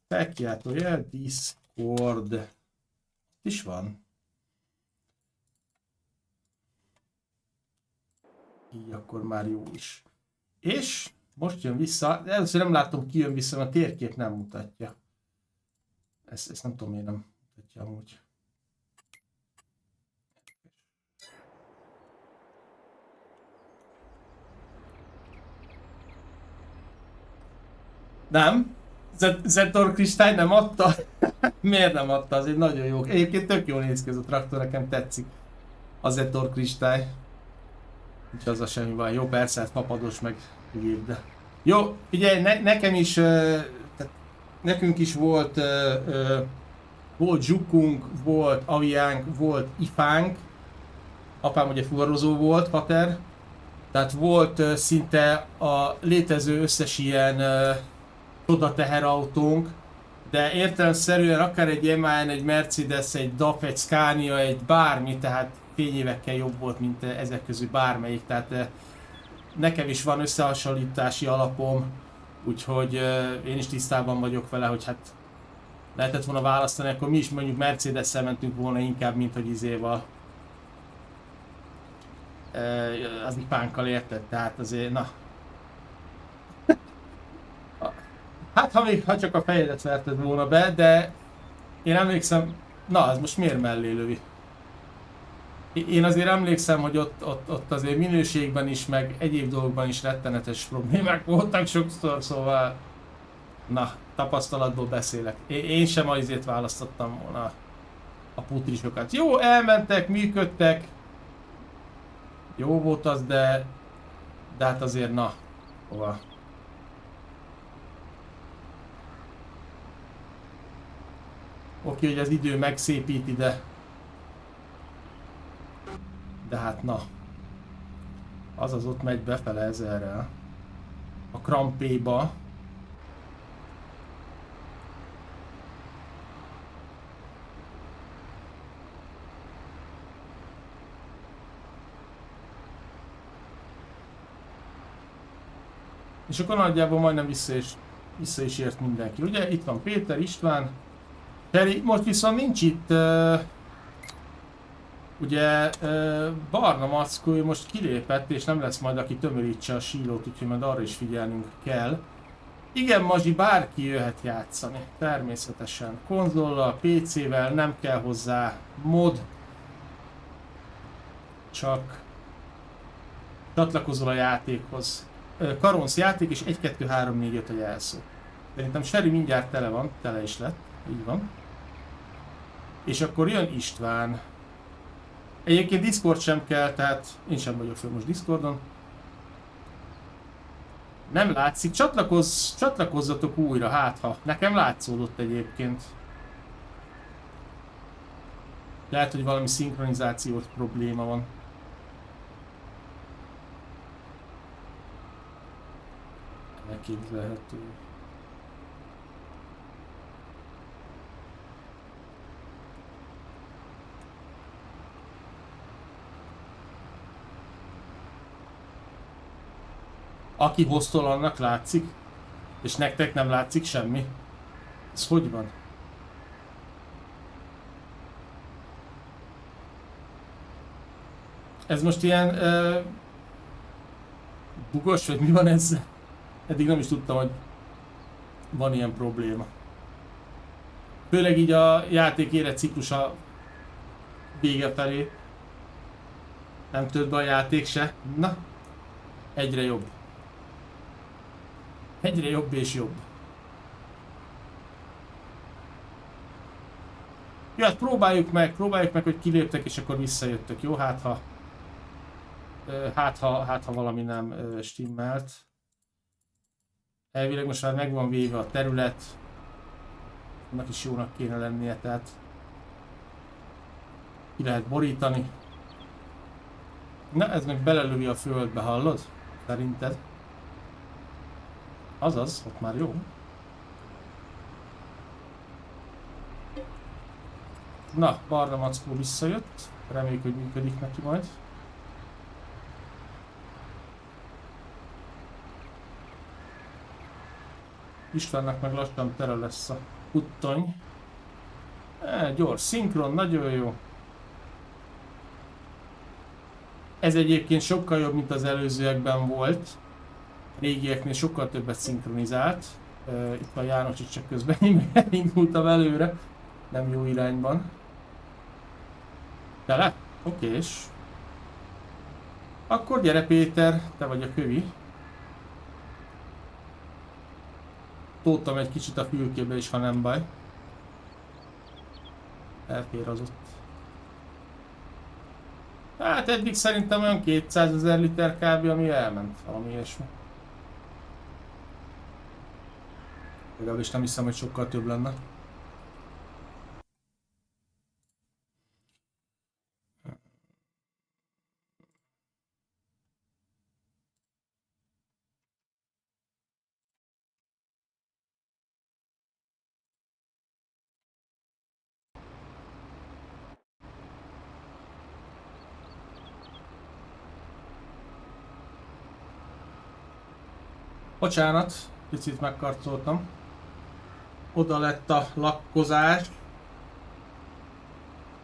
Felkiáltója, Discord. Itt is van. Így akkor már jó is. És most jön vissza, először nem látom ki jön vissza, mert a térkép nem mutatja. Ezt nem tudom, miért nem mutatja amúgy. Nem? Zetor kristály nem adta? Miért nem adta? Az egy nagyon jó. Egyébként tök jól néz ki ez a traktor, nekem tetszik. A Zetor kristály. Úgyhogy az a semmi baj. Jó, persze, hát papados meg gép, de... Jó, figyelj, nekem is... tehát nekünk is volt... volt zsukunk, volt aviánk, volt ifánk. Apám ugye fuvarozó volt, pater. Tehát volt szinte a létező összes ilyen... csoda teherautónk, de értelemszerűen akár egy MAN, egy Mercedes, egy DAF, egy Scania, egy bármi, tehát fényévekkel jobb volt, mint ezek közül bármelyik, tehát nekem is van összehasonlítási alapom, úgyhogy én is tisztában vagyok vele, hogy hát lehetett volna választani, akkor mi is mondjuk Mercedes-szel mentünk volna inkább, mint hogy izéval az ipánkkal, érted, tehát azért, na. Hát ha csak a fejedet verted volna be, de én emlékszem, na ez most miért mellé lövi? Én azért emlékszem, hogy ott azért minőségben is, meg egyéb dolgokban is rettenetes problémák voltak sokszor, szóval na, tapasztalatból beszélek. Én sem azért választottam volna a putrisokat. Jó, elmentek, működtek, jó volt az, de hát azért na, hova? Oké, hogy az idő megszépíti, de hát na. Az ott megy befele ezerrel. A krampéba. És akkor nagyjából majdnem vissza is ért mindenki. Ugye itt van Péter, István. Feri, most viszont nincs itt, ugye Barna Mackó, ő most kilépett és nem lesz majd, aki tömörítse a sílót, úgyhogy majd arra is figyelnünk kell. Igen, Mazsi, bárki jöhet játszani, természetesen. Konzollal, PC-vel, nem kell hozzá mod, csak csatlakozol a játékhoz. Karonsz játék és 1, 2, 3, 4, 5 a jelszó. Szerintem Seri mindjárt tele van, tele is lett, így van. És akkor jön István. Egyébként Discord sem kell, tehát én sem vagyok föl most Discordon. Nem látszik, csatlakozzatok újra, hát ha. Nekem látszódott egyébként. Lehet, hogy valami szinkronizációs probléma van. Elképzelhető. Aki hostol, annak látszik, és nektek nem látszik semmi. Ez hogy van? Ez most ilyen bugos, vagy mi van ez? Eddig nem is tudtam, hogy van ilyen probléma. Főleg így a játék életciklusa vége felé. Nem tölt be a játék se. Na, egyre jobb. Egyre jobb és jobb. Jó, hát próbáljuk meg, hogy kiléptek és akkor visszajöttök, jó? Hát ha valami nem stimmelt. Elvileg most már meg van véve a terület. Annak is jónak kéne lennie, tehát ki lehet borítani. Na, ez meg belelövi a földbe, hallod? Szerinted? Azaz, ott már jó. Na, Barna Mackó visszajött. Reméljük, hogy működik neki majd. Istvánnak meg lassan tere lesz a puttony. Gyors, szinkron, nagyon jó. Ez egyébként sokkal jobb, mint az előzőekben volt. A régieknél sokkal többet szinkronizált. Itt van János is, csak közben indultam előre. Nem jó irányban. Tele? Okés. Akkor gyere Péter, te vagy a kövi. Tódtam egy kicsit a fülkébe is, ha nem baj. Elfér az ott. Hát eddig szerintem olyan 200 000 liter kb. Ami elment, valami ilyesmi. Legalábbis nem hiszem, hogy sokkal több lenne. Bocsánat, picit megkarcoltam. Oda lett a lakkozás.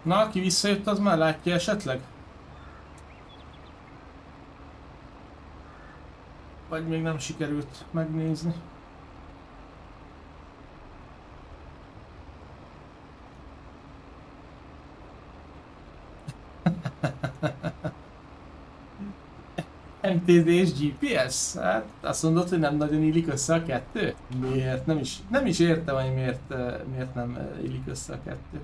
Na, aki visszajött, az már látja esetleg? Vagy még nem sikerült megnézni? MTD és GPS? Hát azt mondod, hogy nem nagyon illik össze a kettő? Miért? Nem is értem, hogy miért nem illik össze a kettő.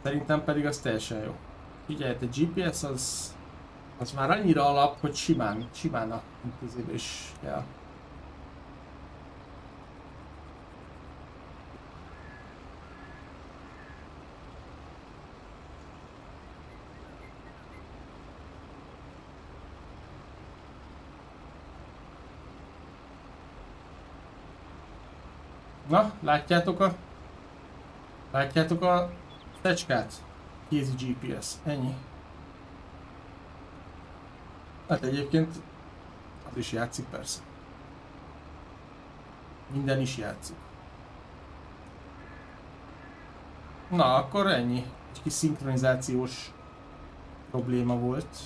Szerintem pedig az teljesen jó. Figyelj, a GPS az már annyira alap, hogy simán a intézőbe is kell. Na, látjátok a fecskát? Kézi GPS, ennyi. Hát egyébként az is játszik persze. Minden is játszik. Na, akkor ennyi. Egy kis szinkronizációs probléma volt.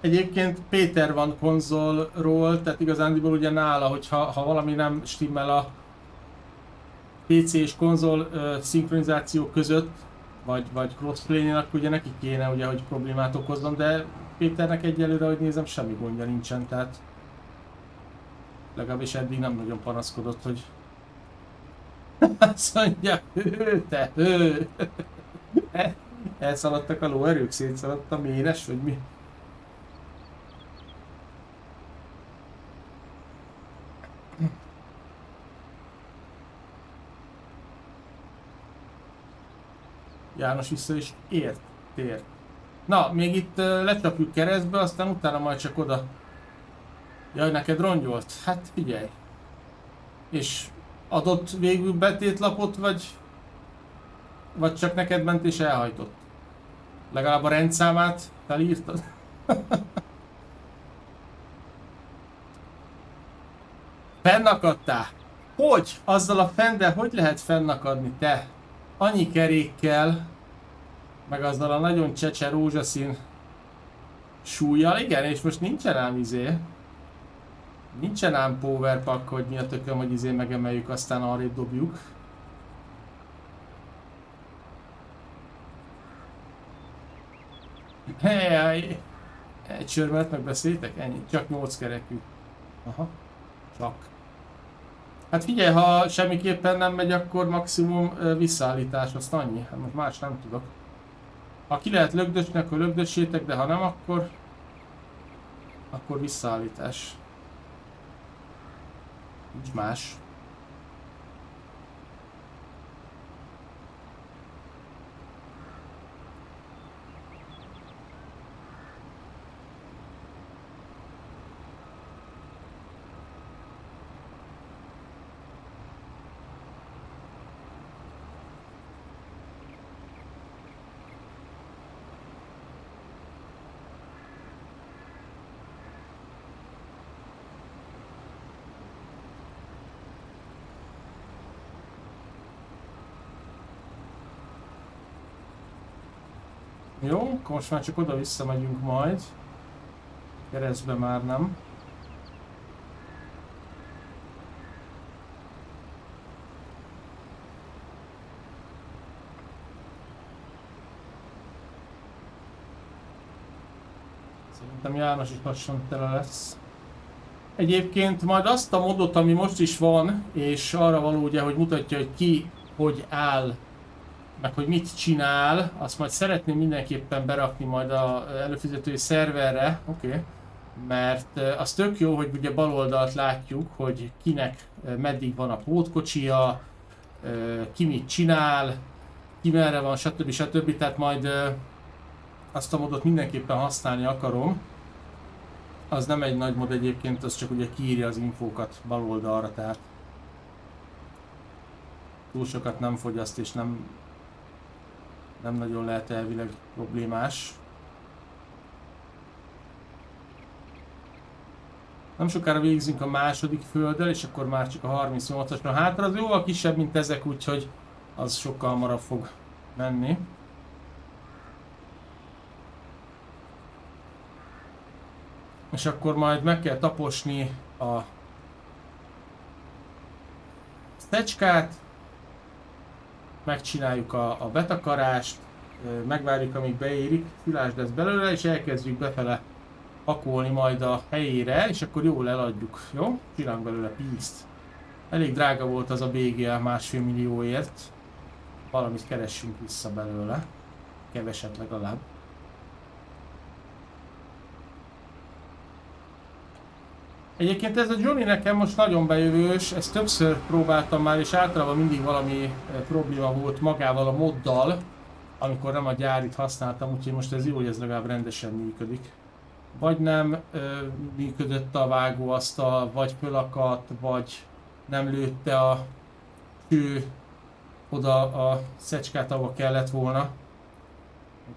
Egyébként Péter van konzolról, tehát igazándiból ugye nála, hogyha valami nem stimmel a PC és konzol szinkronizáció között, vagy crossplay-nél, akkor ugye neki kéne ugye, hogy problémát okozzon, de Péternek egyelőre, hogy nézem, semmi gondja nincsen, tehát legalábbis eddig nem nagyon panaszkodott, hogy azt mondja, ő. Elszaladtak a lóerők, szétszaladt a ménes, vagy mi? János vissza is tér. Na, még itt lecsapjuk keresztbe, aztán utána majd csak oda. Jaj, neked rongyolt? Hát figyelj. És adott végül betétlapot, vagy csak neked ment és elhajtott? Legalább a rendszámát felírtad? Fennakadtál? Hogy? Azzal a fennel hogy lehet fennakadni, te? Annyi kerékkel, meg azzal a nagyon csecse rózsaszín súlyjal, igen, és most nincsen ám nincsen ám powerpack, hogy mi a tököm, hogy megemeljük, aztán arrébb dobjuk. Hey, egy sörmet megbeszéltek? Ennyi, csak 8 kerekű. Aha, csak. Hát figyelj, ha semmiképpen nem megy, akkor maximum visszaállítás, azt annyi. Hát most más nem tudok. Ha ki lehet lögdösni, akkor lögdössétek, de ha nem, akkor visszaállítás. Nincs más. Jó, akkor most már csak oda-vissza megyünk majd. Keresztbe már nem. Szerintem János is lassan tele lesz. Egyébként majd azt a modot, ami most is van, és arra való ugye, hogy mutatja, hogy ki hogy áll, meg hogy mit csinál, azt majd szeretném mindenképpen berakni majd az előfizetői szerverre, oké. Mert az tök jó, hogy ugye bal oldalt látjuk, hogy kinek meddig van a pótkocsija, ki mit csinál, ki merre van, stb. Tehát majd azt a modot mindenképpen használni akarom. Az nem egy nagy mod egyébként, az csak ugye kiírja az infókat bal oldalra, tehát túl sokat nem fogyaszt és nem nagyon lehet elvileg problémás. Nem sokára végzünk a második földdel, és akkor már csak a 38-asra hátra. Az jóval kisebb, mint ezek, úgyhogy az sokkal hamarabb fog menni. És akkor majd meg kell taposni a szecskát, megcsináljuk a betakarást, megvárjuk amíg beérik, szilárd lesz belőle, és elkezdjük befele pakolni majd a helyére, és akkor jól eladjuk, jó? Csinálunk belőle pénzt. Elég drága volt az a BGL 1,5 millióért. Valamit keressünk vissza belőle. Keveset legalább. Egyébként ez a Johnny nekem most nagyon bejövős, ezt többször próbáltam már, és általában mindig valami probléma volt magával a moddal, amikor nem a gyárit használtam, úgyhogy most ez jó, hogy ez legalább rendesen működik. Vagy nem működött a vágóasztal, vagy fölakadt, vagy nem lőtte a kő oda a szecskát, ahova kellett volna.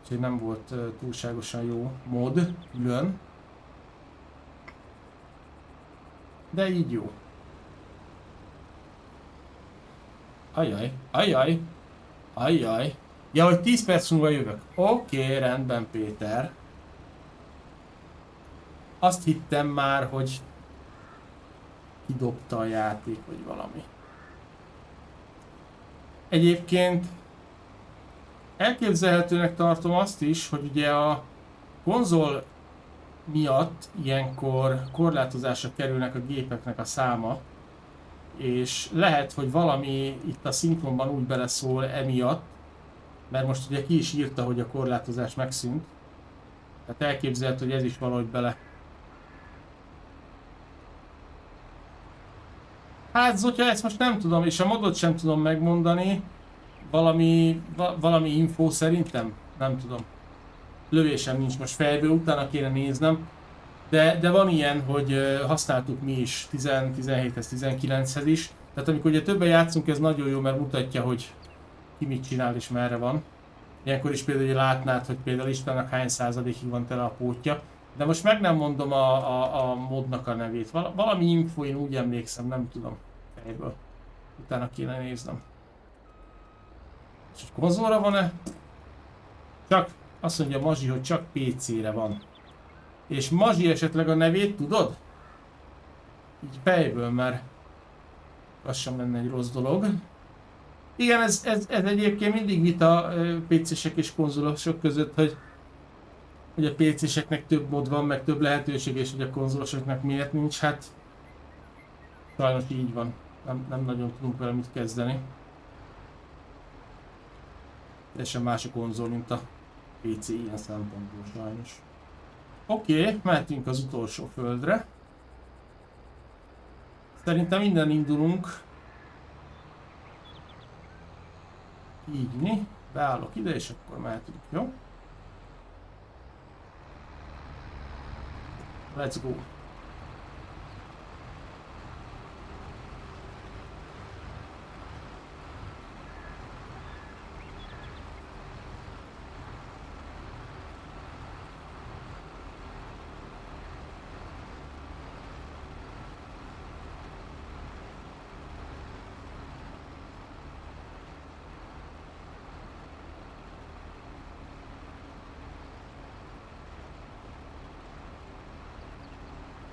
Úgyhogy nem volt túlságosan jó mod külön. De így jó. Ajjaj, ajjaj, ajjaj. Ja, hogy 10 perc múlva jövök. Oké, rendben, Péter. Azt hittem már, hogy kidobta a játék, vagy valami. Egyébként elképzelhetőnek tartom azt is, hogy ugye a konzol miatt ilyenkor korlátozásra kerülnek a gépeknek a száma, és lehet, hogy valami itt a szinkronban úgy beleszól emiatt, mert most ugye ki is írta, hogy a korlátozás megszűnt. Tehát elképzelhető, hogy ez is valahogy bele. Hát Zotya, ezt most nem tudom, és a modot sem tudom megmondani. Valami info szerintem? Nem tudom. Lövésem nincs most fejből, utána kéne néznem. De van ilyen, hogy használtuk mi is 17-hez, 19-hez is. Tehát amikor ugye többen játszunk, ez nagyon jó, mert mutatja, hogy ki mit csinál és merre van. Ilyenkor is például látnád, hogy például Istvánnak hány százalékig van tele a pótja. De most meg nem mondom a modnak a nevét. Valami info, én úgy emlékszem, nem tudom fejből. Utána kéne néznem. És hogy konzolra van-e? Csak azt mondja Mazsi, hogy csak PC-re van. És Mazsi esetleg a nevét tudod? Így fejből, mert az sem lenne egy rossz dolog. Igen, ez egyébként mindig vita PC-sek és konzolosok között, hogy a PC-seknek több mod van, meg több lehetőség, és hogy a konzolosoknak miért nincs. Hát sajnos így van. Nem nagyon tudunk vele mit kezdeni. Teljesen más a konzol, mint a PC ilyen szempontból sajnos. Oké, mehetünk az utolsó földre. Szerintem innen indulunk. Így, beállok ide, és akkor mehetünk, jó? Let's go!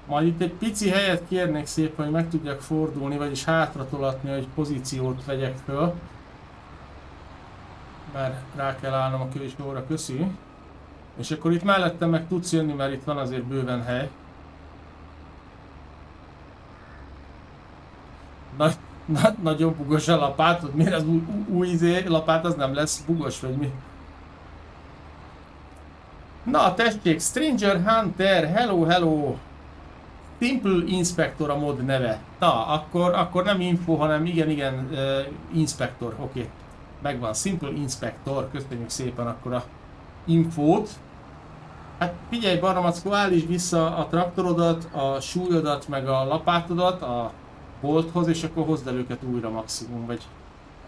Majd itt egy pici helyet kérnék szépen, hogy meg tudjak fordulni, vagyis hátra tolatni, hogy pozíciót vegyek föl. Mert rá kell állnom a kősdóra, köszi. És akkor itt mellettem meg tudsz jönni, mert itt van azért bőven hely. Nagyon bugos a lapátod, miért az új lapát az nem lesz bugos, vagy mi? Na tessék, Stranger Hunter, hello! Simple Inspector a mod neve. Na, akkor nem info, hanem igen, Inspector, oké. Megvan, Simple Inspector, köszönjük szépen akkor a infót. Hát figyelj Barnamackó, állítsd vissza a traktorodat, a súlyodat, meg a lapátodat a bolthoz, és akkor hozd el őket újra maximum, vagy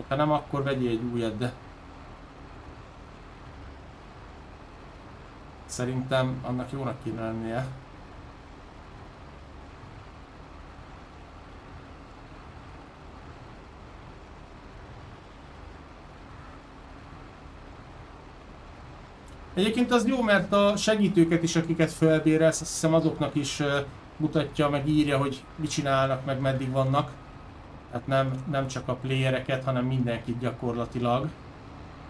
ha nem, akkor vegyél egy újat, de szerintem annak jónak kéne lennie. Egyébként az jó, mert a segítőket is, akiket felbérelsz, azt hiszem azoknak is mutatja, meg írja, hogy mit csinálnak, meg meddig vannak. Tehát nem csak a playereket, hanem mindenkit gyakorlatilag.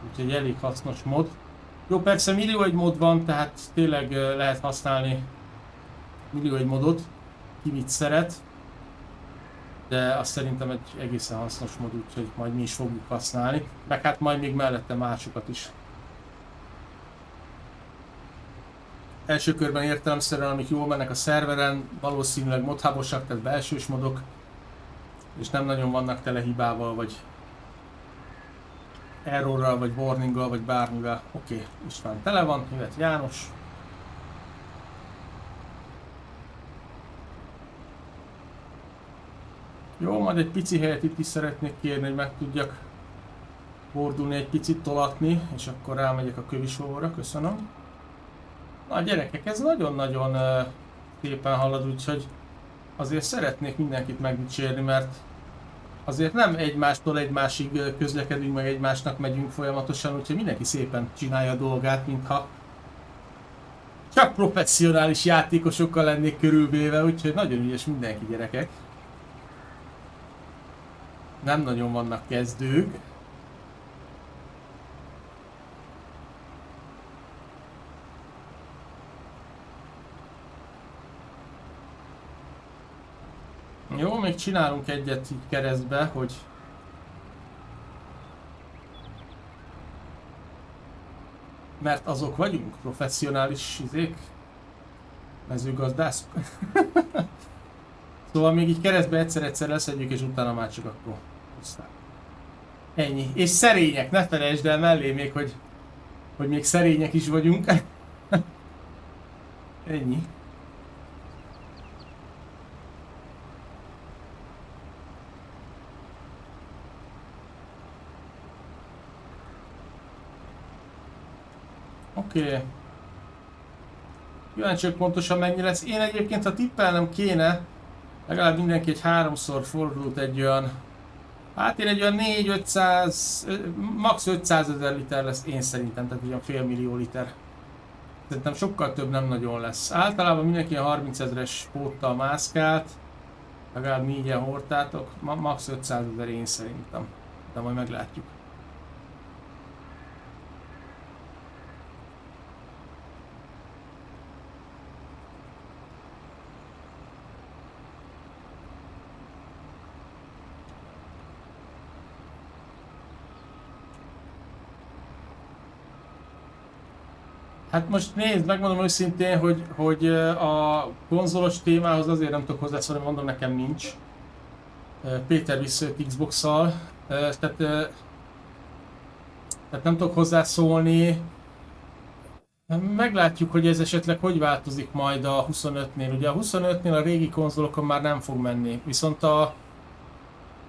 Úgyhogy elég hasznos mod. Jó, persze millió egy mod van, tehát tényleg lehet használni millió egy modot, ki mit szeret. De azt szerintem egy egészen hasznos mod, úgyhogy majd mi is fogjuk használni. Meg hát majd még mellette másokat is. Első körben értelemszerűen, amik jól mennek a szerveren, valószínűleg modhubosak, tehát belsős modok, és nem nagyon vannak tele hibával, vagy errorral, vagy warninggal, vagy bármivel. Oké, István tele van, jöhet János. Jó, majd egy pici helyet itt is szeretnék kérni, hogy meg tudjak fordulni, egy picit tolatni, és akkor rámegyek a kövisóra, köszönöm. Na gyerekek, ez nagyon-nagyon szépen halad, úgyhogy azért szeretnék mindenkit megdicsérni, mert azért nem egymástól egymásig közlekedünk, meg egymásnak megyünk folyamatosan, úgyhogy mindenki szépen csinálja a dolgát, mintha csak professzionális játékosokkal lennék körülvéve, úgyhogy nagyon ügyes mindenki, gyerekek. Nem nagyon vannak kezdők. Jó, még csinálunk egyet így keresztbe, hogy mert azok vagyunk, professzionális izék, mezőgazdászok. Szóval még így keresztbe egyszer-egyszer leszedjük, és utána már csak akkor aztán. Ennyi. És szerények, ne felejtsd el mellé még, hogy még szerények is vagyunk. Ennyi. Oké. Kíváncsiak pontosan mennyi lesz. Én egyébként, ha tippelnem kéne, legalább mindenki egy 3-szor fordult egy olyan... Hát én egy olyan 4-500, max 500 000 liter lesz én szerintem, tehát olyan fél millió liter. Szerintem sokkal több nem nagyon lesz. Általában mindenki a 30 000-es póttal mászkált, legalább 4-en hordtátok, max 500 000 én szerintem, de majd meglátjuk. Hát most nézd, megmondom őszintén, hogy a konzolos témához azért nem tudok hozzászólni, mondom, nekem nincs. Péter visszajött Xbox-szal, tehát nem tudok hozzászólni. Meglátjuk, hogy ez esetleg hogy változik majd a 25-nél. Ugye a 25-nél a régi konzolokon már nem fog menni, viszont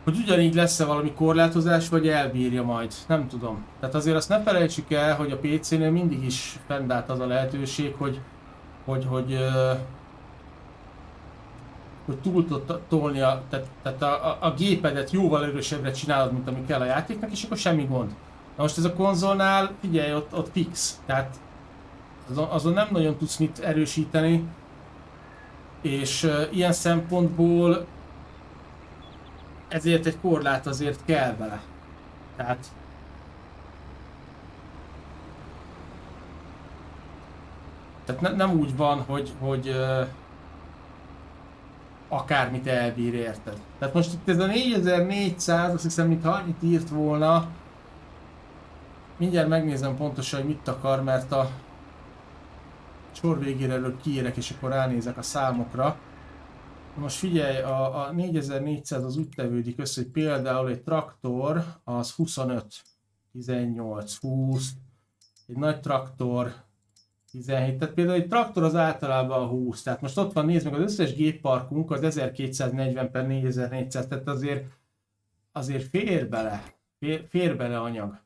hogy ugyanígy lesz-e valami korlátozás, vagy elbírja majd, nem tudom. Tehát azért azt ne felejtsük el, hogy a PC-nél mindig is fennállt az a lehetőség, hogy túl tud tolni tehát a gépedet jóval erősebbre csinálod, mint ami kell a játéknak, és akkor semmi gond. Na most ez a konzolnál, figyelj, ott fix, tehát azon nem nagyon tudsz mit erősíteni. És ilyen szempontból ezért egy korlát azért kell vele. Tehát nem úgy van, hogy akármit elbír, érted? Tehát most itt ez a 4400, azt hiszem, mintha annyit írt volna. Mindjárt megnézem pontosan, hogy mit akar, mert a sor végére előbb kiérek, és akkor ránézek a számokra. Most figyelj, a 4400 az úgy tevődik össze, hogy például egy traktor az 25, 18, 20, egy nagy traktor 17, tehát például egy traktor az általában a 20, tehát most ott van, nézd meg, az összes gépparkunk az 1240 per 4400, tehát azért fér bele anyag.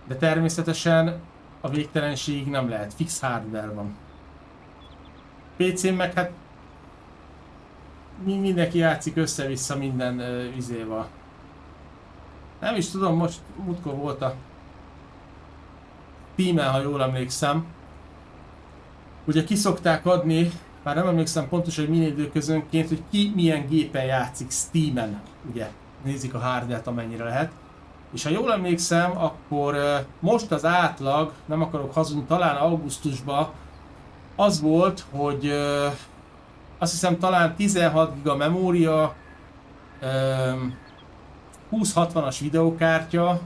De természetesen a végtelenségig nem lehet, fix hardware van. PC-n meg hát mindenki játszik össze-vissza minden vizéval. Nem is tudom, most múltkor volt a Steam-en, ha jól emlékszem. Ugye ki szokták adni, már nem emlékszem pontosan, hogy milyen időközönként, hogy ki milyen gépen játszik Steam-en, ugye. Nézik a hardware-t amennyire lehet. És ha jól emlékszem, akkor most az átlag, nem akarok hazudni, talán augusztusban az volt, hogy azt hiszem talán 16 giga memória, 2060-as videokártya,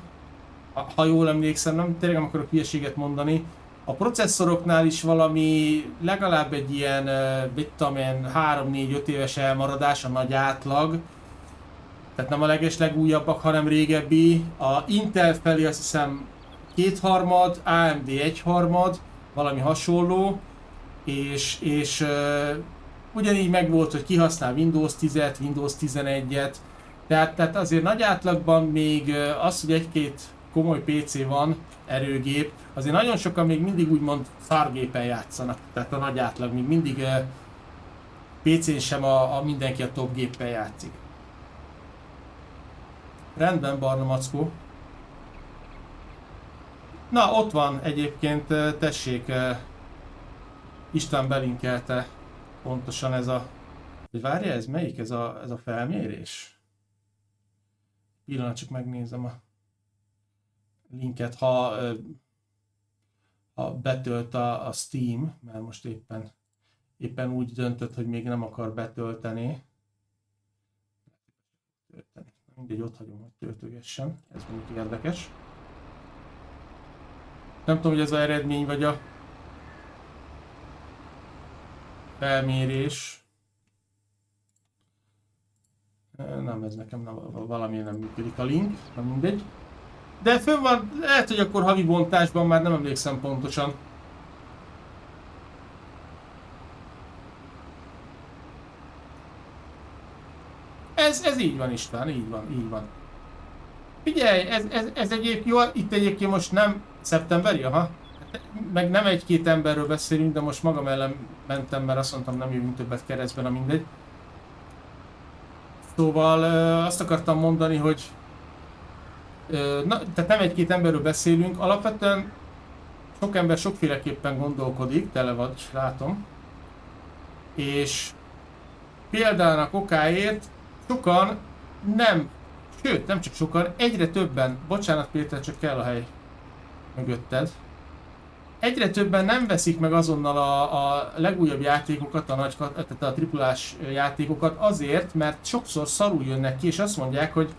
ha jól emlékszem, tényleg nem akarok hülyeséget mondani. A processzoroknál is valami legalább egy ilyen, mit tudom én, 3-4-5 éves elmaradás a nagy átlag. Tehát nem a legeslegújabbak, hanem régebbi. A Intel felé azt hiszem 2/3, AMD 1/3, valami hasonló. És ugyanígy megvolt, hogy kihasznál Windows 10-et, Windows 11-et. Tehát azért nagy átlagban még az, hogy egy-két komoly PC van, erőgép, azért nagyon sokan még mindig úgymond szargépen játszanak. Tehát a nagy átlag még mindig PC-n sem mindenki a top géppel játszik. Rendben, Barna Mackó. Na, ott van egyébként, tessék, István belinkelte pontosan ez a... Várja, ez melyik? Ez a felmérés? Pillanat, csak megnézem a linket, ha betölt a Steam, mert most éppen úgy döntött, hogy még nem akar betölteni. Mindegy, ott hagyom, hogy töltögessen, ez mondjuk érdekes. Nem tudom, hogy ez az eredmény vagy a felmérés. Nem, ez nekem valami nem működik a link, nem mindegy. De fönn van, lehet, hogy akkor havi bontásban már nem emlékszem pontosan. Ez így van, István, így van. Figyelj, ez egyébként jó, itt egyébként most nem szeptemberi, aha. Meg nem egy-két emberről beszélünk, de most magam ellen mentem, mert azt mondtam, nem jövünk többet keresztben, a mindegy. Szóval azt akartam mondani, hogy tehát nem egy-két emberről beszélünk, alapvetően sok ember sokféleképpen gondolkodik, tele vagy, látom. És példának okáért sokan nem, sőt nem csak sokan, egyre többen, bocsánat Péter, csak kell a hely mögötted. Egyre többen nem veszik meg azonnal a legújabb játékokat, tehát a triplás játékokat azért, mert sokszor szarul jönnek ki, és azt mondják, hogy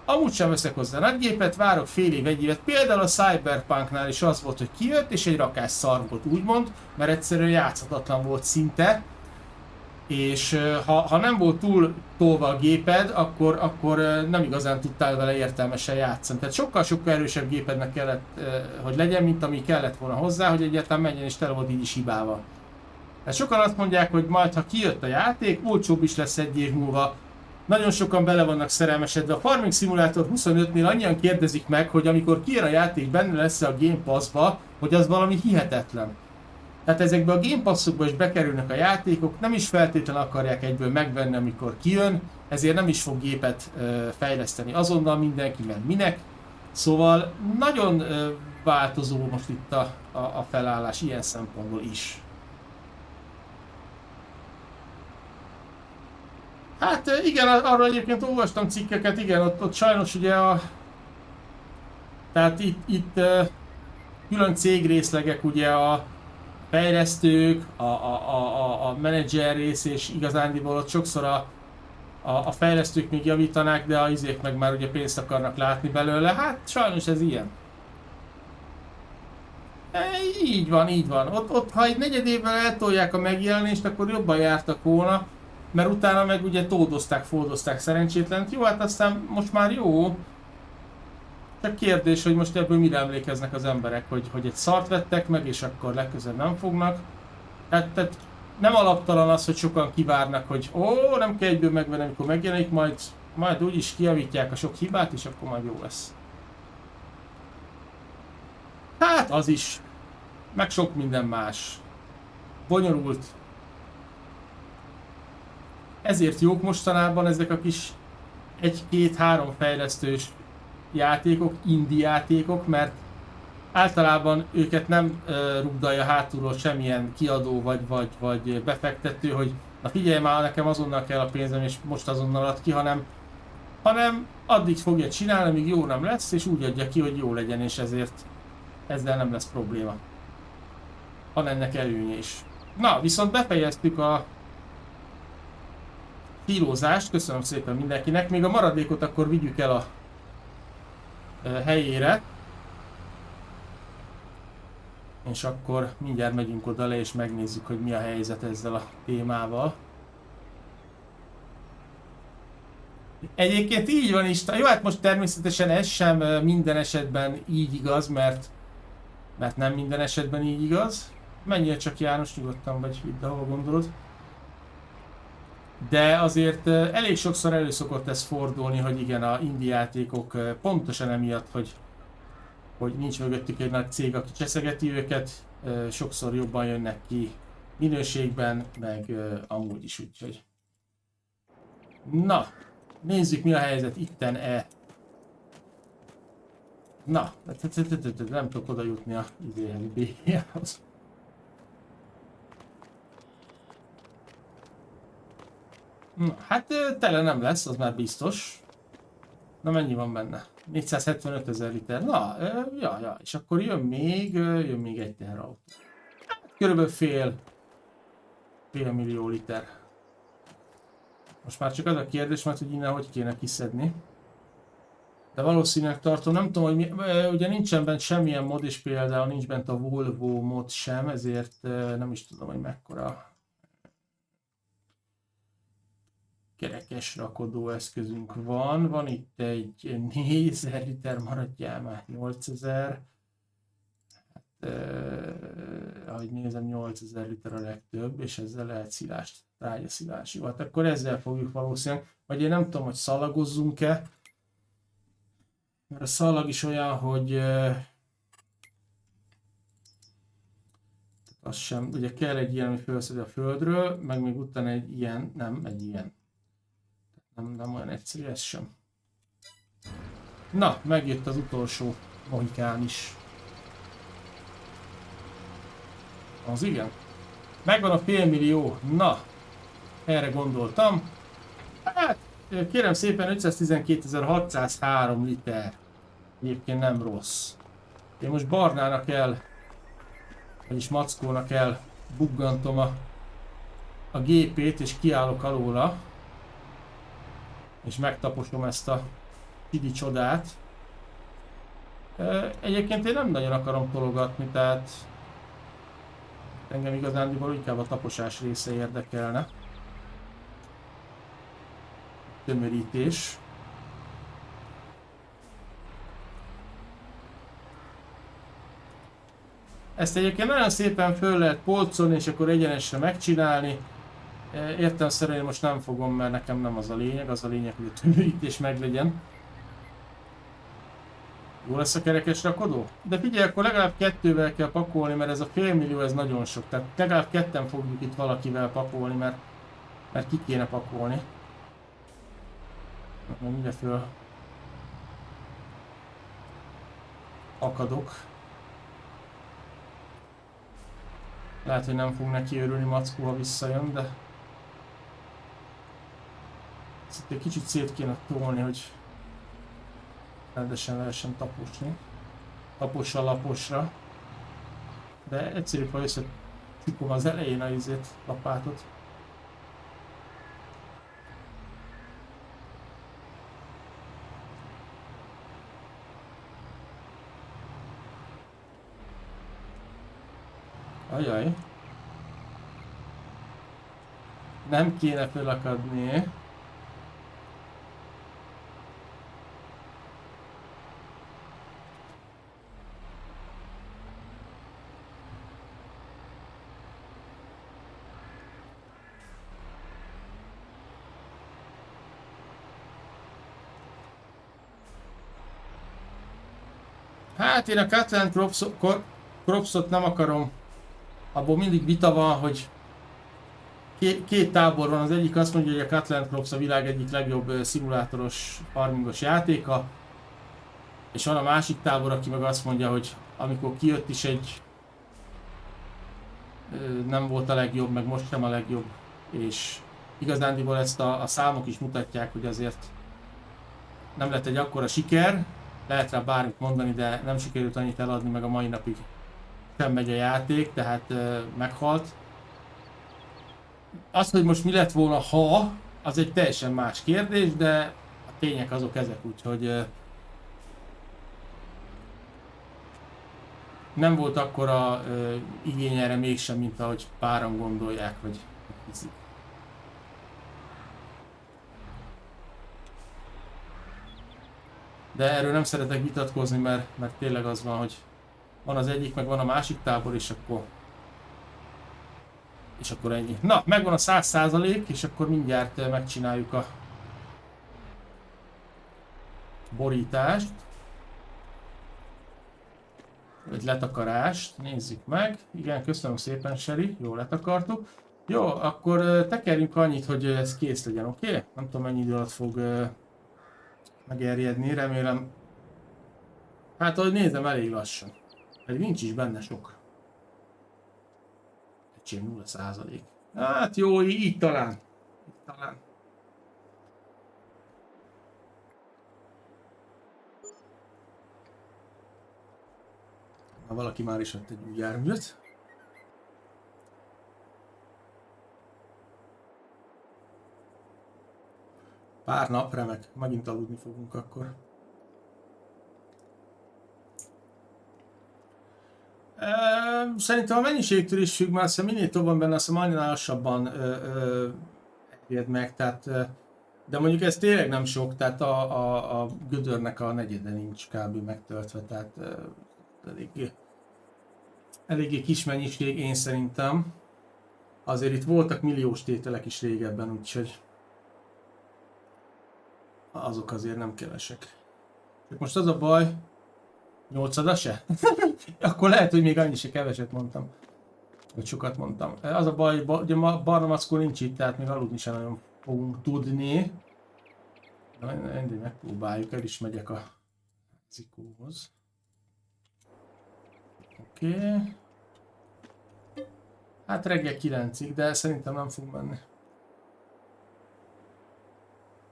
amúgy sem veszek hozzá nagy gépet, várok fél év, egy évet. Például a Cyberpunknál is az volt, hogy kijött, és egy rakás szar volt, úgymond, mert egyszerűen játszhatatlan volt szinte. És ha nem volt túl tolva a géped, akkor nem igazán tudtál vele értelmesen játszani. Tehát sokkal-sokkal erősebb gépednek kellett, hogy legyen, mint ami kellett volna hozzá, hogy egyáltalán menjen, és tele volt így is hibával. Tehát sokan azt mondják, hogy majd ha kijött a játék, olcsóbb is lesz egy év múlva. Nagyon sokan bele vannak szerelmesedve. A Farming Simulator 25-nél annyian kérdezik meg, hogy amikor kijön a játék, benne lesz a Game Pass-ba, hogy az valami hihetetlen. Tehát ezekbe a Game Pass-okba is bekerülnek a játékok, nem is feltétlenül akarják egyből megvenni, amikor kijön, ezért nem is fog gépet fejleszteni azonnal mindenki, mert minek. Szóval nagyon változó most itt a felállás ilyen szempontból is. Hát igen, arra egyébként olvastam cikkeket, igen, ott sajnos ugye tehát itt külön cégrészlegek, ugye a fejlesztők, a menedzser rész, és igazándiból ott sokszor a fejlesztők még javítanák, de a izék meg már ugye pénzt akarnak látni belőle. Hát sajnos ez ilyen. Így van, így van. Ott ha egy negyed évvel eltolják a megjelenést, akkor jobban jártak volna, mert utána meg ugye tódozták, foldozták szerencsétlent. Jó, hát aztán most már jó. Csak kérdés, hogy most ebből mire emlékeznek az emberek, hogy egy szart vettek meg, és akkor legközelebb nem fognak. Tehát nem alaptalan az, hogy sokan kivárnak, hogy nem kell egyből megvenni, amikor megjelenik, majd úgyis kijavítják a sok hibát, és akkor majd jó lesz. Hát az is. Meg sok minden más. Bonyolult. Ezért jók mostanában ezek a kis 1-2-3 fejlesztős játékok, indie játékok, mert általában őket nem rugdalja hátulról semmilyen kiadó vagy befektető, hogy na figyelj már, nekem azonnal kell a pénzem és most azonnal ad ki, hanem addig fogja csinálni, amíg jó nem lesz, és úgy adja ki, hogy jó legyen, és ezért ezzel nem lesz probléma. Van ennek előnye is. Na, viszont befejeztük a hírózást, köszönöm szépen mindenkinek, még a maradékot akkor vigyük el a helyére. És akkor mindjárt megyünk oda le és megnézzük, hogy mi a helyzet ezzel a témával. Egyébként így van is. Jó, hát most természetesen ez sem minden esetben így igaz, mert nem minden esetben így igaz. Menjél csak János, nyugodtan vagy vidd, ahol gondolod. De azért elég sokszor elő szokott ez fordulni, hogy igen, a indie játékok pontosan emiatt, hogy nincs mögöttük egy nagy cég, aki cseszegeti őket, sokszor jobban jönnek ki minőségben, meg amúgy is, úgyhogy. Na, nézzük mi a helyzet itten-e. Na, nem tudok oda jutni a B-hez. Na, hát tele nem lesz, az már biztos. Na, mennyi van benne? 475 000 liter. Na, ja, és akkor jön még egy teherautó. Körülbelül fél millió liter. Most már csak az a kérdés, mert hogy innen hogy kéne kiszedni. De valószínűleg tartom, nem tudom, hogy ugye nincsen bent semmilyen mod, és például nincs bent a Volvo mod sem, ezért nem is tudom, hogy mekkora kerekes rakodó eszközünk van. Van itt egy 4000 liter, maradjál már, 8000. Hát, ahogy nézem, 8000 liter a legtöbb, és ezzel lehet szilást, trágyaszilás. Jó, hát akkor ezzel fogjuk valószínűleg, vagy én nem tudom, hogy szalagozzunk-e, mert a szalag is olyan, hogy az sem, ugye kell egy ilyen, ami felszedi a földről, meg még utána egy ilyen, nem, egy ilyen. Nem olyan egyszerű ez sem. Na, megjött az utolsó mohikán is. Az igen. Megvan a félmillió. Na, erre gondoltam. Hát, kérem szépen 512.603 liter. Egyébként nem rossz. Én most Barnának vagyis Mackónak buggantom a gépét, és kiállok alóla. És megtaposom ezt a kidi csodát. Egyébként én nem nagyon akarom tologatni, tehát engem igazándiból inkább a taposás része érdekelne. Tömörítés. Ezt egyébként nagyon szépen föl lehet polcolni, és akkor egyenesre megcsinálni. Értelemszerűen most nem fogom, mert nekem nem az a lényeg, hogy a tömörítés meglegyen. Jó lesz a kerekes rakodó? De figyelj, akkor legalább 2-vel kell pakolni, mert ez a félmillió, ez nagyon sok. Tehát legalább 2-en fogjuk itt valakivel pakolni, mert ki kéne pakolni. Mindjárt föl akadok. Lehet, hogy nem fog neki örülni Mackó, ha visszajön, de Ezt egy kicsit szét kéne tolni, hogy rendesen lehessen taposni. Tapossal laposra. De egyszerűbb, ha összecsukom az elején a lapátot. Ajaj. Nem kéne fölakadni. Hát én a Cutland Cropsot nem akarom. Abból mindig vita van, hogy két tábor van. Az egyik azt mondja, hogy a Cutland Crops a világ egyik legjobb szimulátoros farmingos játéka. És van a másik tábor, aki meg azt mondja, hogy amikor kijött is nem volt a legjobb, meg most sem a legjobb. És igazándiból ezt a számok is mutatják, hogy azért nem lett egy akkora siker. Lehet rá bármit mondani, de nem sikerült annyit eladni, meg a mai napig sem megy a játék, tehát meghalt. Az, hogy most mi lett volna, ha, az egy teljesen más kérdés, de a tények azok ezek, úgyhogy nem volt akkora igény erre mégsem, mint ahogy páran gondolják, vagy hiszik. De erről nem szeretek vitatkozni, mert tényleg az van, hogy van az egyik, meg van a másik tábor, és akkor ennyi. Na, megvan a 100%, és akkor mindjárt megcsináljuk a borítást. Vagy letakarást, nézzük meg. Igen, köszönöm szépen, Seri, jól letakartuk. Jó, akkor tekerjünk annyit, hogy ez kész legyen, oké? Nem tudom, mennyi idő alatt fog megerjedni, remélem. Hát, ahogy nézem, elég lassan. Pedig nincs is benne sok. Egység 0%. Hát jó, így talán. Így talán. Na, valaki már is vett egy új járművet. Pár nap, remek. Megint aludni fogunk akkor. Szerintem a mennyiségtől is függ, mert minél több van benne, azt annál lassabban érd meg, tehát, de mondjuk ez tényleg nem sok, tehát a gödörnek a negyede nincs kb. Megtöltve, tehát eléggé kis mennyiség, én szerintem. Azért itt voltak milliós tételek is régebben, úgyhogy azok azért nem kevesek. Csak most az a baj, 8-ada se? Akkor lehet, hogy még annyi se keveset mondtam. Vagy sokat mondtam. Az a baj, hogy Barna Mackó nincs itt, tehát még aludni sem nagyon fogunk tudni. De mindig megpróbáljuk, el is megyek a zikóhoz. Oké. Hát reggel 9-ig, de szerintem nem fog menni.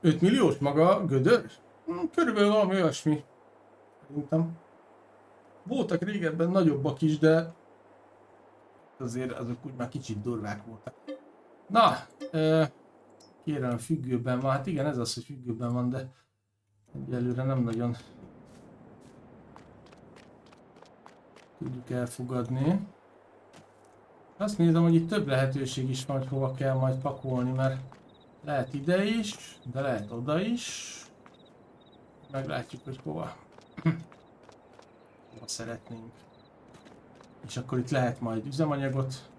5 milliós maga a gödör? Körülbelül valami olyasmi. Szerintem. Voltak régebben nagyobbak is, de azért azok úgy már kicsit durvák voltak. Na, kérem, függőben van. Hát igen, ez az, hogy függőben van, de egyelőre nem nagyon tudjuk elfogadni. Azt nézem, hogy itt több lehetőség is van, hogy hova kell majd pakolni, mert lehet ide is, de lehet oda is. Meglátjuk, hogy hova szeretnénk. És akkor itt lehet majd üzemanyagot.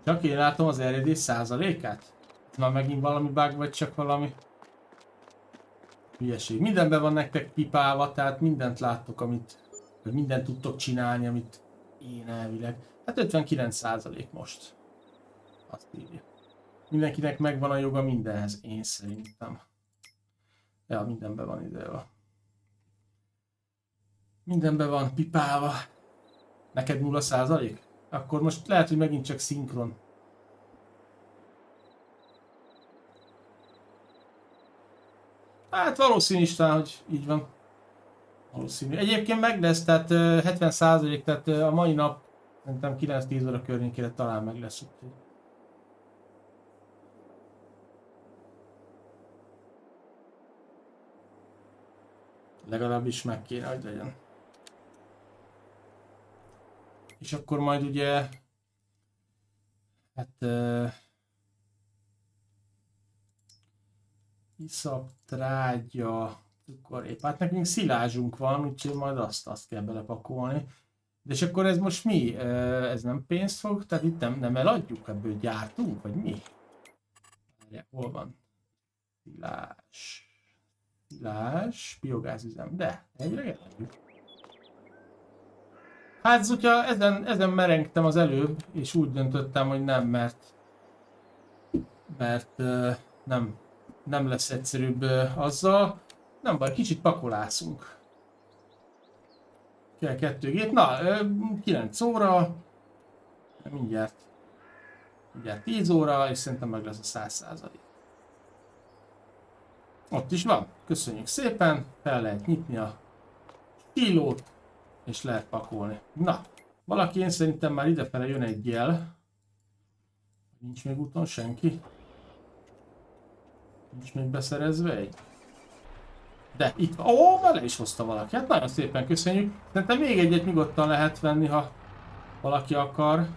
Csak én látom az eredés százalékát? Na megint valami bug, vagy csak valami hülyeség. Mindenben van nektek pipálva, tehát mindent láttok, vagy mindent tudtok csinálni, amit én elvileg. Hát 59% most. Azt írja. Mindenkinek megvan a joga mindenhez, én szerintem. Ja, mindenben van ide. Mindenben van pipálva. Neked 0%? Akkor most lehet, hogy megint csak szinkron. Hát valószínű is talán, hogy így van. Valószínű. Egyébként meg lesz, tehát 70%, tehát a mai nap szerintem 9-10 óra környékére talán meg lesz. Úgyhogy. Legalábbis meg kéne, hogy legyen. És akkor majd ugye, hát iszap, trágya, cukorép. Hát nekünk szilázsunk van, úgyhogy majd azt kell belepakolni. De és akkor ez most mi? Ez nem pénzt fog? Tehát itt nem eladjuk, ebből gyártunk, vagy mi? Hol van? Szilás, biogázüzem, de egyre eladjuk. Hát Zutya, ezen merengtem az előbb, és úgy döntöttem, hogy nem, mert nem lesz egyszerűbb azzal. Nem baj, kicsit pakolászunk. Kell 2 gép. Na, 9 óra. Mindjárt 10 óra, és szerintem meg lesz a 100%. Ott is van. Köszönjük szépen. Fel lehet nyitni a stílót, és lehet pakolni. Na, valaki én szerintem már idefele jön egy jel. Nincs még úton senki. Nincs még beszerezve egy. De itt van. Ó, bele is hozta valaki. Hát nagyon szépen köszönjük. Szerintem még egyet nyugodtan lehet venni, ha valaki akar.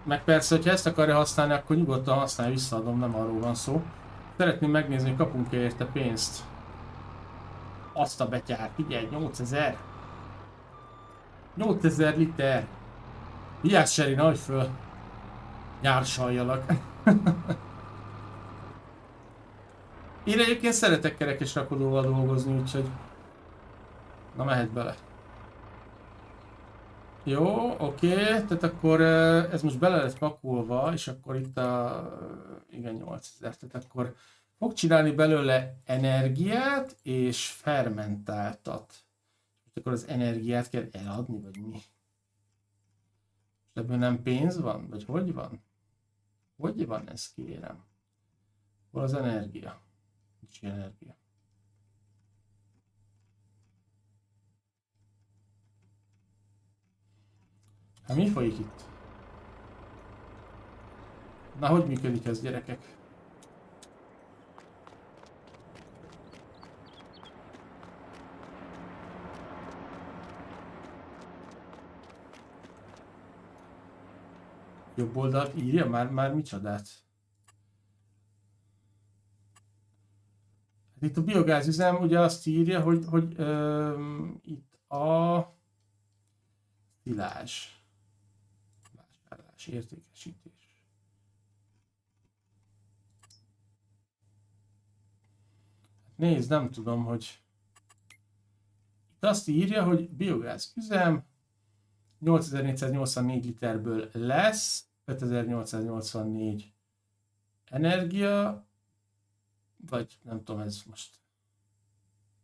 Meg persze, hogyha ezt akarja használni, akkor nyugodtan használja, visszaadom, nem arról van szó. Szeretném megnézni, hogy kapunk-e érte pénzt. Azt a betyár, figyelj, 8000. 8000 liter. Vigyázz, Seri, nagy föl. Nyársaljalak. Én egyébként szeretek kerekes rakodóval dolgozni, úgyhogy... Na, mehet bele. Jó, oké, tehát akkor ez most bele lesz pakolva, és akkor itt igen, 8000, tehát akkor fog csinálni belőle energiát és fermentáltat. És akkor az energiát kell eladni, vagy mi? Ebből nem pénz van? Vagy hogy van? Hogy van ez, kérem? Hol az energia? Nincs energia. Hát mi folyik itt? Na, hogy működik ez, gyerekek? Jobb oldalt írja? Már micsodát? Itt a biogázüzem ugye azt írja, hogy itt a szilázs. Vásárlás, értékesítés. Nézd, nem tudom, hogy... Itt azt írja, hogy biogázüzem 8484 literből lesz 5884 energia, vagy nem tudom, ez most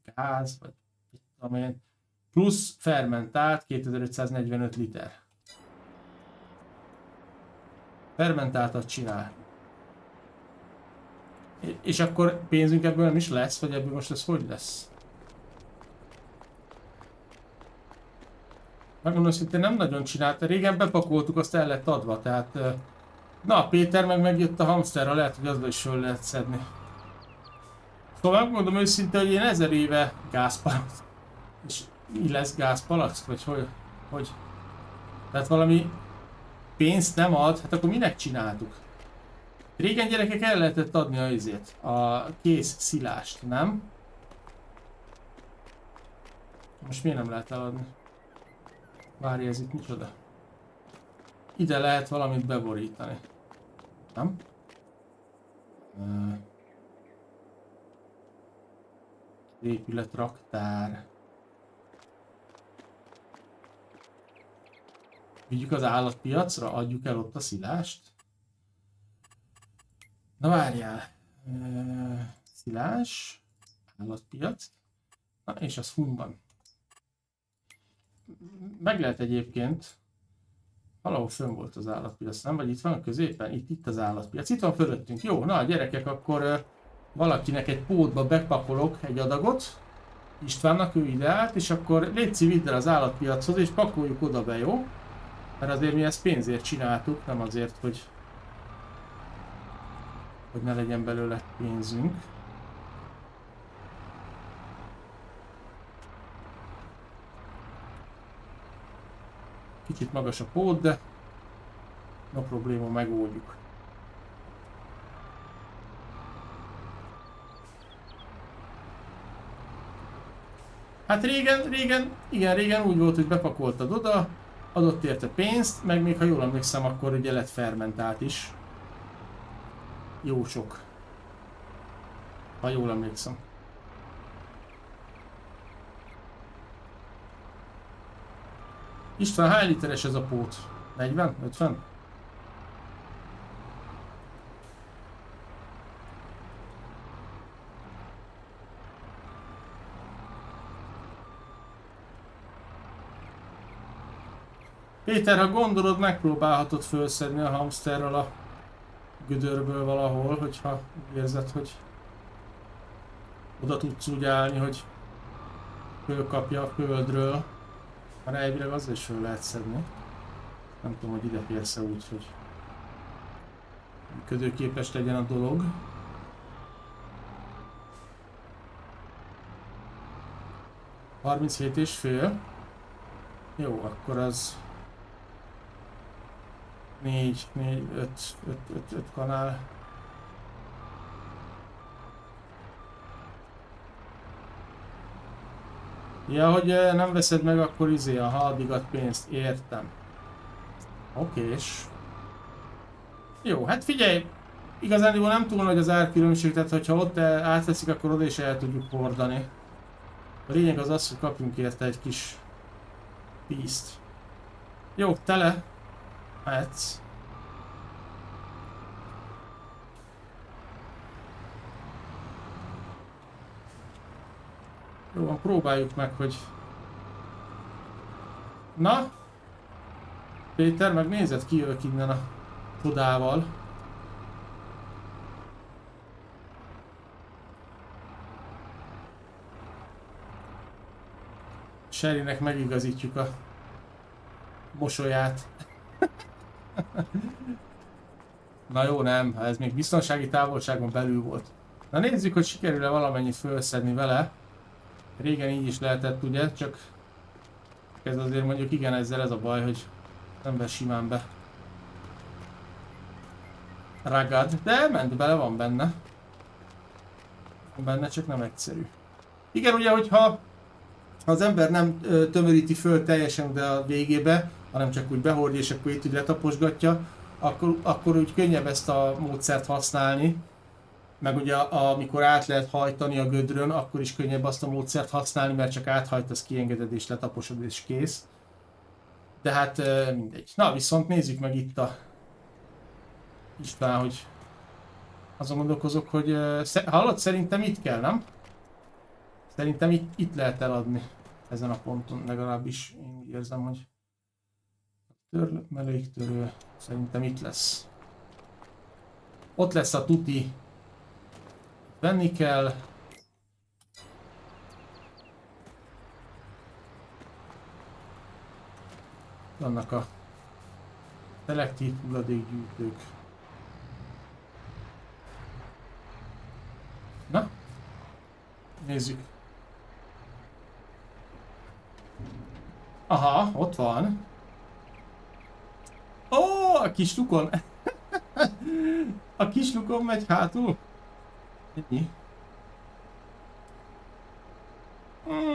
gáz, vagy mit tudom én, plusz fermentált 2545 liter. Fermentáltat csinál. És akkor pénzünk ebből nem is lesz, vagy ebből most ez hogy lesz? Megmondom szintén nem nagyon csinálta, régen bepakoltuk, azt el lett adva, tehát... Na, Péter megjött a hamsterra, lehet, hogy azzal is föl lehet szedni. Szóval megmondom őszintén, hogy én 1000 éve gázpalack. És mi lesz gázpalack? Vagy hogy? Tehát valami pénzt nem ad, hát akkor minek csináltuk? Régen, gyerekek, el lehetett adni a izét, a kész szilást, nem? Most miért nem lehet eladni? Várj, ez itt micsoda? Ide lehet valamit beborítani. Nem? Épület, raktár. Vigyük az állatpiacra? Adjuk el ott a szilást? Na várjál. Szilás. Állatpiac. Na és az hunban. Meg lehet egyébként. Valahol fönn volt az állatpiac, nem? Vagy itt van a középen? Itt az állatpiac. Itt van fölöttünk. Jó, na gyerekek, akkor valakinek egy pótba bepakolok egy adagot, Istvánnak, ő ide állt, és akkor létszi, vidd el az állatpiachoz, és pakoljuk oda be, jó? Mert azért mi ezt pénzért csináltuk, nem azért, hogy ne legyen belőle pénzünk. Kicsit magas a pót, de no probléma, megoldjuk. Hát régen úgy volt, hogy bepakoltad oda, adott érte pénzt, meg még ha jól emlékszem, akkor ugye lett fermentált is. Jó sok. Ha jól emlékszem. István, hány literes ez a pót? 40? 50? Péter, ha gondolod, megpróbálhatod felszedni a hamsterről a gödörből valahol, hogyha érzed, hogy oda tudsz úgy állni, hogy fölkapja a földről. Már elvileg azzal is föl lehet szedni. Nem tudom, hogy ide férsz úgy, hogy működőképes legyen a dolog. $37,5. Jó, akkor az 5 kanál. Ja, hogy nem veszed meg, akkor aha, addig ad pénzt, értem. Okés. Jó, hát figyelj! Igazán nem túl nagy az árkülönbség, tehát hogyha ott átveszik, akkor oda is el tudjuk hordani. A lényeg az az, hogy kapjunk érte egy kis pízt. Jó, tele. Mehetsz. Jó, próbáljuk meg, hogy... Na? Péter, megnézed, kijövök innen a tudával. Sherrynek megigazítjuk a mosolyát. Na jó, nem, ez még biztonsági távolságon belül volt. Na nézzük, hogy sikerül-e valamennyit felszedni vele. Régen így is lehetett, ugye, csak ez azért mondjuk igen, ezzel ez a baj, hogy nem vesz simán be. Ragad, de ment bele, van benne. Van benne, csak nem egyszerű. Igen, ugye, hogyha az ember nem tömöríti föl teljesen de a végébe, hanem csak úgy behordja és akkor itt úgy letaposgatja, akkor úgy könnyebb ezt a módszert használni. Meg ugye amikor át lehet hajtani a gödrön, akkor is könnyebb azt a módszert használni, mert csak áthajtasz, kiengeded és letaposod és kész. De hát mindegy. Na viszont nézzük meg itt a István, hogy azon gondolkozok, hogy hallod, szerintem itt kell, nem? Szerintem itt lehet eladni ezen a ponton, legalábbis én úgy érzem, hogy melléktörő szerintem itt lesz. Ott lesz a tuti. Venni kell. Vannak a szelektív hulladékgyűjtők. Na, nézzük. Aha, ott van. Ó, a kis lukon. A kis lukon megy hátul. Ennyi.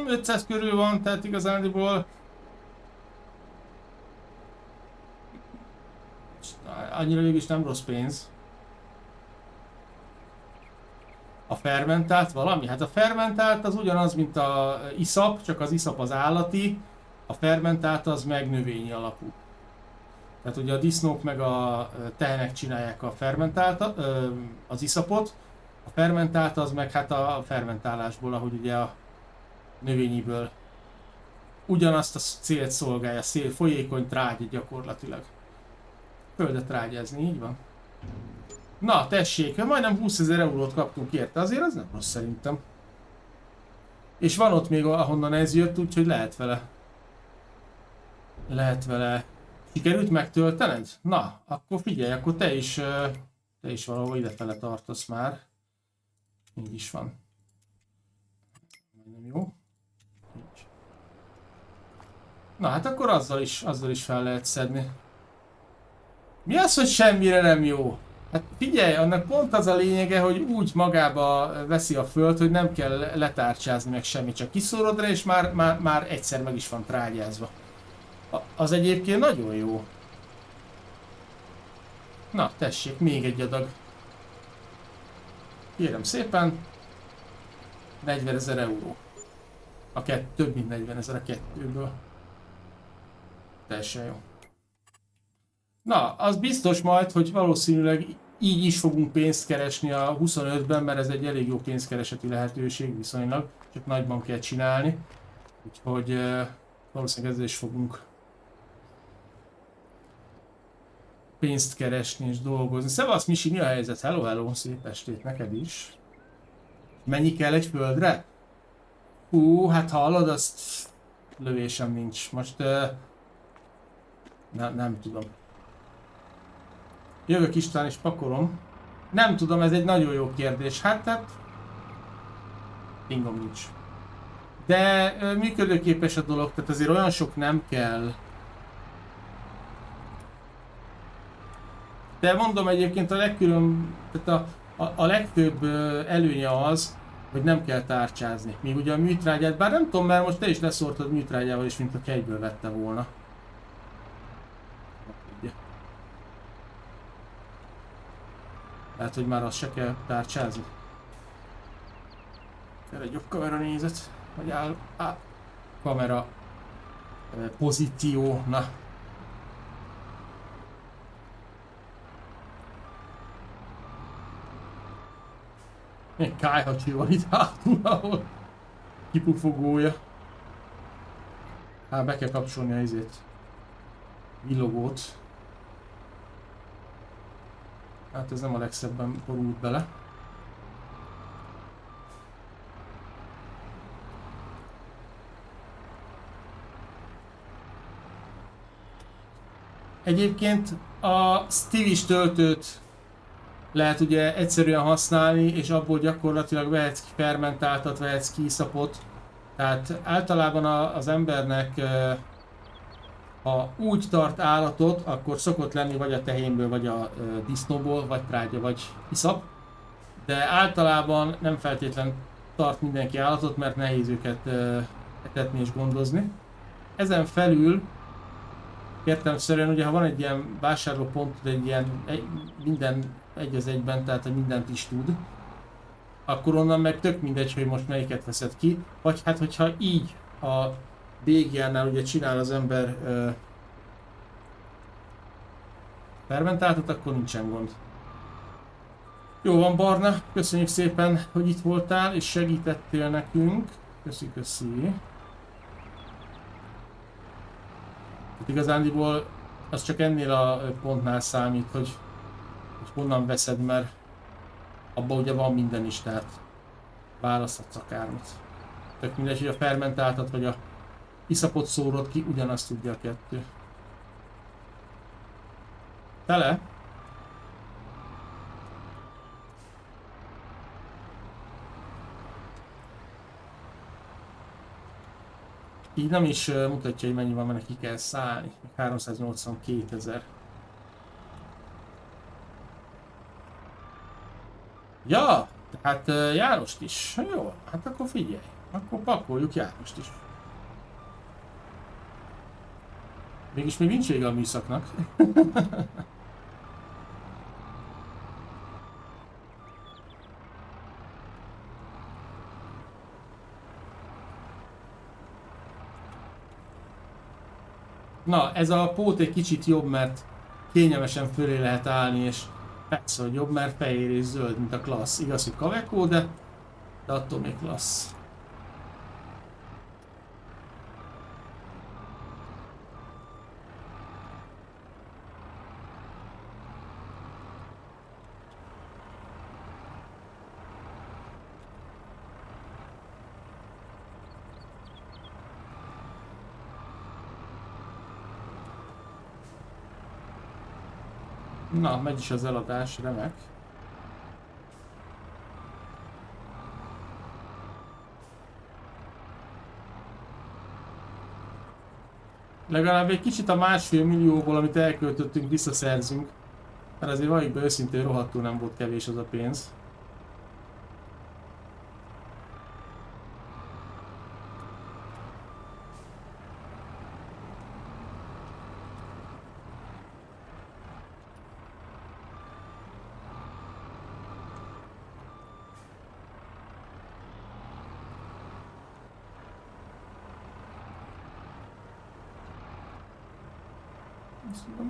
500 körül van, tehát igazándiból annyira végig is nem rossz pénz. A fermentált valami? Hát a fermentált az ugyanaz, mint a iszap, csak az iszap az állati, a fermentált az meg növényi alapú. Tehát ugye a disznók meg a tehenek csinálják a fermentáltat, az iszapot, a fermentált az meg hát a fermentálásból, ahogy ugye a növényiből ugyanazt a célt szolgálja, folyékony trágya gyakorlatilag. Földet trágyázni, így van. Na, tessék, majdnem 20 000 eurót kaptunk érte, azért az nem rossz szerintem. És van ott még ahonnan ez jött, úgyhogy lehet vele. Lehet vele. Sikerült megtöltened? Na, akkor figyelj, akkor te is valahol idefele tartasz már. Így is van. Nem jó. Így. Na hát akkor azzal is fel lehet szedni. Mi az, hogy semmire nem jó? Hát figyelj, annak pont az a lényege, hogy úgy magába veszi a föld, hogy nem kell letárcsázni meg semmit, csak kiszórod rá, és már egyszer meg is van trágyázva. Az egyébként nagyon jó. Na, tessék, még egy adag. Kérem szépen. 40 000 euró. Több mint 40 000 a kettőből. Teljesen jó. Na, az biztos majd, hogy valószínűleg így is fogunk pénzt keresni a 25-ben, mert ez egy elég jó pénzkereseti lehetőség viszonylag, csak nagyban kell csinálni. Úgyhogy valószínűleg ezzel is fogunk pénzt keresni és dolgozni. Szevasz Misi, mi a helyzet? Hello, hello, szép estét neked is. Mennyi kell egy földre? Hát hallod, azt lövésem nincs. Most nem tudom. Jövök István és pakolom. Nem tudom, ez egy nagyon jó kérdés. Hát fingom nincs. De működőképes a dolog, tehát azért olyan sok nem kell. De mondom egyébként tehát a legfőbb előnye az, hogy nem kell tárcsázni. Míg ugye a műtrágyát, bár nem tudom, mert most te is leszórtad műtrágyával is, mint a egyből vette volna. Lehet, hogy már azt se kell tárcsázni. Kell egy jobb kamera nézet, vagy áll kamera pozíció, na. Még kájhacsi van itt hátul, ahol kipufogója. Hát be kell kapcsolni a izét. Villogót. Hát ez nem a legszebben borult bele. Egyébként a Stevie-s töltőt lehet ugye egyszerűen használni, és abból gyakorlatilag vehetsz ki fermentáltat, vehetsz ki iszapot. Tehát általában az embernek, ha úgy tart állatot, akkor szokott lenni vagy a tehénből, vagy a disznóból, vagy trágya, vagy iszap. De általában nem feltétlen tart mindenki állatot, mert nehéz őket etetni és gondozni. Ezen felül értelemszerűen ugye, ha van egy ilyen vásárlópont, egy ilyen minden egy az egyben, tehát hogy mindent is tud, akkor onnan meg tök mindegy, hogy most melyiket veszed ki, vagy hát hogyha így a bégiánál ugye csinál az ember fermentáltat, akkor nincsen gond. Jó van Barna, köszönjük szépen, hogy itt voltál és segítettél nekünk. Köszi. Hát igazándiból az csak ennél a pontnál számít, hogy honnan veszed, mert abban ugye van minden is, tehát választhatsz akármit. Tök mindegy, hogy a fermentáltat vagy a iszapot szórod ki, ugyanazt tudja a kettő. Tele? Így nem is mutatja, hogy mennyi van, mert neki kell szállni. 382 000. Ja, hát Jánost is. Jó, hát akkor figyelj. Akkor pakoljuk Jánost is. Mégis még nincs vége a műszaknak. Na, ez a pót egy kicsit jobb, mert kényelmesen fölé lehet állni, és persze, hogy jobb, mert fehér és zöld, mint a klassz. Igaz, hogy kavekó, de attól még klassz. Na, megy is az eladás, remek. Legalább egy kicsit a 1,5 millióból, amit elköltöttünk, visszaszerzünk. Mert azért valljuk be őszintén, rohadtul nem volt kevés az a pénz.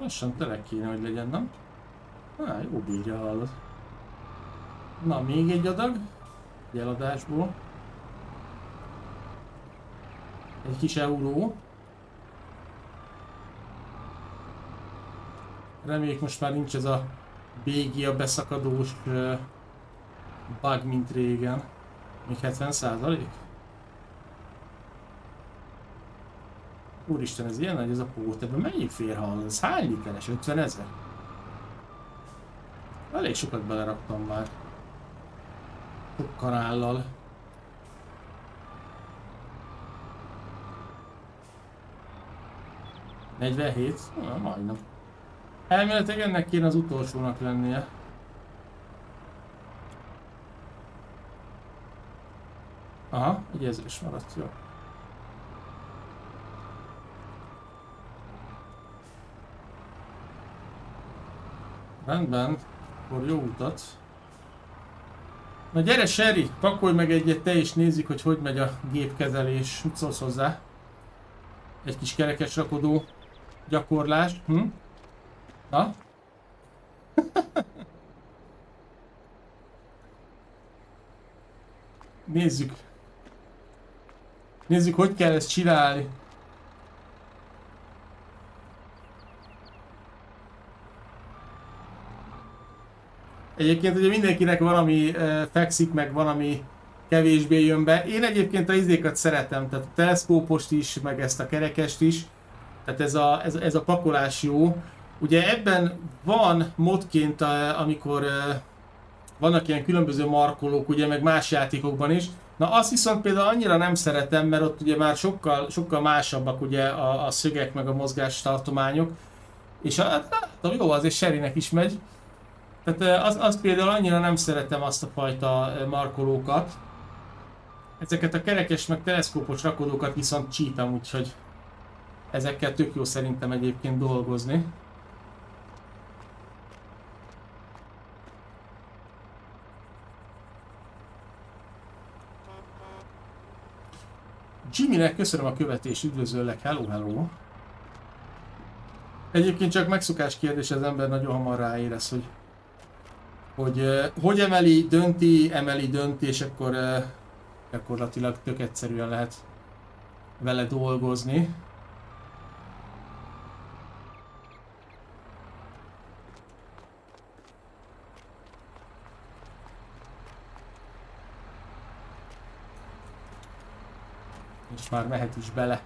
Lassan tele kéne, hogy legyen, nem? Jó bírja, hallod. Na, még egy adag. Egy eladásból. Egy kis euró. Reméljük most már nincs ez a bégia beszakadós bug, mint régen. Még 70%? Úristen, ez ilyen nagy ez a pót, ebben mennyi fér, hall? Ez hány literes? 50 000? Elég sokat beleraktam már. Sok kanállal. $47? Na, majdnem. Elméletileg ennek kéne az utolsónak lennie. Aha, egy ezres maradt, jó. Rendben, akkor jó utat. Na gyere Sherry, pakolj meg egyet te is, nézzük, hogy megy a gépkezelés. Mit szólsz hozzá? Egy kis kerekes rakodó gyakorlás. Na? Nézzük. Nézzük, hogy kell ezt csinálni. Egyébként ugye mindenkinek valami fekszik, meg valami kevésbé jön be. Én egyébként a izékat szeretem, tehát a teleszkópost is, meg ezt a kerekest is. Tehát ez a pakolás jó. Ugye ebben van modként, amikor vannak ilyen különböző markolók, ugye, meg más játékokban is. Na azt viszont például annyira nem szeretem, mert ott ugye már sokkal másabbak ugye a szögek, meg a mozgástartományok. És jó, azért Sherrynek is megy. Tehát az például annyira nem szeretem azt a fajta markolókat. Ezeket a kerekes meg teleszkópos rakodókat viszont csípem, úgyhogy ezekkel tök jó szerintem egyébként dolgozni. Jimmynek köszönöm a követést, üdvözöllek, hello, hello. Egyébként csak megszokás kérdés, az ember nagyon hamar ráérez, hogy emeli, dönti, és akkor gyakorlatilag tök egyszerűen lehet vele dolgozni. És már mehet is bele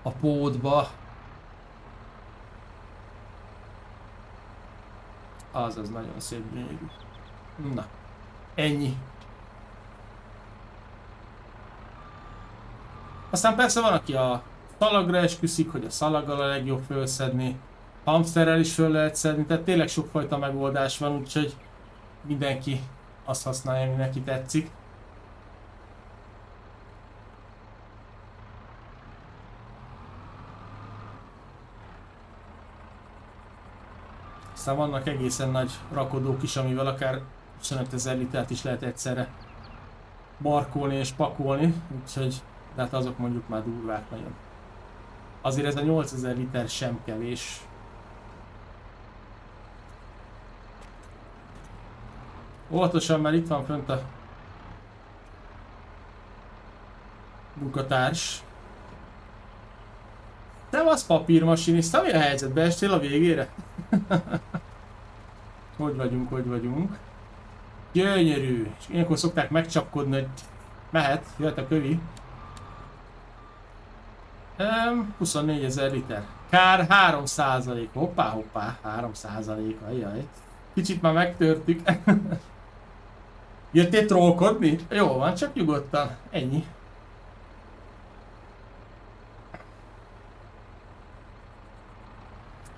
a pótba. Az nagyon szép, gyönyörű. Na, ennyi. Aztán persze van, aki a szalagra esküszik, hogy a szalaggal a legjobb fölszedni. Hamsterrel is föl lehet szedni, tehát tényleg sokfajta megoldás van, úgyhogy mindenki azt használja, ami neki tetszik. Aztán vannak egészen nagy rakodók is, amivel akár 25 000 litert is lehet egyszerre markolni és pakolni, úgyhogy de hát azok mondjuk már durvák nagyon. Azért ez a 8000 liter sem kevés. Óvatosan, mert itt van fönt a munkatárs. Nem az papírmasinista, mi a helyzet? Beestél a végére? Hogy vagyunk? Gyönyörű! És ilyenkor szokták megcsapkodni, hogy mehet, jöhet a kövi. 24 000 liter. Kár 3%. Hoppá, hoppá, 3%. Ajjaj. Kicsit már megtörtük. Jöttél trollkodni? Jó van, csak nyugodtan. Ennyi.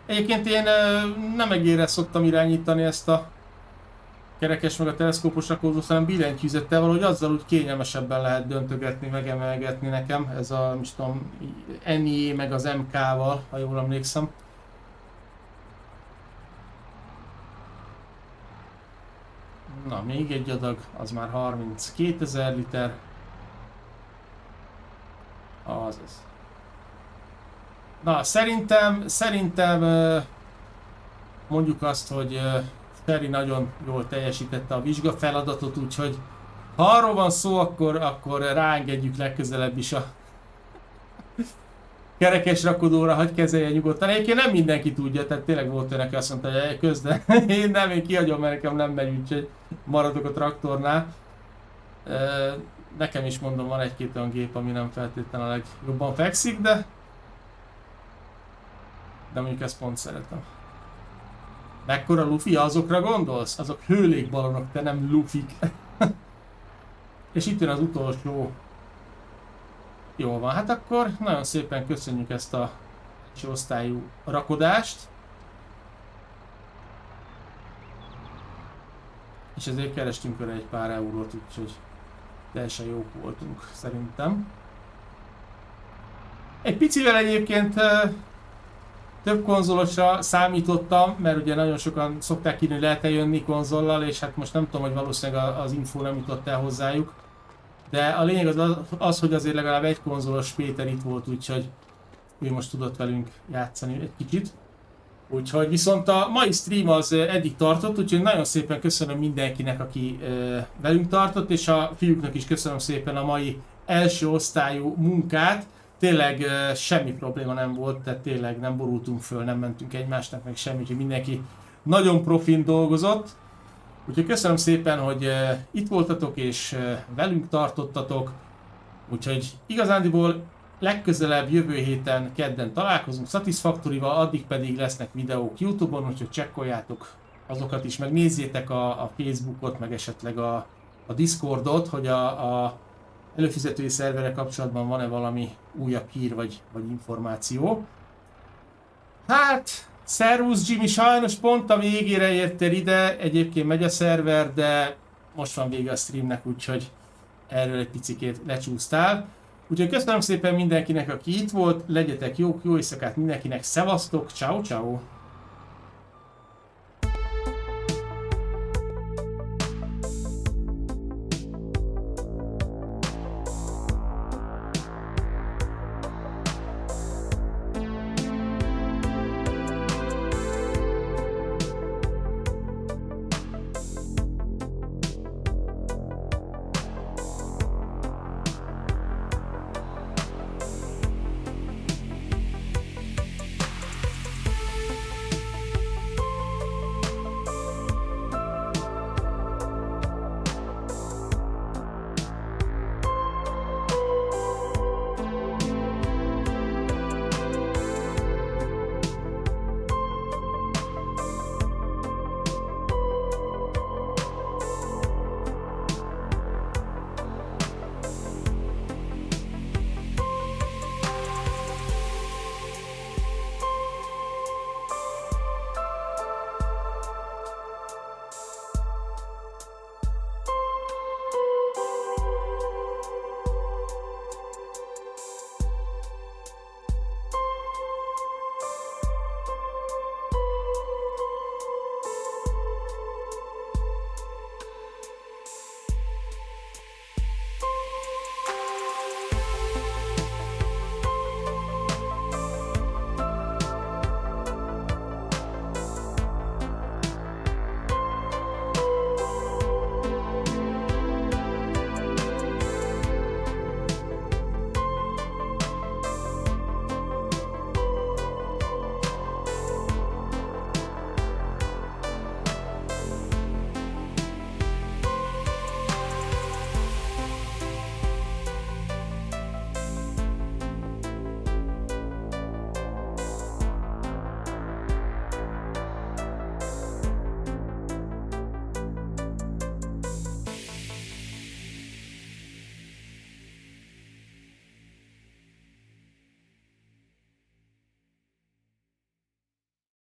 Egyébként én nem egérre szoktam irányítani ezt a kerekes meg a teleszkópos rakodót, hanem billentyűzettel, valahogy azzal úgy kényelmesebben lehet döntögetni, megemelgetni nekem. Ez a, most tudom, NIE meg az MK-val, ha jól emlékszem. Na, még egy adag, az már 32 000 liter. Azaz. Na, szerintem mondjuk azt, hogy Feri nagyon jól teljesítette a vizsga feladatot, úgyhogy ha arról van szó, akkor ráengedjük legközelebb is a kerekes rakodóra, hogy kezelje nyugodtan. Egyébként nem mindenki tudja, tehát tényleg volt olyan, aki azt mondta, hogy közben én kihagyom, mert nekem nem megy, úgyhogy maradok a traktornál. Nekem is mondom, van egy-két olyan gép, ami nem feltétlenül a legjobban fekszik, de mondjuk ezt pont szeretem. Mekkora lufi, azokra gondolsz? Azok hőlékbalonok, te nem lufik. És itt jön az utolsó. Jól van, hát akkor nagyon szépen köszönjük ezt a első osztályú rakodást. És ezért kerestünk vele egy pár eurót, úgyhogy teljesen jók voltunk szerintem. Egy picivel egyébként több konzolosra számítottam, mert ugye nagyon sokan szokták írni, hogy lehet-e jönni konzollal, és hát most nem tudom, hogy valószínűleg az info nem jutott el hozzájuk. De a lényeg az, hogy azért legalább egy konzolos Péter itt volt, úgyhogy ő most tudott velünk játszani egy kicsit. Úgyhogy viszont a mai stream az eddig tartott, úgyhogy nagyon szépen köszönöm mindenkinek, aki velünk tartott, és a fiúknak is köszönöm szépen a mai első osztályú munkát. Tényleg semmi probléma nem volt, tehát tényleg nem borultunk föl, nem mentünk egymásnak, meg semmi, úgyhogy mindenki nagyon profin dolgozott. Úgyhogy köszönöm szépen, hogy itt voltatok és velünk tartottatok. Úgyhogy igazándiból legközelebb jövő héten kedden találkozunk Satisfactory-val, addig pedig lesznek videók YouTube-on, úgyhogy csekkoljátok azokat is, meg nézzétek a Facebookot, meg esetleg a Discordot, hogy a előfizetői szerverre kapcsolatban van-e valami újabb hír vagy információ. Hát, szervusz Jimmy, sajnos pont a végére értél ide, egyébként megy a szerver, de most van vége a streamnek, úgyhogy erről egy picikét lecsúsztál. Úgyhogy köszönöm szépen mindenkinek, aki itt volt, legyetek jók, jó éjszakát mindenkinek, szevasztok, ciao ciao.